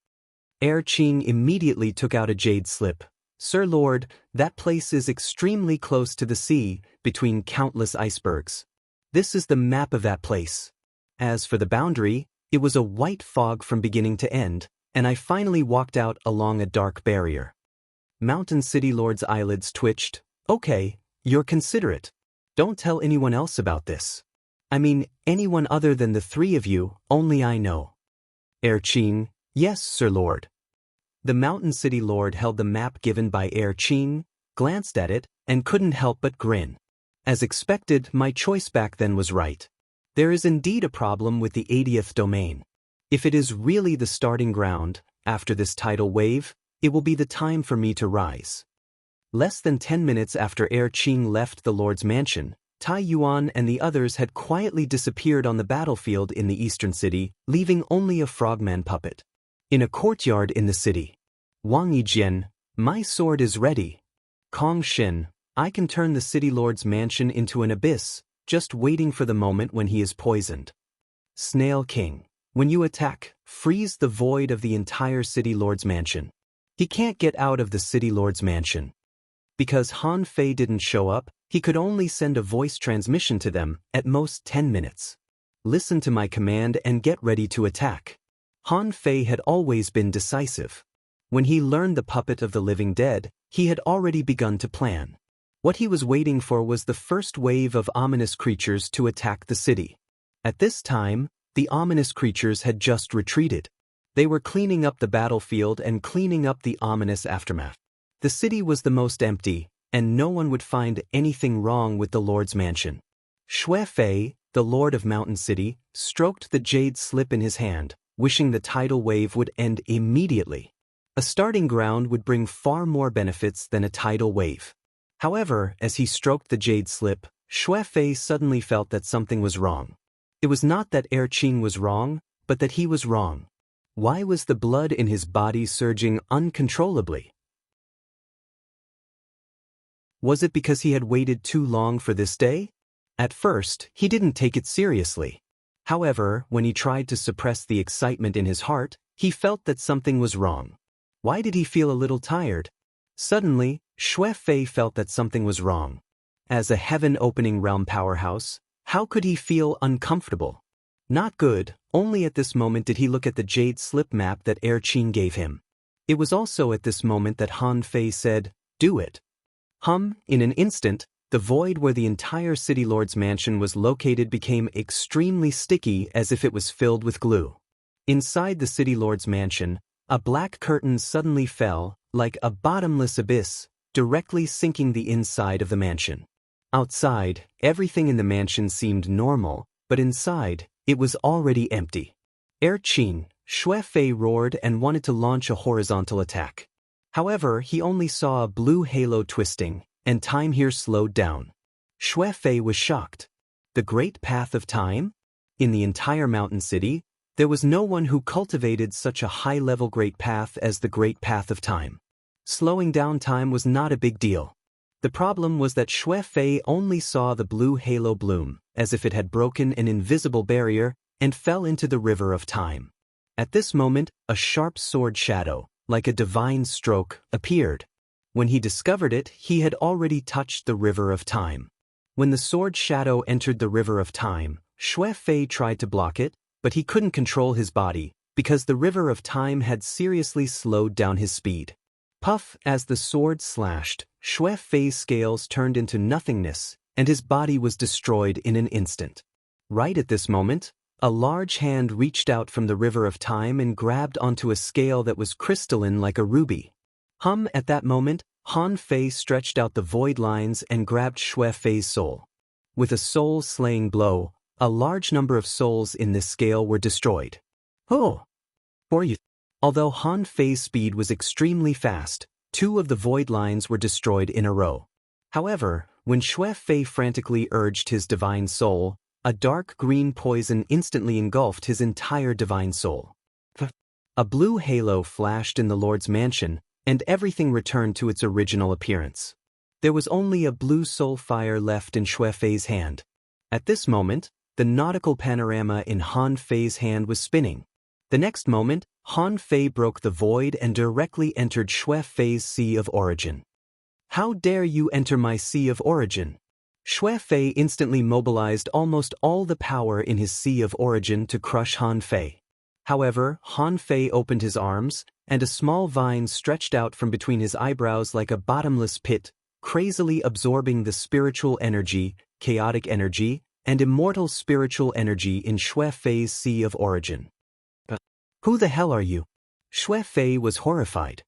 S1: Qing immediately took out a jade slip. Sir Lord, that place is extremely close to the sea, between countless icebergs. This is the map of that place. As for the boundary, it was a white fog from beginning to end, and I finally walked out along a dark barrier. Mountain City Lord's eyelids twitched. Okay, you're considerate. Don't tell anyone else about this. I mean, anyone other than the three of you, only I know. Qing, yes, Sir Lord. The Mountain City Lord held the map given by Qing, glanced at it, and couldn't help but grin. As expected, my choice back then was right. There is indeed a problem with the 80th domain. If it is really the starting ground, after this tidal wave, it will be the time for me to rise. Less than 10 minutes after Qing left the Lord's mansion, Tai Yuan and the others had quietly disappeared on the battlefield in the eastern city, leaving only a frogman puppet. In a courtyard in the city. Wang Yijian, my sword is ready. Kong Shin, I can turn the city lord's mansion into an abyss, just waiting for the moment when he is poisoned. Snail King, when you attack, freeze the void of the entire city lord's mansion. He can't get out of the city lord's mansion. Because Han Fei didn't show up, he could only send a voice transmission to them, at most 10 minutes. Listen to my command and get ready to attack. Han Fei had always been decisive. When he learned the puppet of the living dead, he had already begun to plan. What he was waiting for was the first wave of ominous creatures to attack the city. At this time, the ominous creatures had just retreated. They were cleaning up the battlefield and cleaning up the ominous aftermath. The city was the most empty, and no one would find anything wrong with the Lord's mansion. Xue Fei, the Lord of Mountain City, stroked the jade slip in his hand, wishing the tidal wave would end immediately. A starting ground would bring far more benefits than a tidal wave. However, as he stroked the jade slip, Xue Fei suddenly felt that something was wrong. It was not that Qing was wrong, but that he was wrong. Why was the blood in his body surging uncontrollably? Was it because he had waited too long for this day? At first, he didn't take it seriously. However, when he tried to suppress the excitement in his heart, he felt that something was wrong. Why did he feel a little tired? Suddenly, Xue Fei felt that something was wrong. As a heaven-opening realm powerhouse, how could he feel uncomfortable? Not good. Only at this moment did he look at the jade slip map that Qing gave him. It was also at this moment that Han Fei said, "Do it." In an instant, the void where the entire city lord's mansion was located became extremely sticky as if it was filled with glue. Inside the city lord's mansion, a black curtain suddenly fell, like a bottomless abyss, directly sinking the inside of the mansion. Outside, everything in the mansion seemed normal, but inside, it was already empty. Qing, Xue Fei roared and wanted to launch a horizontal attack. However, he only saw a blue halo twisting, and time here slowed down. Xue Fei was shocked. The Great Path of Time? In the entire mountain city, there was no one who cultivated such a high-level Great Path as the Great Path of Time. Slowing down time was not a big deal. The problem was that Xue Fei only saw the blue halo bloom, as if it had broken an invisible barrier, and fell into the river of time. At this moment, a sharp sword shadow, like a divine stroke, appeared. When he discovered it, he had already touched the river of time. When the sword shadow entered the river of time, Xue Fei tried to block it, but he couldn't control his body, because the river of time had seriously slowed down his speed. Puff, as the sword slashed, Xue Fei's scales turned into nothingness, and his body was destroyed in an instant. Right at this moment, A large hand reached out from the river of time and grabbed onto a scale that was crystalline like a ruby. At that moment, Han Fei stretched out the void lines and grabbed Xue Fei's soul. With a soul-slaying blow, a large number of souls in this scale were destroyed. Oh! For you. Although Han Fei's speed was extremely fast, 2 of the void lines were destroyed in a row. However, when Xue Fei frantically urged his divine soul, a dark green poison instantly engulfed his entire divine soul. A blue halo flashed in the Lord's mansion, and everything returned to its original appearance. There was only a blue soul fire left in Xue Fei's hand. At this moment, the nautical panorama in Han Fei's hand was spinning. The next moment, Han Fei broke the void and directly entered Xue Fei's Sea of Origin. How dare you enter my Sea of Origin? Xue Fei instantly mobilized almost all the power in his Sea of Origin to crush Han Fei. However, Han Fei opened his arms, and a small vine stretched out from between his eyebrows like a bottomless pit, crazily absorbing the spiritual energy, chaotic energy, and immortal spiritual energy in Xue Fei's Sea of Origin. Who the hell are you? Xue Fei was horrified.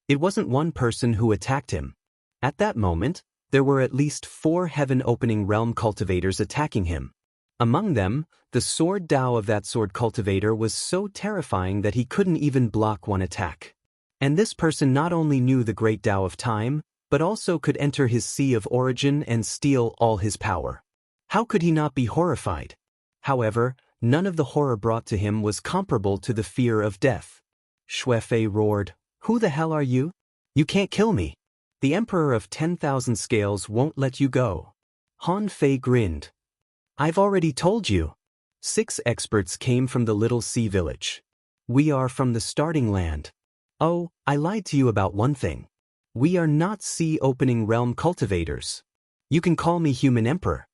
S1: It wasn't one person who attacked him. At that moment, there were at least 4 heaven-opening realm cultivators attacking him. Among them, the sword Dao of that sword cultivator was so terrifying that he couldn't even block one attack. And this person not only knew the great Dao of time, but also could enter his Sea of Origin and steal all his power. How could he not be horrified? However, none of the horror brought to him was comparable to the fear of death. Xue Fei roared, "Who the hell are you? You can't kill me. The Emperor of 10,000 Scales won't let you go." Han Fei grinned. "I've already told you. 6 experts came from the little sea village. We are from the starting land. Oh, I lied to you about one thing. We are not sea-opening realm cultivators. You can call me Human Emperor."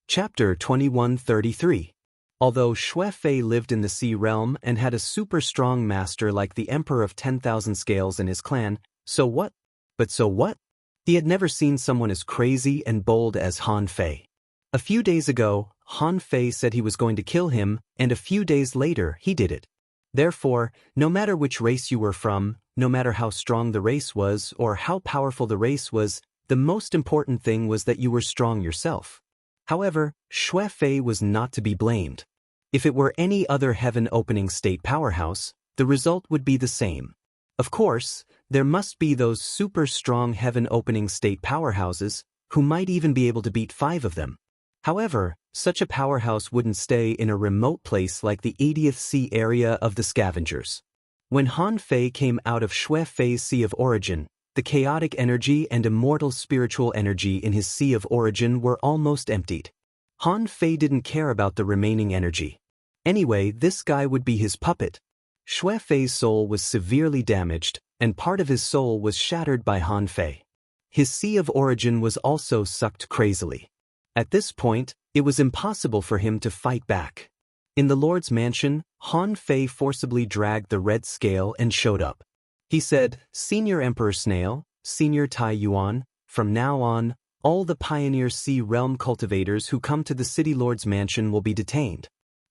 S1: Chapter 2133. Although Xue Fei lived in the sea realm and had a super strong master like the Emperor of 10,000 Scales in his clan, so what? But so what? He had never seen someone as crazy and bold as Han Fei. A few days ago, Han Fei said he was going to kill him, and a few days later he did it. Therefore, no matter which race you were from, no matter how strong the race was or how powerful the race was, the most important thing was that you were strong yourself. However, Xue Fei was not to be blamed. If it were any other heaven-opening state powerhouse, the result would be the same. Of course, there must be those super strong heaven-opening state powerhouses who might even be able to beat 5 of them. However, such a powerhouse wouldn't stay in a remote place like the 80th Sea area of the Scavengers. When Han Fei came out of Xue Fei's Sea of Origin, the chaotic energy and immortal spiritual energy in his Sea of Origin were almost emptied. Han Fei didn't care about the remaining energy. Anyway, this guy would be his puppet. Xue Fei's soul was severely damaged, and part of his soul was shattered by Han Fei. His Sea of Origin was also sucked crazily. At this point, it was impossible for him to fight back. In the Lord's mansion, Han Fei forcibly dragged the red scale and showed up. He said, "Senior Emperor Snail, Senior Tai Yuan, from now on, all the Pioneer Sea Realm cultivators who come to the City Lord's mansion will be detained.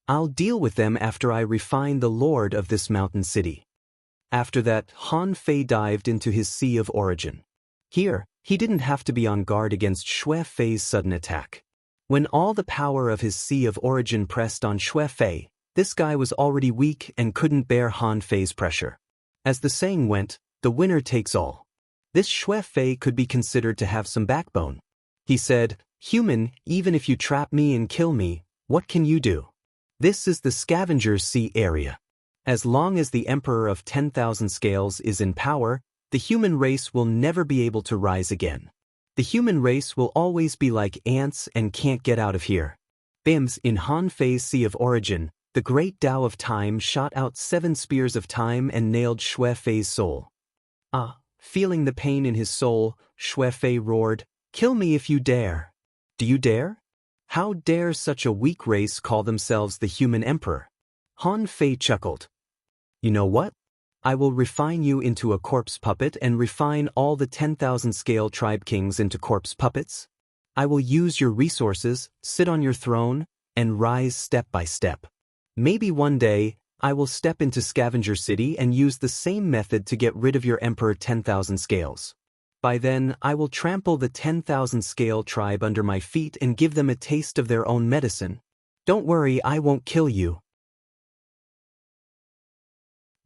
S1: I'll deal with them after I refine the Lord of this mountain city." After that, Han Fei dived into his Sea of Origin. Here, he didn't have to be on guard against Xue Fei's sudden attack. When all the power of his Sea of Origin pressed on Xue Fei, this guy was already weak and couldn't bear Han Fei's pressure. As the saying went, the winner takes all. This Xue Fei could be considered to have some backbone. He said, "Human, even if you trap me and kill me, what can you do? This is the Scavenger's Sea area. As long as the Emperor of 10,000 Scales is in power, the human race will never be able to rise again. The human race will always be like ants and can't get out of here." Bims, in Han Fei's Sea of Origin, the great Tao of time shot out 7 spears of time and nailed Xue Fei's soul. Feeling the pain in his soul, Xue Fei roared, "Kill me if you dare." "Do you dare? How dare such a weak race call themselves the Human Emperor?" Han Fei chuckled. "You know what? I will refine you into a corpse puppet and refine all the 10,000 scale tribe kings into corpse puppets. I will use your resources, sit on your throne, and rise step by step. Maybe one day, I will step into Scavenger City and use the same method to get rid of your Emperor 10,000 scales. By then, I will trample the 10,000 scale tribe under my feet and give them a taste of their own medicine. Don't worry, I won't kill you.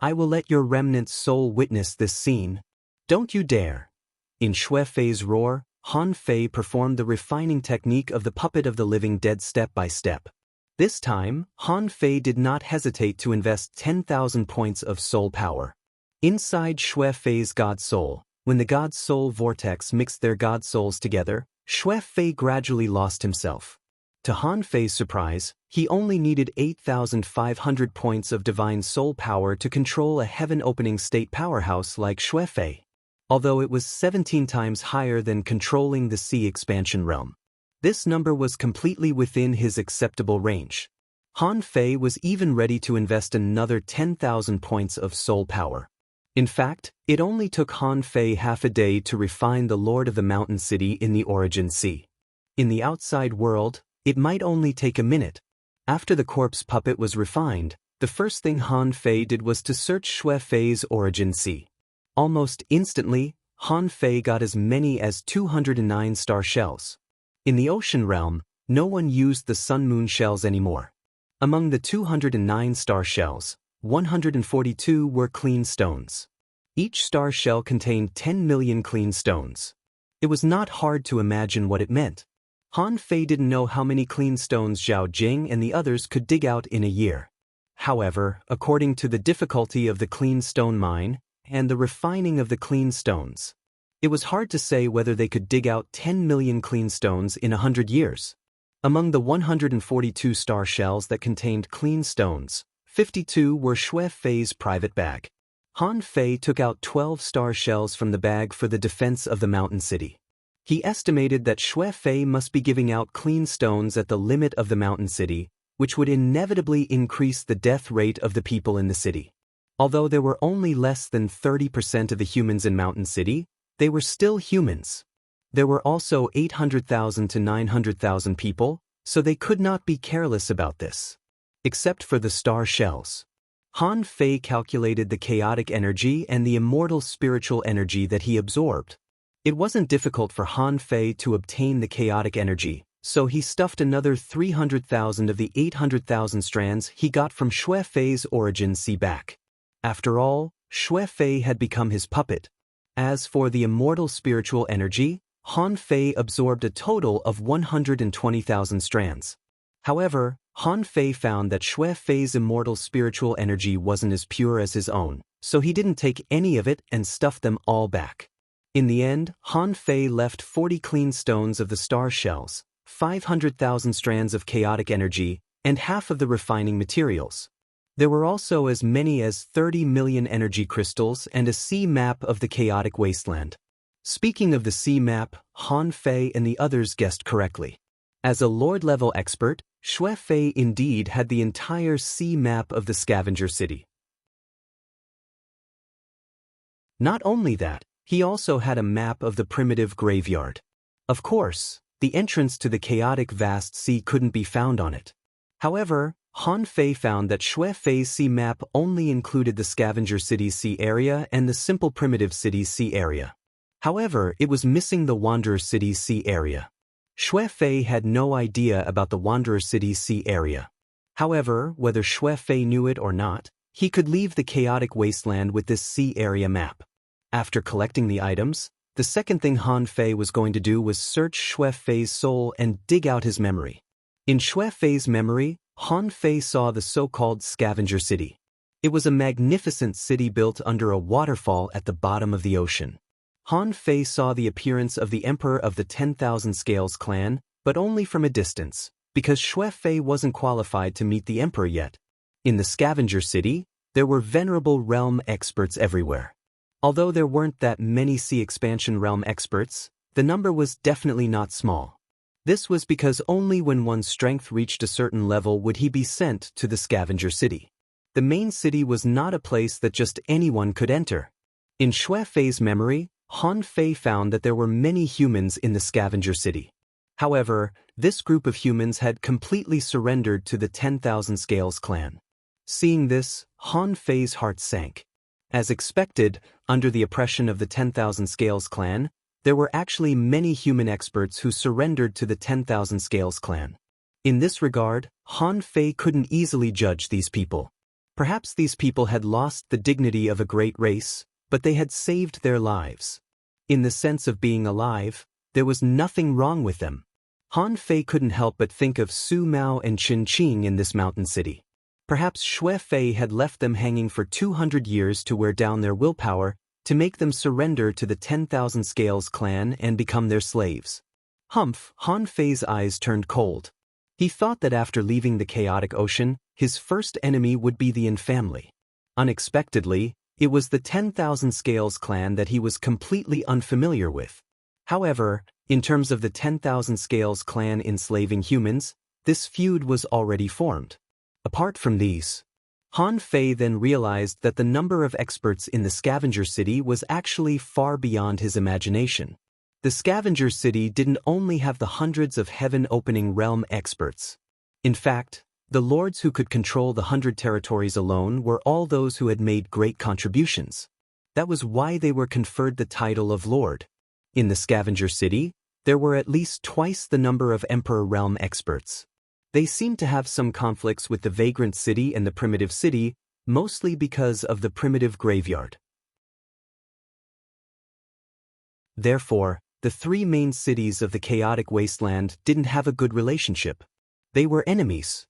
S1: I will let your remnant soul witness this scene. Don't you dare. In Xue Fei's roar, Han Fei performed the refining technique of the puppet of the living dead step by step. This time, Han Fei did not hesitate to invest 10,000 points of soul power. Inside Xue Fei's God Soul, when the God Soul vortex mixed their God Souls together, Xue Fei gradually lost himself. To Han Fei's surprise, he only needed 8,500 points of divine soul power to control a heaven-opening state powerhouse like Xue Fei, although it was 17 times higher than controlling the sea expansion realm. This number was completely within his acceptable range. Han Fei was even ready to invest another 10,000 points of soul power. In fact, it only took Han Fei half a day to refine the Lord of the Mountain City in the Origin Sea. In the outside world, it might only take a minute. After the corpse puppet was refined, the first thing Han Fei did was to search Xue Fei's Origin Sea. Almost instantly, Han Fei got as many as 209 star shells. In the ocean realm, no one used the sun-moon shells anymore. Among the 209 star shells, 142 were clean stones. Each star shell contained 10 million clean stones. It was not hard to imagine what it meant. Han Fei didn't know how many clean stones Zhao Jing and the others could dig out in a year. However, according to the difficulty of the clean stone mine and the refining of the clean stones, it was hard to say whether they could dig out 10 million clean stones in 100 years. Among the 142 star shells that contained clean stones, 52 were Xue Fei's private bag. Han Fei took out 12 star shells from the bag for the defense of the mountain city. He estimated that Xue Fei must be giving out clean stones at the limit of the mountain city, which would inevitably increase the death rate of the people in the city. Although there were only less than 30% of the humans in Mountain City, they were still humans. There were also 800,000 to 900,000 people, so they could not be careless about this. Except for the star shells. Han Fei calculated the chaotic energy and the immortal spiritual energy that he absorbed. It wasn't difficult for Han Fei to obtain the chaotic energy, so he stuffed another 300,000 of the 800,000 strands he got from Xue Fei's Origin Sea back. After all, Xue Fei had become his puppet. As for the immortal spiritual energy, Han Fei absorbed a total of 120,000 strands. However, Han Fei found that Xue Fei's immortal spiritual energy wasn't as pure as his own, so he didn't take any of it and stuffed them all back. In the end, Han Fei left 40 clean stones of the star shells, 500,000 strands of chaotic energy, and half of the refining materials. There were also as many as 30 million energy crystals and a sea map of the chaotic wasteland. Speaking of the sea map, Han Fei and the others guessed correctly. As a Lord-level expert, Xue Fei indeed had the entire sea map of the Scavenger City. Not only that, he also had a map of the primitive graveyard. Of course, the entrance to the chaotic vast sea couldn't be found on it. However, Han Fei found that Xue Fei's sea map only included the Scavenger City's sea area and the simple primitive city's sea area. However, it was missing the Wanderer City's sea area. Xue Fei had no idea about the Wanderer City's sea area. However, whether Xue Fei knew it or not, he could leave the chaotic wasteland with this sea area map. After collecting the items, the second thing Han Fei was going to do was search Xue Fei's soul and dig out his memory. In Xue Fei's memory, Han Fei saw the so-called Scavenger City. It was a magnificent city built under a waterfall at the bottom of the ocean. Han Fei saw the appearance of the Emperor of the 10,000 Scales clan, but only from a distance, because Xue Fei wasn't qualified to meet the Emperor yet. In the Scavenger City, there were venerable realm experts everywhere. Although there weren't that many sea expansion realm experts, the number was definitely not small. This was because only when one's strength reached a certain level would he be sent to the Scavenger City. The main city was not a place that just anyone could enter. In Xue Fei's memory, Han Fei found that there were many humans in the scavenger city. However, this group of humans had completely surrendered to the 10,000 Scales clan. Seeing this, Han Fei's heart sank. As expected, under the oppression of the 10,000 Scales clan, there were actually many human experts who surrendered to the 10,000 Scales clan. In this regard, Han Fei couldn't easily judge these people. Perhaps these people had lost the dignity of a great race, but they had saved their lives. In the sense of being alive, there was nothing wrong with them. Han Fei couldn't help but think of Su Mao and Qin Qing in this mountain city. Perhaps Xue Fei had left them hanging for 200 years to wear down their willpower, to make them surrender to the 10,000 Scales clan and become their slaves. Humph! Han Fei's eyes turned cold. He thought that after leaving the chaotic ocean, his first enemy would be the Yin family. Unexpectedly, it was the 10,000 Scales clan that he was completely unfamiliar with. However, in terms of the 10,000 Scales clan enslaving humans, this feud was already formed. Apart from these, Han Fei then realized that the number of experts in the scavenger city was actually far beyond his imagination. The scavenger city didn't only have the hundreds of heaven-opening realm experts. In fact, the lords who could control the 100 territories alone were all those who had made great contributions. That was why they were conferred the title of lord. In the scavenger city, there were at least twice the number of emperor realm experts. They seemed to have some conflicts with the vagrant city and the primitive city, mostly because of the primitive graveyard. Therefore, the three main cities of the chaotic wasteland didn't have a good relationship. They were enemies.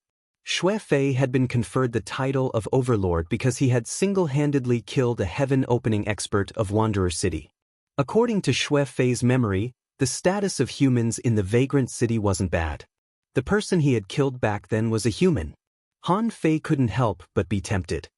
S1: Xue Fei had been conferred the title of Overlord because he had single-handedly killed a heaven-opening expert of Wanderer City. According to Xue Fei's memory, the status of humans in the vagrant city wasn't bad. The person he had killed back then was a human. Han Fei couldn't help but be tempted.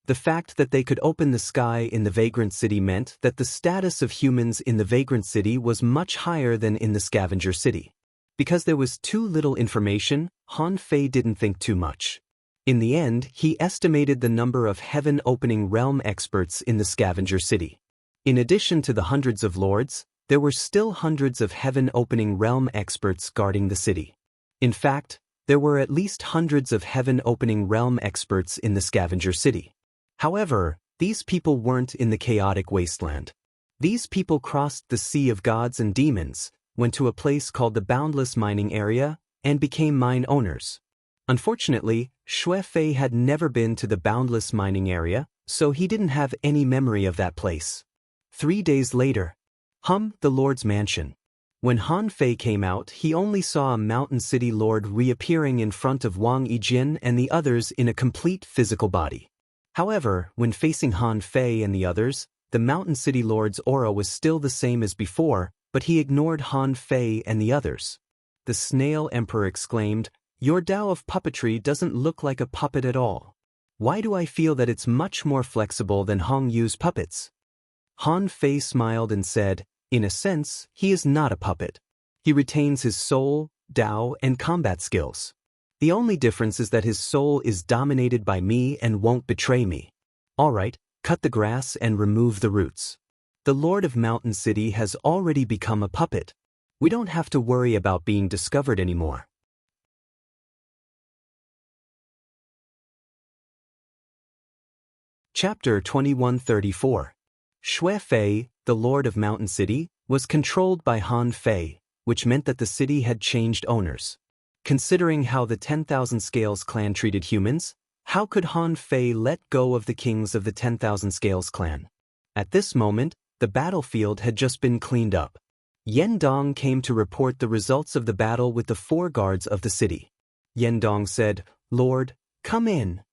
S1: The fact that they could open the sky in the vagrant city meant that the status of humans in the vagrant city was much higher than in the scavenger city. Because there was too little information, Han Fei didn't think too much. In the end, he estimated the number of heaven-opening realm experts in the scavenger city. In addition to the hundreds of lords, there were still hundreds of heaven-opening realm experts guarding the city. In fact, there were at least hundreds of heaven-opening realm experts in the scavenger city. However, these people weren't in the chaotic wasteland. These people crossed the sea of gods and demons, went to a place called the Boundless Mining Area, and became mine owners. Unfortunately, Xue Fei had never been to the Boundless Mining Area, so he didn't have any memory of that place. 3 days later, the Lord's mansion. When Han Fei came out, he only saw a mountain city lord reappearing in front of Wang Yijin and the others in a complete physical body. However, when facing Han Fei and the others, the mountain city lord's aura was still the same as before, but he ignored Han Fei and the others. The Snail Emperor exclaimed, "Your Tao of puppetry doesn't look like a puppet at all. Why do I feel that it's much more flexible than Hong Yu's puppets?" Han Fei smiled and said, "In a sense, he is not a puppet. He retains his soul, Tao, and combat skills. The only difference is that his soul is dominated by me and won't betray me. Alright, cut the grass and remove the roots. The Lord of Mountain City has already become a puppet. We don't have to worry about being discovered anymore." Chapter 2134. Xue Fei, the Lord of Mountain City, was controlled by Han Fei, which meant that the city had changed owners. Considering how the 10,000 Scales clan treated humans, how could Han Fei let go of the kings of the 10,000 Scales clan? At this moment, the battlefield had just been cleaned up. Yendong came to report the results of the battle with the 4 guards of the city. Yendong said, "Lord, come in."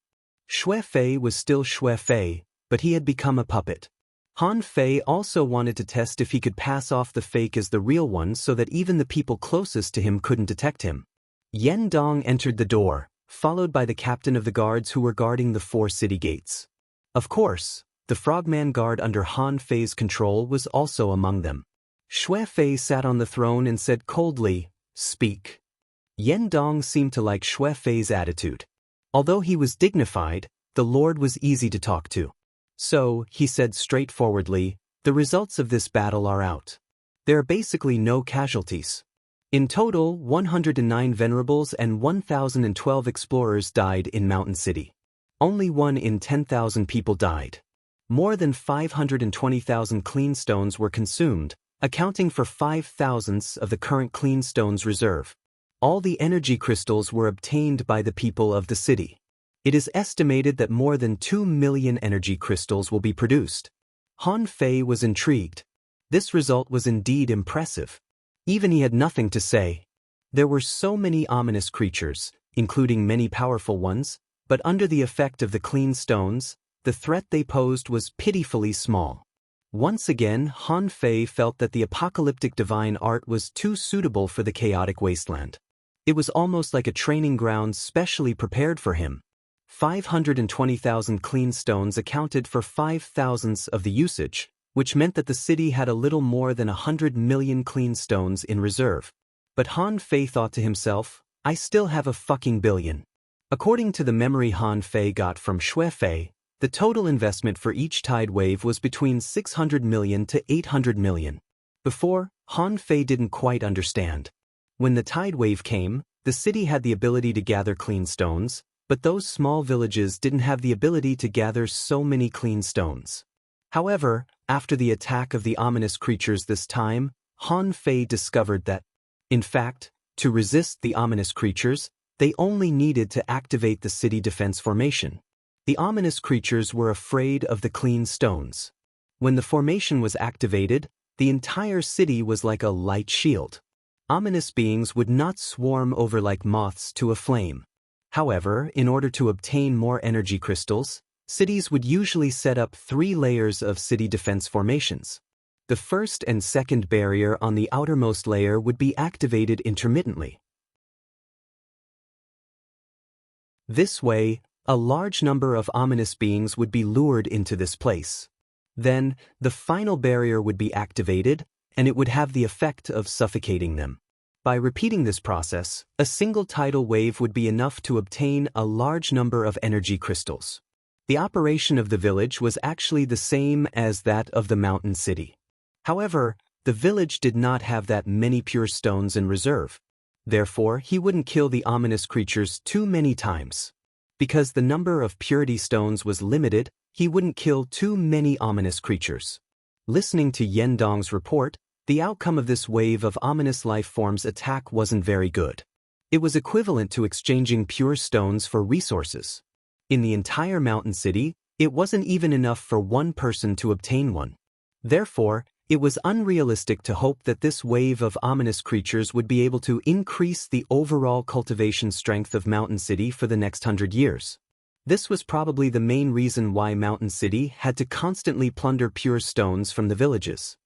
S1: Xue Fei was still Xue Fei, but he had become a puppet. Han Fei also wanted to test if he could pass off the fake as the real one so that even the people closest to him couldn't detect him. Yendong entered the door, followed by the captain of the guards who were guarding the 4 city gates. Of course, the Frogman guard under Han Fei's control was also among them. Xue Fei sat on the throne and said coldly, "Speak." Yendong seemed to like Xue Fei's attitude. Although he was dignified, the Lord was easy to talk to. So, he said straightforwardly, the results of this battle are out. There are basically no casualties. In total, 109 venerables and 1,012 explorers died in Mountain City. Only 1 in 10,000 people died. More than 520,000 clean stones were consumed, accounting for 5/1,000ths of the current clean stones reserve. All the energy crystals were obtained by the people of the city. It is estimated that more than 2 million energy crystals will be produced. Han Fei was intrigued. This result was indeed impressive. Even he had nothing to say. There were so many ominous creatures, including many powerful ones, but under the effect of the clean stones, the threat they posed was pitifully small. Once again, Han Fei felt that the apocalyptic divine art was too suitable for the chaotic wasteland. It was almost like a training ground specially prepared for him. 520,000 clean stones accounted for 5/1,000ths of the usage, which meant that the city had a little more than 100 million clean stones in reserve. But Han Fei thought to himself, I still have a fucking billion. According to the memory Han Fei got from Shui Fei, the total investment for each tide wave was between 600 million to 800 million. Before, Han Fei didn't quite understand. When the tide wave came, the city had the ability to gather clean stones, but those small villages didn't have the ability to gather so many clean stones. However, after the attack of the ominous creatures this time, Han Fei discovered that, in fact, to resist the ominous creatures, they only needed to activate the city defense formation. The ominous creatures were afraid of the clean stones. When the formation was activated, the entire city was like a light shield. Ominous beings would not swarm over like moths to a flame. However, in order to obtain more energy crystals, cities would usually set up 3 layers of city defense formations. The first and second barrier on the outermost layer would be activated intermittently. This way, a large number of ominous beings would be lured into this place. Then, the final barrier would be activated, and it would have the effect of suffocating them. By repeating this process, a single tidal wave would be enough to obtain a large number of energy crystals. The operation of the village was actually the same as that of the mountain city. However, the village did not have that many pure stones in reserve. Therefore, he wouldn't kill the ominous creatures too many times. Because the number of purity stones was limited, he wouldn't kill too many ominous creatures. Listening to Yen Dong's report, the outcome of this wave of ominous life forms attack wasn't very good. It was equivalent to exchanging pure stones for resources. In the entire mountain city, it wasn't even enough for one person to obtain one. Therefore, it was unrealistic to hope that this wave of ominous creatures would be able to increase the overall cultivation strength of Mountain City for the next 100 years. This was probably the main reason why Mountain City had to constantly plunder pure stones from the villages.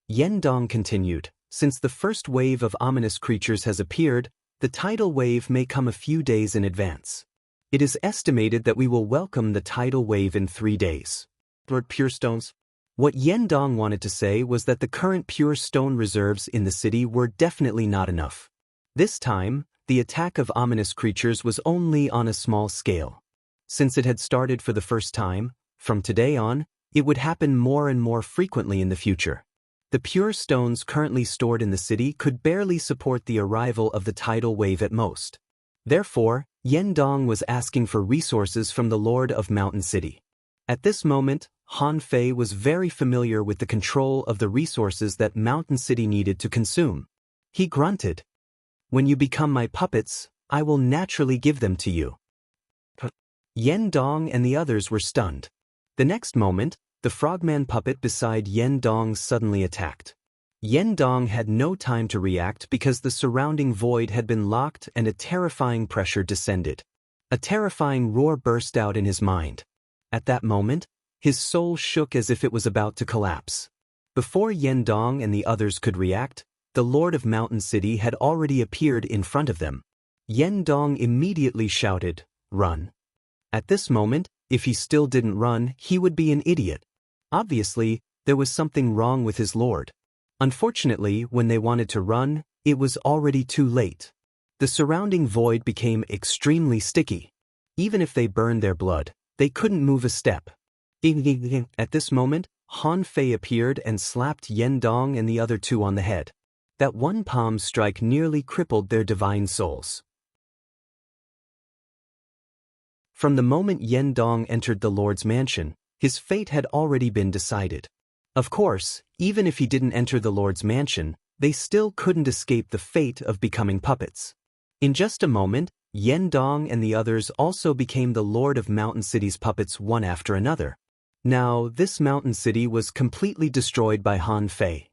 S1: Yen Dong continued, since the first wave of ominous creatures has appeared, the tidal wave may come a few days in advance. It is estimated that we will welcome the tidal wave in 3 days. Pure stones? What Yen Dong wanted to say was that the current pure stone reserves in the city were definitely not enough. This time, the attack of ominous creatures was only on a small scale. Since it had started for the first time, from today on, it would happen more and more frequently in the future. The pure stones currently stored in the city could barely support the arrival of the tidal wave at most. Therefore, Yen Dong was asking for resources from the Lord of Mountain City. At this moment, Han Fei was very familiar with the control of the resources that Mountain City needed to consume. He grunted, "When you become my puppets, I will naturally give them to you." Yen Dong and the others were stunned. The next moment, the frogman puppet beside Yen Dong suddenly attacked. Yen Dong had no time to react because the surrounding void had been locked and a terrifying pressure descended. A terrifying roar burst out in his mind. At that moment, his soul shook as if it was about to collapse. Before Yen Dong and the others could react, the Lord of Mountain City had already appeared in front of them. Yen Dong immediately shouted, "Run." At this moment, if he still didn't run, he would be an idiot. Obviously, there was something wrong with his lord. Unfortunately, when they wanted to run, it was already too late. The surrounding void became extremely sticky. Even if they burned their blood, They couldn't move a step. At this moment, Han Fei appeared and slapped Yen Dong and the other two on the head. That one palm strike nearly crippled their divine souls. From the moment Yen Dong entered the Lord's mansion, his fate had already been decided. Of course, even if he didn't enter the Lord's mansion, they still couldn't escape the fate of becoming puppets. In just a moment, Yen Dong and the others also became the Lord of Mountain City's puppets one after another. Now, this mountain city was completely destroyed by Han Fei.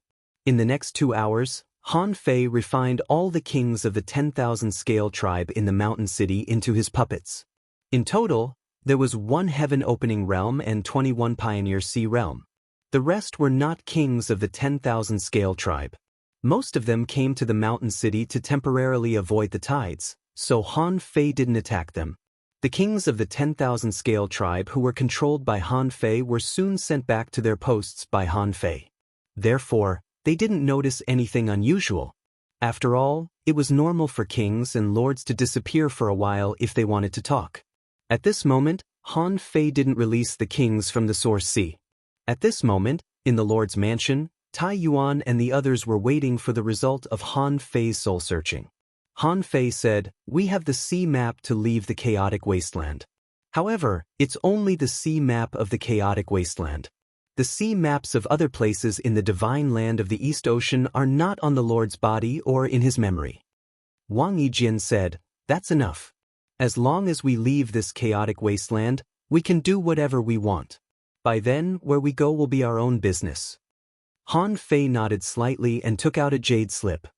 S1: In the next 2 hours, Han Fei refined all the kings of the 10,000 scale tribe in the mountain city into his puppets. In total, there was 1 heaven-opening realm and 21 pioneer sea realm. The rest were not kings of the 10,000 scale tribe. Most of them came to the mountain city to temporarily avoid the tides, so Han Fei didn't attack them. The kings of the 10,000 scale tribe who were controlled by Han Fei were soon sent back to their posts by Han Fei. Therefore, they didn't notice anything unusual. After all, it was normal for kings and lords to disappear for a while if they wanted to talk. At this moment, Han Fei didn't release the kings from the Source Sea. At this moment, in the Lord's mansion, Tai Yuan and the others were waiting for the result of Han Fei's soul-searching. Han Fei said, "We have the sea map to leave the chaotic wasteland." However, it's only the sea map of the chaotic wasteland. The sea maps of other places in the divine land of the East Ocean are not on the Lord's body or in his memory. Wang Yijian said, "That's enough. As long as we leave this chaotic wasteland, we can do whatever we want. By then, where we go will be our own business." Han Fei nodded slightly and took out a jade slip.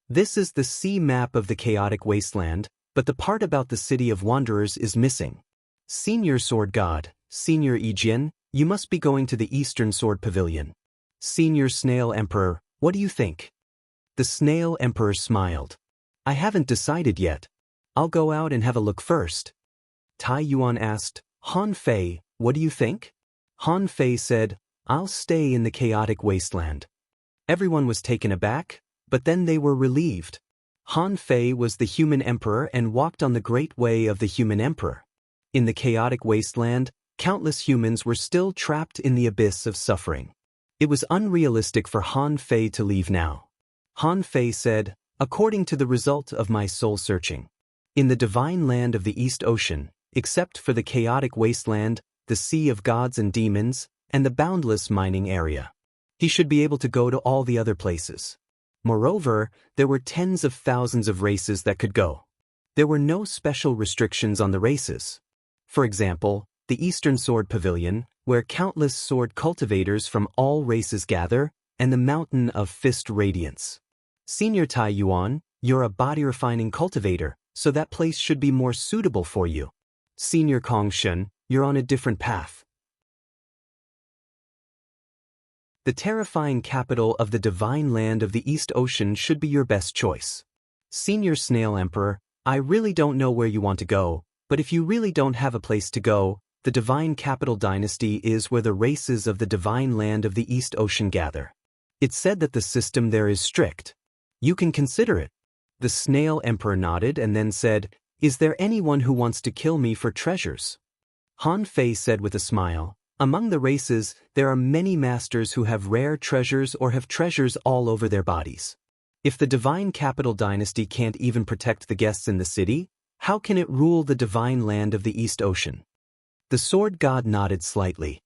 S1: This is the sea map of the chaotic wasteland, but the part about the city of wanderers is missing. Senior Sword God, Senior Yijian, you must be going to the Eastern Sword Pavilion. Senior Snail Emperor, what do you think? The Snail Emperor smiled. I haven't decided yet. I'll go out and have a look first. Tai Yuan asked, Han Fei, what do you think? Han Fei said, I'll stay in the chaotic wasteland. Everyone was taken aback, but then they were relieved. Han Fei was the human emperor and walked on the great way of the human emperor. In the chaotic wasteland, countless humans were still trapped in the abyss of suffering. It was unrealistic for Han Fei to leave now. Han Fei said, according to the result of my soul searching, in the divine land of the East Ocean, except for the chaotic wasteland, the sea of gods and demons, and the boundless mining area, he should be able to go to all the other places. Moreover, there were tens of thousands of races that could go. There were no special restrictions on the races. For example, the Eastern Sword Pavilion, where countless sword cultivators from all races gather, and the Mountain of Fist Radiance. Senior Tai Yuan, you're a body-refining cultivator, so that place should be more suitable for you. Senior Kong Shun, you're on a different path. The terrifying capital of the divine land of the East Ocean should be your best choice. Senior Snail Emperor, I really don't know where you want to go, but if you really don't have a place to go, the divine capital dynasty is where the races of the divine land of the East Ocean gather. It's said that the system there is strict. You can consider it. The Snail Emperor nodded and then said, is there anyone who wants to kill me for treasures? Han Fei said with a smile, among the races, there are many masters who have rare treasures or have treasures all over their bodies. If the divine capital dynasty can't even protect the guests in the city, how can it rule the divine land of the East Ocean? The sword god nodded slightly.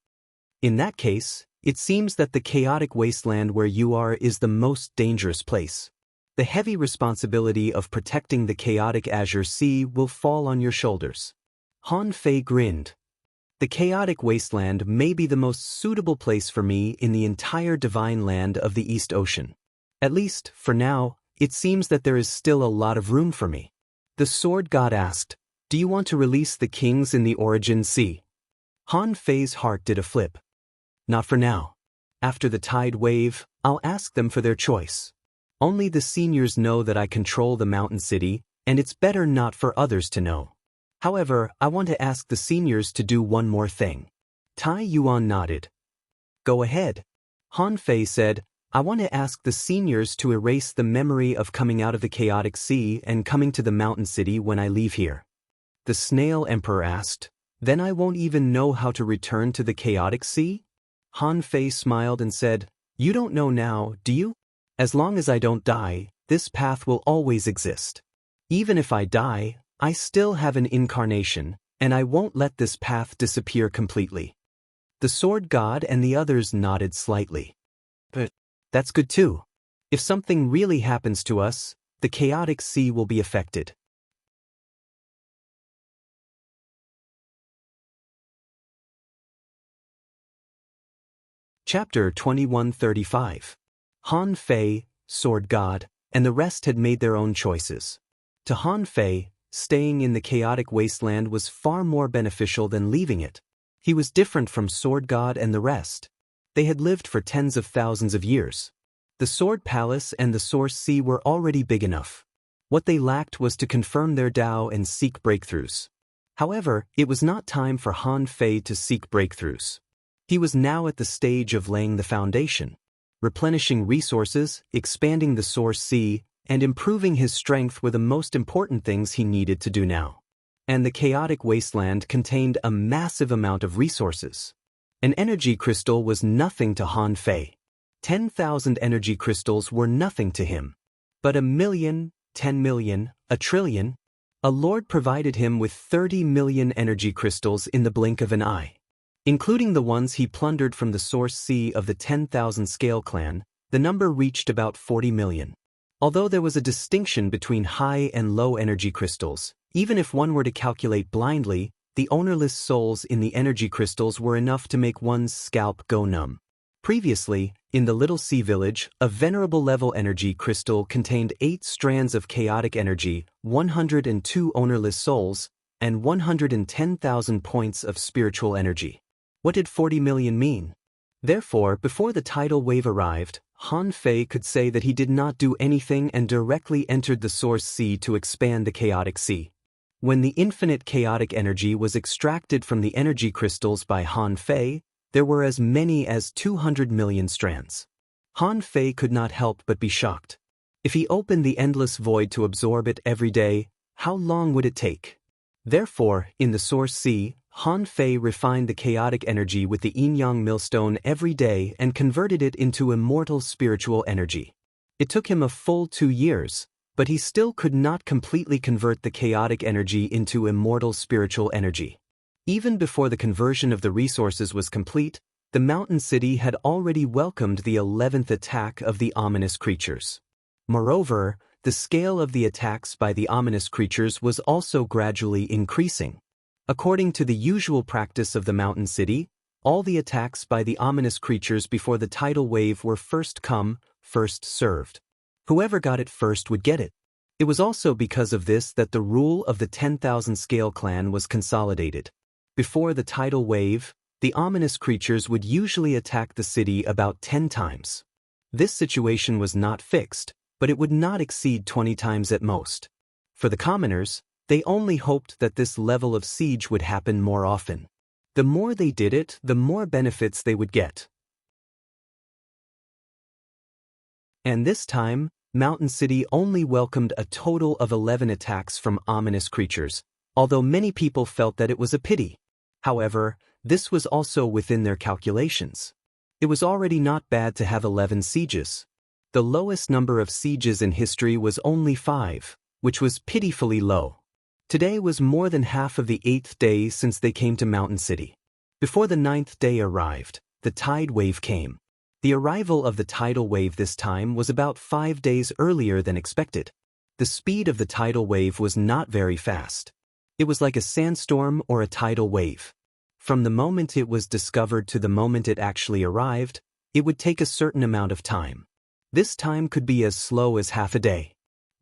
S1: In that case, it seems that the chaotic wasteland where you are is the most dangerous place. The heavy responsibility of protecting the chaotic azure sea will fall on your shoulders. Han Fei grinned. The chaotic wasteland may be the most suitable place for me in the entire divine land of the East Ocean. At least, for now, it seems that there is still a lot of room for me. The sword god asked, do you want to release the kings in the Origin Sea? Han Fei's heart did a flip. Not for now. After the tide wave, I'll ask them for their choice. Only the seniors know that I control the mountain city, and it's better not for others to know. However, I want to ask the seniors to do one more thing. Tai Yuan nodded. Go ahead. Han Fei said, I want to ask the seniors to erase the memory of coming out of the chaotic sea and coming to the mountain city when I leave here. The Snail Emperor asked, Then I won't even know how to return to the chaotic sea? Han Fei smiled and said, You don't know now, do you? As long as I don't die, this path will always exist. Even if I die, I still have an incarnation, and I won't let this path disappear completely. The sword god and the others nodded slightly. But that's good too. If something really happens to us, the chaotic sea will be affected. Chapter 2135. Han Fei, sword god, and the rest had made their own choices. To Han Fei, staying in the chaotic wasteland was far more beneficial than leaving it. He was different from sword god and the rest. They had lived for tens of thousands of years. The sword palace and the source sea were already big enough. What they lacked was to confirm their Tao and seek breakthroughs. However, it was not time for Han Fei to seek breakthroughs. He was now at the stage of laying the foundation, replenishing resources, expanding the source sea, and improving his strength were the most important things he needed to do now. And the chaotic wasteland contained a massive amount of resources. An energy crystal was nothing to Han Fei. 10,000 energy crystals were nothing to him. But 1,000,000, 10 million, a trillion? A lord provided him with 30 million energy crystals in the blink of an eye. Including the ones he plundered from the source sea of the 10,000 scale clan, the number reached about 40 million. Although there was a distinction between high and low energy crystals, even if one were to calculate blindly, the ownerless souls in the energy crystals were enough to make one's scalp go numb. Previously, in the Little Sea Village, a venerable level energy crystal contained 8 strands of chaotic energy, 102 ownerless souls, and 110,000 points of spiritual energy. What did 40 million mean? Therefore, before the tidal wave arrived, Han Fei could say that he did not do anything and directly entered the source sea to expand the chaotic sea. When the infinite chaotic energy was extracted from the energy crystals by Han Fei, there were as many as 200 million strands. Han Fei could not help but be shocked. If he opened the endless void to absorb it every day, how long would it take? Therefore, in the source sea, Han Fei refined the chaotic energy with the yin-yang millstone every day and converted it into immortal spiritual energy. It took him a full 2 years, but he still could not completely convert the chaotic energy into immortal spiritual energy. Even before the conversion of the resources was complete, the mountain city had already welcomed the 11th attack of the ominous creatures. Moreover, the scale of the attacks by the ominous creatures was also gradually increasing. According to the usual practice of the mountain city, all the attacks by the ominous creatures before the tidal wave were first come, first served. Whoever got it first would get it. It was also because of this that the rule of the 10,000 scale clan was consolidated. Before the tidal wave, the ominous creatures would usually attack the city about 10 times. This situation was not fixed, but it would not exceed 20 times at most. For the commoners, they only hoped that this level of siege would happen more often. The more they did it, the more benefits they would get. And this time, Mountain City only welcomed a total of 11 attacks from ominous creatures, although many people felt that it was a pity. However, this was also within their calculations. It was already not bad to have 11 sieges. The lowest number of sieges in history was only 5, which was pitifully low. Today was more than half of the 8th day since they came to Mountain City. Before the 9th day arrived, the tide wave came. The arrival of the tidal wave this time was about 5 days earlier than expected. The speed of the tidal wave was not very fast. It was like a sandstorm or a tidal wave. From the moment it was discovered to the moment it actually arrived, it would take a certain amount of time. This time could be as slow as half a day.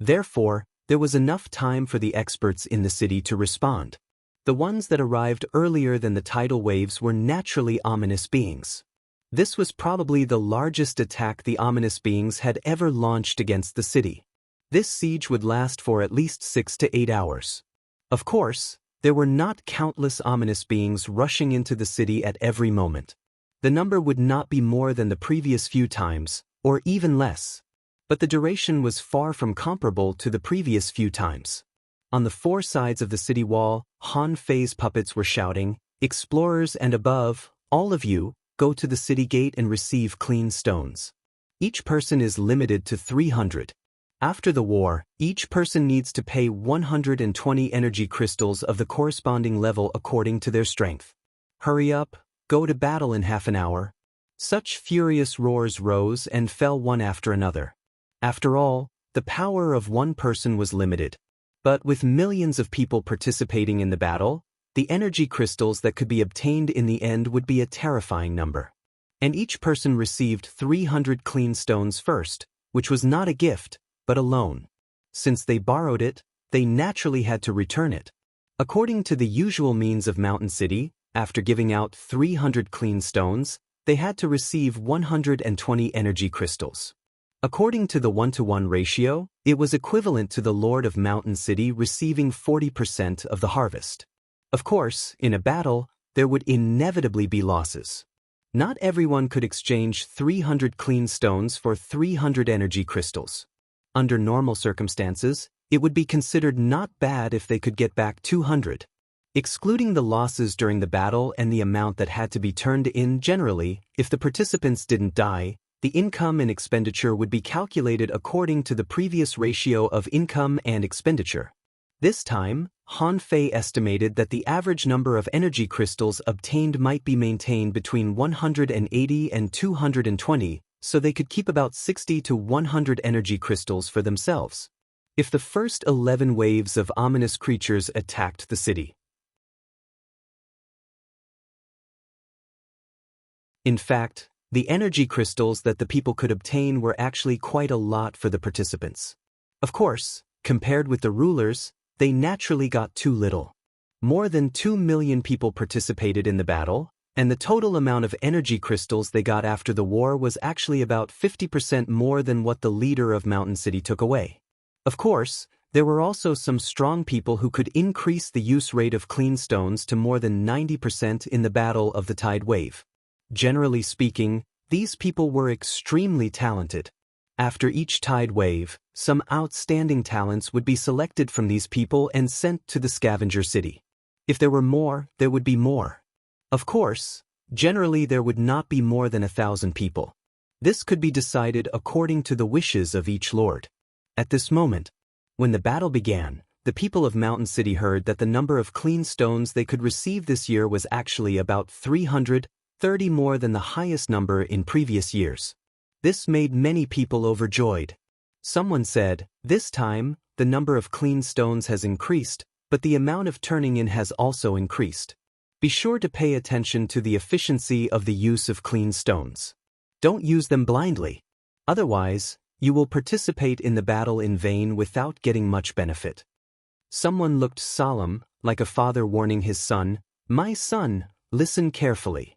S1: Therefore, there was enough time for the experts in the city to respond. The ones that arrived earlier than the tidal waves were naturally ominous beings. This was probably the largest attack the ominous beings had ever launched against the city. This siege would last for at least 6 to 8 hours. Of course, there were not countless ominous beings rushing into the city at every moment. The number would not be more than the previous few times, or even less. But the duration was far from comparable to the previous few times. On the four sides of the city wall, Han Fei's puppets were shouting, "Explorers and above, all of you, go to the city gate and receive clean stones. Each person is limited to 300. After the war, each person needs to pay 120 energy crystals of the corresponding level according to their strength. Hurry up, go to battle in half an hour." Such furious roars rose and fell one after another. After all, the power of one person was limited. But with millions of people participating in the battle, the energy crystals that could be obtained in the end would be a terrifying number. And each person received 300 clean stones first, which was not a gift, but a loan. Since they borrowed it, they naturally had to return it. According to the usual means of Mountain City, after giving out 300 clean stones, they had to receive 120 energy crystals. According to the 1-to-1 ratio, it was equivalent to the Lord of Mountain City receiving 40% of the harvest. Of course, in a battle, there would inevitably be losses. Not everyone could exchange 300 clean stones for 300 energy crystals. Under normal circumstances, it would be considered not bad if they could get back 200. Excluding the losses during the battle and the amount that had to be turned in generally, if the participants didn't die, the income and expenditure would be calculated according to the previous ratio of income and expenditure. This time, Han Fei estimated that the average number of energy crystals obtained might be maintained between 180 and 220, so they could keep about 60 to 100 energy crystals for themselves. If the first 11 waves of ominous creatures attacked the city. In fact, the energy crystals that the people could obtain were actually quite a lot for the participants. Of course, compared with the rulers, they naturally got too little. More than 2 million people participated in the battle, and the total amount of energy crystals they got after the war was actually about 50% more than what the leader of Mountain City took away. Of course, there were also some strong people who could increase the use rate of clean stones to more than 90% in the Battle of the Tide Wave. Generally speaking, these people were extremely talented. After each tide wave, some outstanding talents would be selected from these people and sent to the scavenger city. If there were more, there would be more. Of course, generally there would not be more than 1,000 people. This could be decided according to the wishes of each lord. At this moment, when the battle began, the people of Mountain City heard that the number of clean stones they could receive this year was actually about 330 more than the highest number in previous years. This made many people overjoyed. Someone said, "This time, the number of clean stones has increased, but the amount of turning in has also increased." Be sure to pay attention to the efficiency of the use of clean stones. Don't use them blindly. Otherwise, you will participate in the battle in vain without getting much benefit. Someone looked solemn, like a father warning his son, "My son, listen carefully.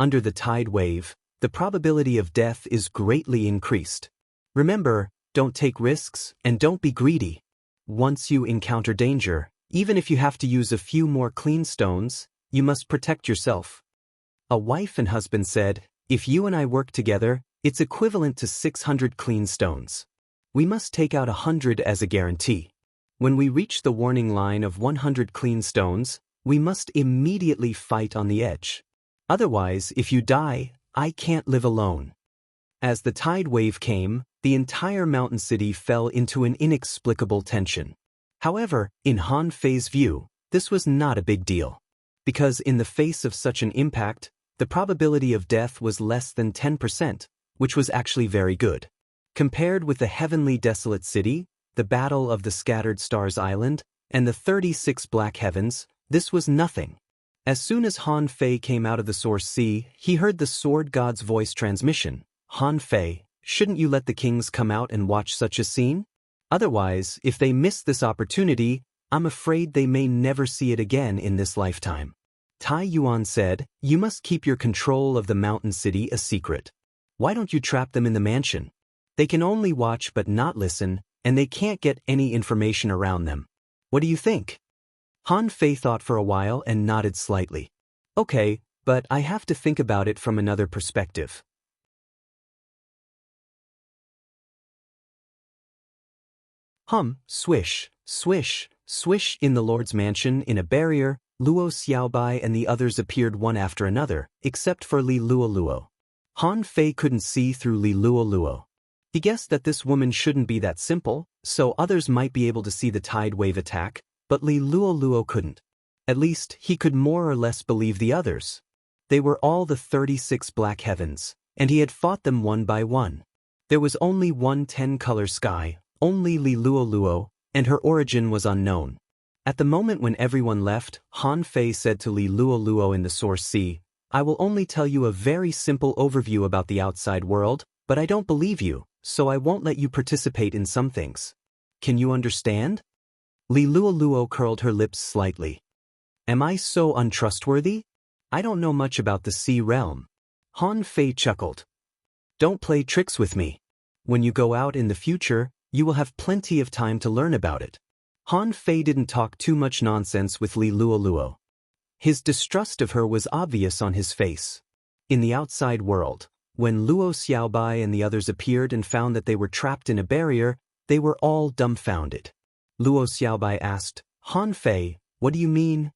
S1: Under the tide wave, the probability of death is greatly increased. Remember, don't take risks and don't be greedy. Once you encounter danger, even if you have to use a few more clean stones, you must protect yourself." A wife and husband said, "If you and I work together, it's equivalent to 600 clean stones. We must take out 100 as a guarantee. When we reach the warning line of 100 clean stones, we must immediately fight on the edge. Otherwise, if you die, I can't live alone." As the tide wave came, the entire mountain city fell into an inexplicable tension. However, in Han Fei's view, this was not a big deal. Because in the face of such an impact, the probability of death was less than 10%, which was actually very good. Compared with the heavenly desolate city, the Battle of the Scattered Stars Island, and the 36 Black Heavens, this was nothing. As soon as Han Fei came out of the Source Sea, he heard the Sword God's voice transmission. "Han Fei, shouldn't you let the kings come out and watch such a scene? Otherwise, if they miss this opportunity, I'm afraid they may never see it again in this lifetime." Tai Yuan said, "You must keep your control of the mountain city a secret. Why don't you trap them in the mansion? They can only watch but not listen, and they can't get any information around them. What do you think?" Han Fei thought for a while and nodded slightly. "Okay, but I have to think about it from another perspective." Swish, swish, Swish, in the Lord's mansion, in a barrier, Luo Xiaobai and the others appeared one after another, except for Li Luoluo. Han Fei couldn't see through Li Luoluo. He guessed that this woman shouldn't be that simple, so others might be able to see the tide wave attack, but Li Luoluo couldn't. At least, he could more or less believe the others. They were all the 36 black heavens, and he had fought them one by one. There was only one 10-color sky, only Li Luoluo, and her origin was unknown. At the moment when everyone left, Han Fei said to Li Luoluo in the Source Sea, "I will only tell you a very simple overview about the outside world, but I don't believe you, so I won't let you participate in some things. Can you understand?" Li Luoluo curled her lips slightly. "Am I so untrustworthy? I don't know much about the sea realm." Han Fei chuckled. "Don't play tricks with me. When you go out in the future, you will have plenty of time to learn about it." Han Fei didn't talk too much nonsense with Li Luoluo. His distrust of her was obvious on his face. In the outside world, when Luo Xiaobai and the others appeared and found that they were trapped in a barrier, they were all dumbfounded. Luo Xiaobai asked, "Han Fei, what do you mean?"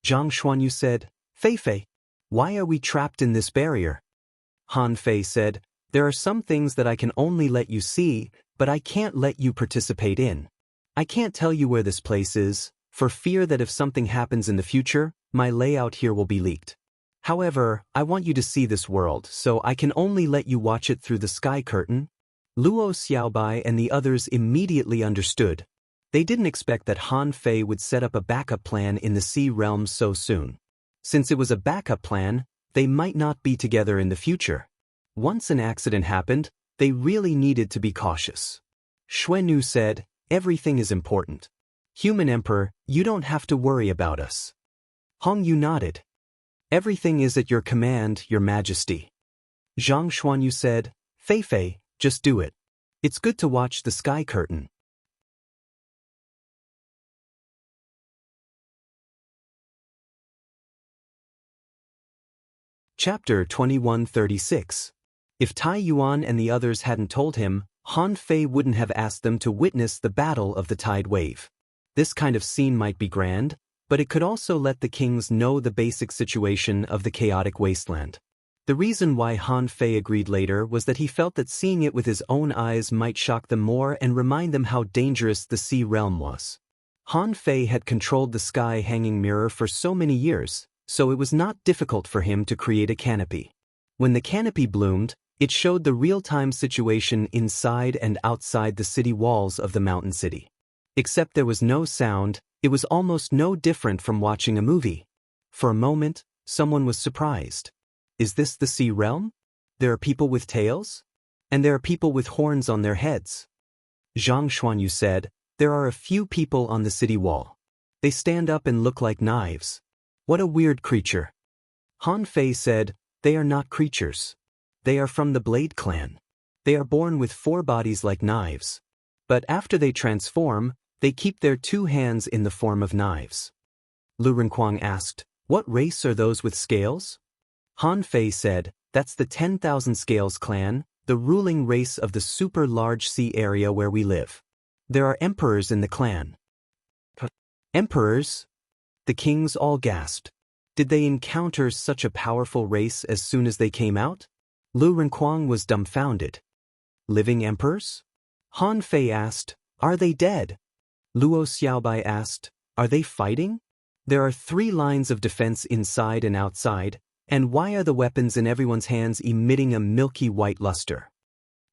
S1: Zhang Xuanyu said, "Fei Fei, why are we trapped in this barrier?" Han Fei said, "There are some things that I can only let you see, but I can't let you participate in. I can't tell you where this place is, for fear that if something happens in the future, my layout here will be leaked. However, I want you to see this world, so I can only let you watch it through the sky curtain." Luo Xiaobai and the others immediately understood. They didn't expect that Han Fei would set up a backup plan in the sea realm so soon. Since it was a backup plan, they might not be together in the future. Once an accident happened, they really needed to be cautious. Xuenu said, "Everything is important. Human Emperor, you don't have to worry about us." Hong Yu nodded. "Everything is at your command, Your Majesty." Zhang Xuanyu said, "Fei Fei, just do it. It's good to watch the sky curtain." Chapter 2136. If Tai Yuan and the others hadn't told him, Han Fei wouldn't have asked them to witness the battle of the tide wave. This kind of scene might be grand, but it could also let the kings know the basic situation of the chaotic wasteland. The reason why Han Fei agreed later was that he felt that seeing it with his own eyes might shock them more and remind them how dangerous the sea realm was. Han Fei had controlled the sky hanging mirror for so many years, so it was not difficult for him to create a canopy. When the canopy bloomed, it showed the real-time situation inside and outside the city walls of the mountain city. Except there was no sound, it was almost no different from watching a movie. For a moment, someone was surprised. Is this the sea realm? There are people with tails? And there are people with horns on their heads. Zhang Xuanyu said, "There are a few people on the city wall. They stand up and look like knives. What a weird creature." Han Fei said, "They are not creatures. They are from the Blade clan. They are born with 4 bodies like knives. But after they transform, they keep their 2 hands in the form of knives." Lu Renkuang asked, "What race are those with scales?" Han Fei said, "That's the 10,000 Scales clan, the ruling race of the super large sea area where we live. There are emperors in the clan." Emperors? The kings all gasped. Did they encounter such a powerful race as soon as they came out? Lu Renkuang was dumbfounded. Living emperors? Han Fei asked, "Are they dead?" Luo Xiaobai asked, "Are they fighting? There are 3 lines of defense inside and outside, and why are the weapons in everyone's hands emitting a milky white luster?"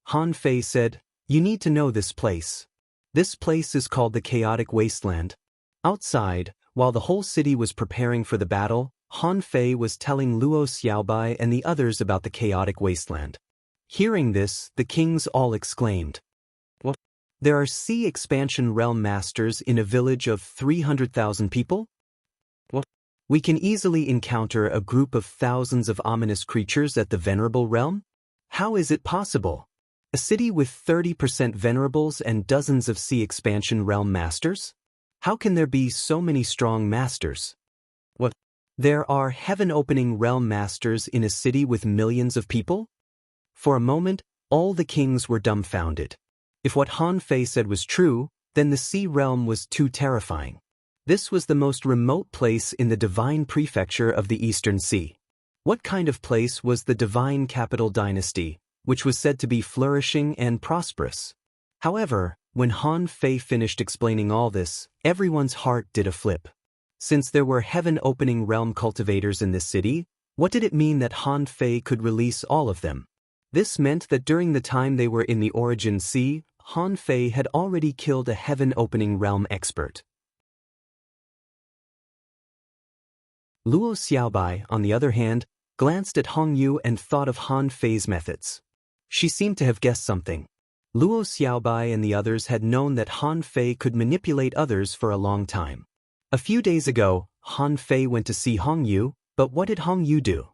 S1: Han Fei said, "You need to know this place. This place is called the Chaotic Wasteland." Outside, while the whole city was preparing for the battle, Han Fei was telling Luo Xiaobai and the others about the Chaotic Wasteland. Hearing this, the kings all exclaimed, "What? There are sea expansion realm masters in a village of 300,000 people? What? We can easily encounter a group of thousands of ominous creatures at the Venerable Realm? How is it possible? A city with 30% Venerables and dozens of sea expansion realm masters? How can there be so many strong masters? What? There are heaven-opening realm masters in a city with millions of people?" For a moment, all the kings were dumbfounded. If what Han Fei said was true, then the sea realm was too terrifying. This was the most remote place in the divine prefecture of the Eastern Sea. What kind of place was the divine capital dynasty, which was said to be flourishing and prosperous? However, when Han Fei finished explaining all this, everyone's heart did a flip. Since there were heaven-opening realm cultivators in this city, what did it mean that Han Fei could release all of them? This meant that during the time they were in the Origin Sea, Han Fei had already killed a heaven-opening realm expert. Luo Xiaobai, on the other hand, glanced at Hong Yu and thought of Han Fei's methods. She seemed to have guessed something. Luo Xiaobai and the others had known that Han Fei could manipulate others for a long time. A few days ago, Han Fei went to see Hong Yu, but what did Hong Yu do?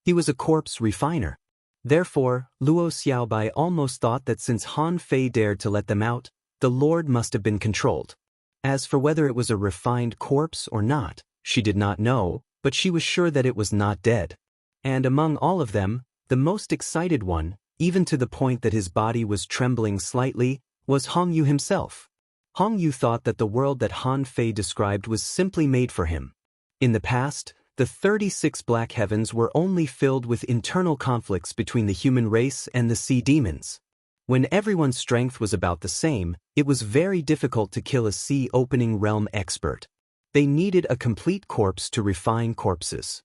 S1: He was a corpse refiner. Therefore, Luo Xiaobai almost thought that since Han Fei dared to let them out, the Lord must have been controlled. As for whether it was a refined corpse or not, she did not know, but she was sure that it was not dead. And among all of them, the most excited one, even to the point that his body was trembling slightly, was Hong Yu himself. Hong Yu thought that the world that Han Fei described was simply made for him. In the past, the 36 black heavens were only filled with internal conflicts between the human race and the sea demons. When everyone's strength was about the same, it was very difficult to kill a sea-opening realm expert. They needed a complete corpse to refine corpses.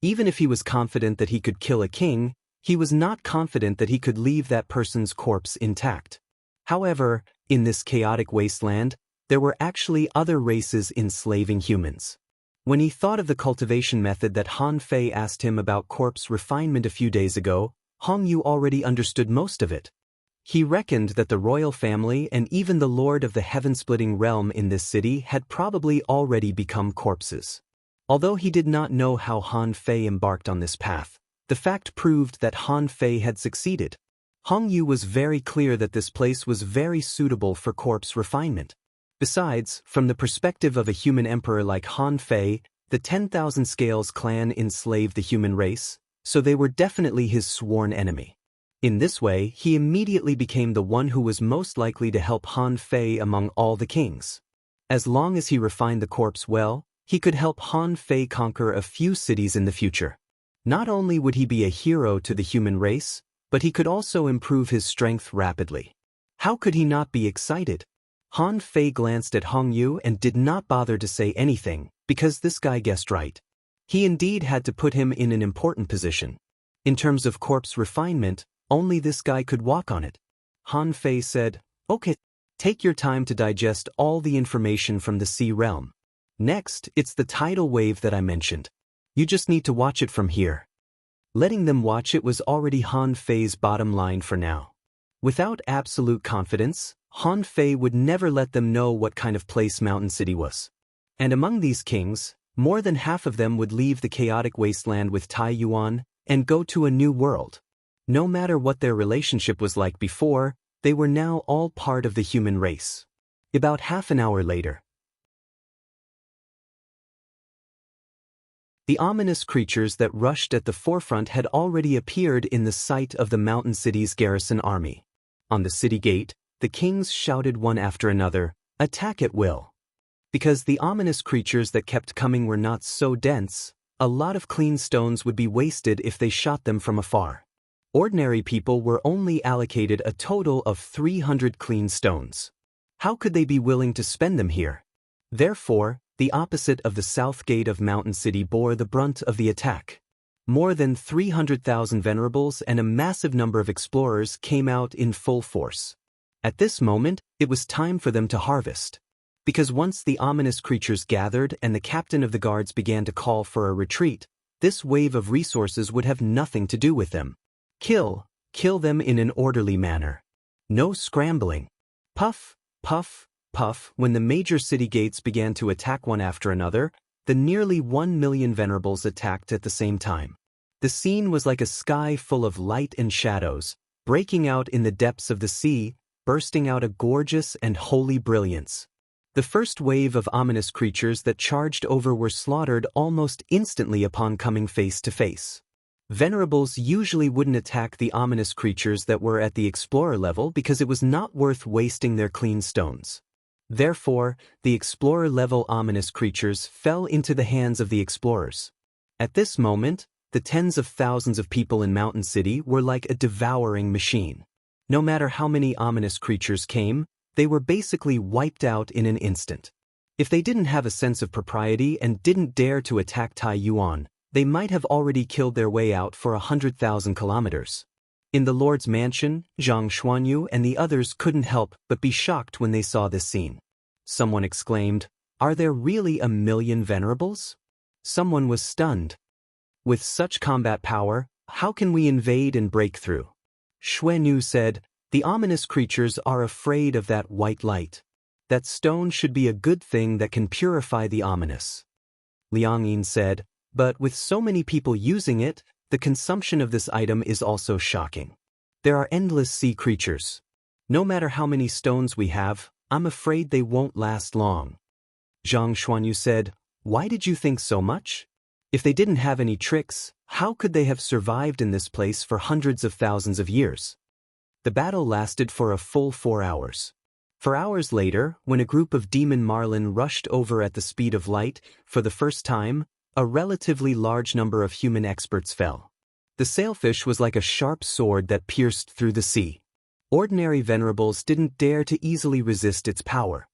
S1: Even if he was confident that he could kill a king, he was not confident that he could leave that person's corpse intact. However, in this chaotic wasteland, there were actually other races enslaving humans. When he thought of the cultivation method that Han Fei asked him about corpse refinement a few days ago, Hong Yu already understood most of it. He reckoned that the royal family and even the lord of the heaven-splitting realm in this city had probably already become corpses. Although he did not know how Han Fei embarked on this path, the fact proved that Han Fei had succeeded. Hong Yu was very clear that this place was very suitable for corpse refinement. Besides, from the perspective of a human emperor like Han Fei, the 10,000 Scales clan enslaved the human race, so they were definitely his sworn enemy. In this way, he immediately became the one who was most likely to help Han Fei among all the kings. As long as he refined the corpse well, he could help Han Fei conquer a few cities in the future. Not only would he be a hero to the human race, but he could also improve his strength rapidly. How could he not be excited? Han Fei glanced at Hong Yu and did not bother to say anything, because this guy guessed right. He indeed had to put him in an important position. In terms of corpse refinement, only this guy could walk on it. Han Fei said, "Okay, take your time to digest all the information from the sea realm. Next, it's the tidal wave that I mentioned. You just need to watch it from here." Letting them watch it was already Han Fei's bottom line for now. Without absolute confidence, Han Fei would never let them know what kind of place Mountain City was. And among these kings, more than half of them would leave the chaotic wasteland with Tai Yuan and go to a new world. No matter what their relationship was like before, they were now all part of the human race. About half an hour later, the ominous creatures that rushed at the forefront had already appeared in the sight of the Mountain City's garrison army. On the city gate, the kings shouted one after another, "Attack at will." Because the ominous creatures that kept coming were not so dense, a lot of clean stones would be wasted if they shot them from afar. Ordinary people were only allocated a total of 300 clean stones. How could they be willing to spend them here? Therefore, the opposite of the south gate of Mountain City bore the brunt of the attack. More than 300,000 venerables and a massive number of explorers came out in full force. At this moment, it was time for them to harvest. Because once the ominous creatures gathered and the captain of the guards began to call for a retreat, this wave of resources would have nothing to do with them. Kill them in an orderly manner. No scrambling. Puff, puff, puff. When the major city gates began to attack one after another, the nearly 1 million venerables attacked at the same time. The scene was like a sky full of light and shadows, breaking out in the depths of the sea, bursting out a gorgeous and holy brilliance. The first wave of ominous creatures that charged over were slaughtered almost instantly upon coming face to face. Venerables usually wouldn't attack the ominous creatures that were at the explorer level because it was not worth wasting their clean stones. Therefore, the explorer-level ominous creatures fell into the hands of the explorers. At this moment, the tens of thousands of people in Mountain City were like a devouring machine. No matter how many ominous creatures came, they were basically wiped out in an instant. If they didn't have a sense of propriety and didn't dare to attack Tai Yuan, they might have already killed their way out for 100,000 kilometers. In the Lord's mansion, Zhang Xuanyu and the others couldn't help but be shocked when they saw this scene. Someone exclaimed, "Are there really 1,000,000 venerables?" Someone was stunned. With such combat power, how can we invade and break through? Xuanyu said, "The ominous creatures are afraid of that white light. That stone should be a good thing that can purify the ominous." Liang Yin said, "But with so many people using it, the consumption of this item is also shocking. There are endless sea creatures. No matter how many stones we have, I'm afraid they won't last long." Zhang Xuanyu said, "Why did you think so much? If they didn't have any tricks, how could they have survived in this place for hundreds of thousands of years?" The battle lasted for a full 4 hours. 4 hours later, when a group of demon marlin rushed over at the speed of light, for the first time, a relatively large number of human experts fell. The sailfish was like a sharp sword that pierced through the sea. Ordinary venerables didn't dare to easily resist its power.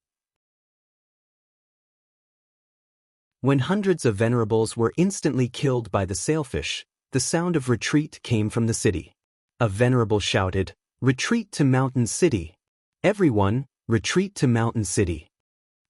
S1: When hundreds of venerables were instantly killed by the sailfish, the sound of retreat came from the city. A venerable shouted, "Retreat to Mountain City! Everyone, retreat to Mountain City!"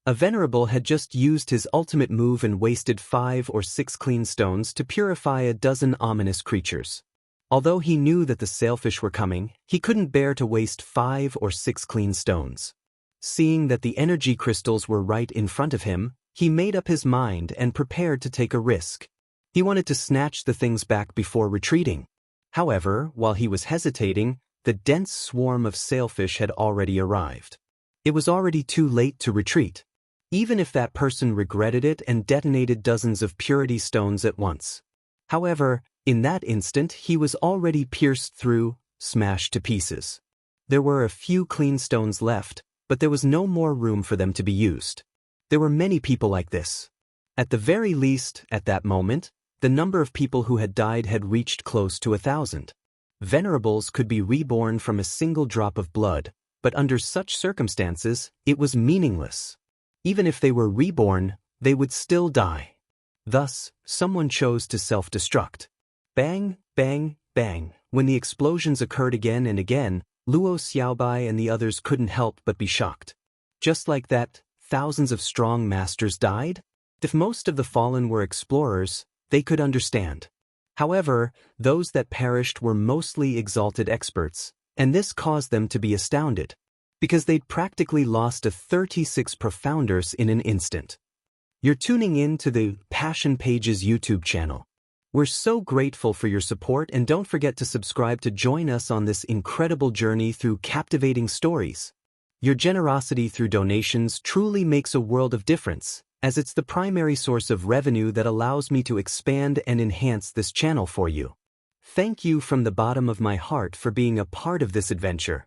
S1: A venerable had just used his ultimate move and wasted 5 or 6 clean stones to purify a dozen ominous creatures. Although he knew that the sailfish were coming, he couldn't bear to waste 5 or 6 clean stones. Seeing that the energy crystals were right in front of him, he made up his mind and prepared to take a risk. He wanted to snatch the things back before retreating. However, while he was hesitating, the dense swarm of sailfish had already arrived. It was already too late to retreat, even if that person regretted it and detonated dozens of purity stones at once. However, in that instant he was already pierced through, smashed to pieces. There were a few clean stones left, but there was no more room for them to be used. There were many people like this. At the very least, at that moment, the number of people who had died had reached close to 1,000. Venerables could be reborn from a single drop of blood, but under such circumstances, it was meaningless. Even if they were reborn, they would still die. Thus, someone chose to self-destruct. Bang, bang, bang. When the explosions occurred again and again, Luo Xiaobai and the others couldn't help but be shocked. Just like that, thousands of strong masters died? If most of the fallen were explorers, they could understand. However, those that perished were mostly exalted experts, and this caused them to be astounded, because they'd practically lost a 36 profounders in an instant. You're tuning in to the Passion Pages YouTube channel. We're so grateful for your support, and don't forget to subscribe to join us on this incredible journey through captivating stories. Your generosity through donations truly makes a world of difference, as it's the primary source of revenue that allows me to expand and enhance this channel for you. Thank you from the bottom of my heart for being a part of this adventure.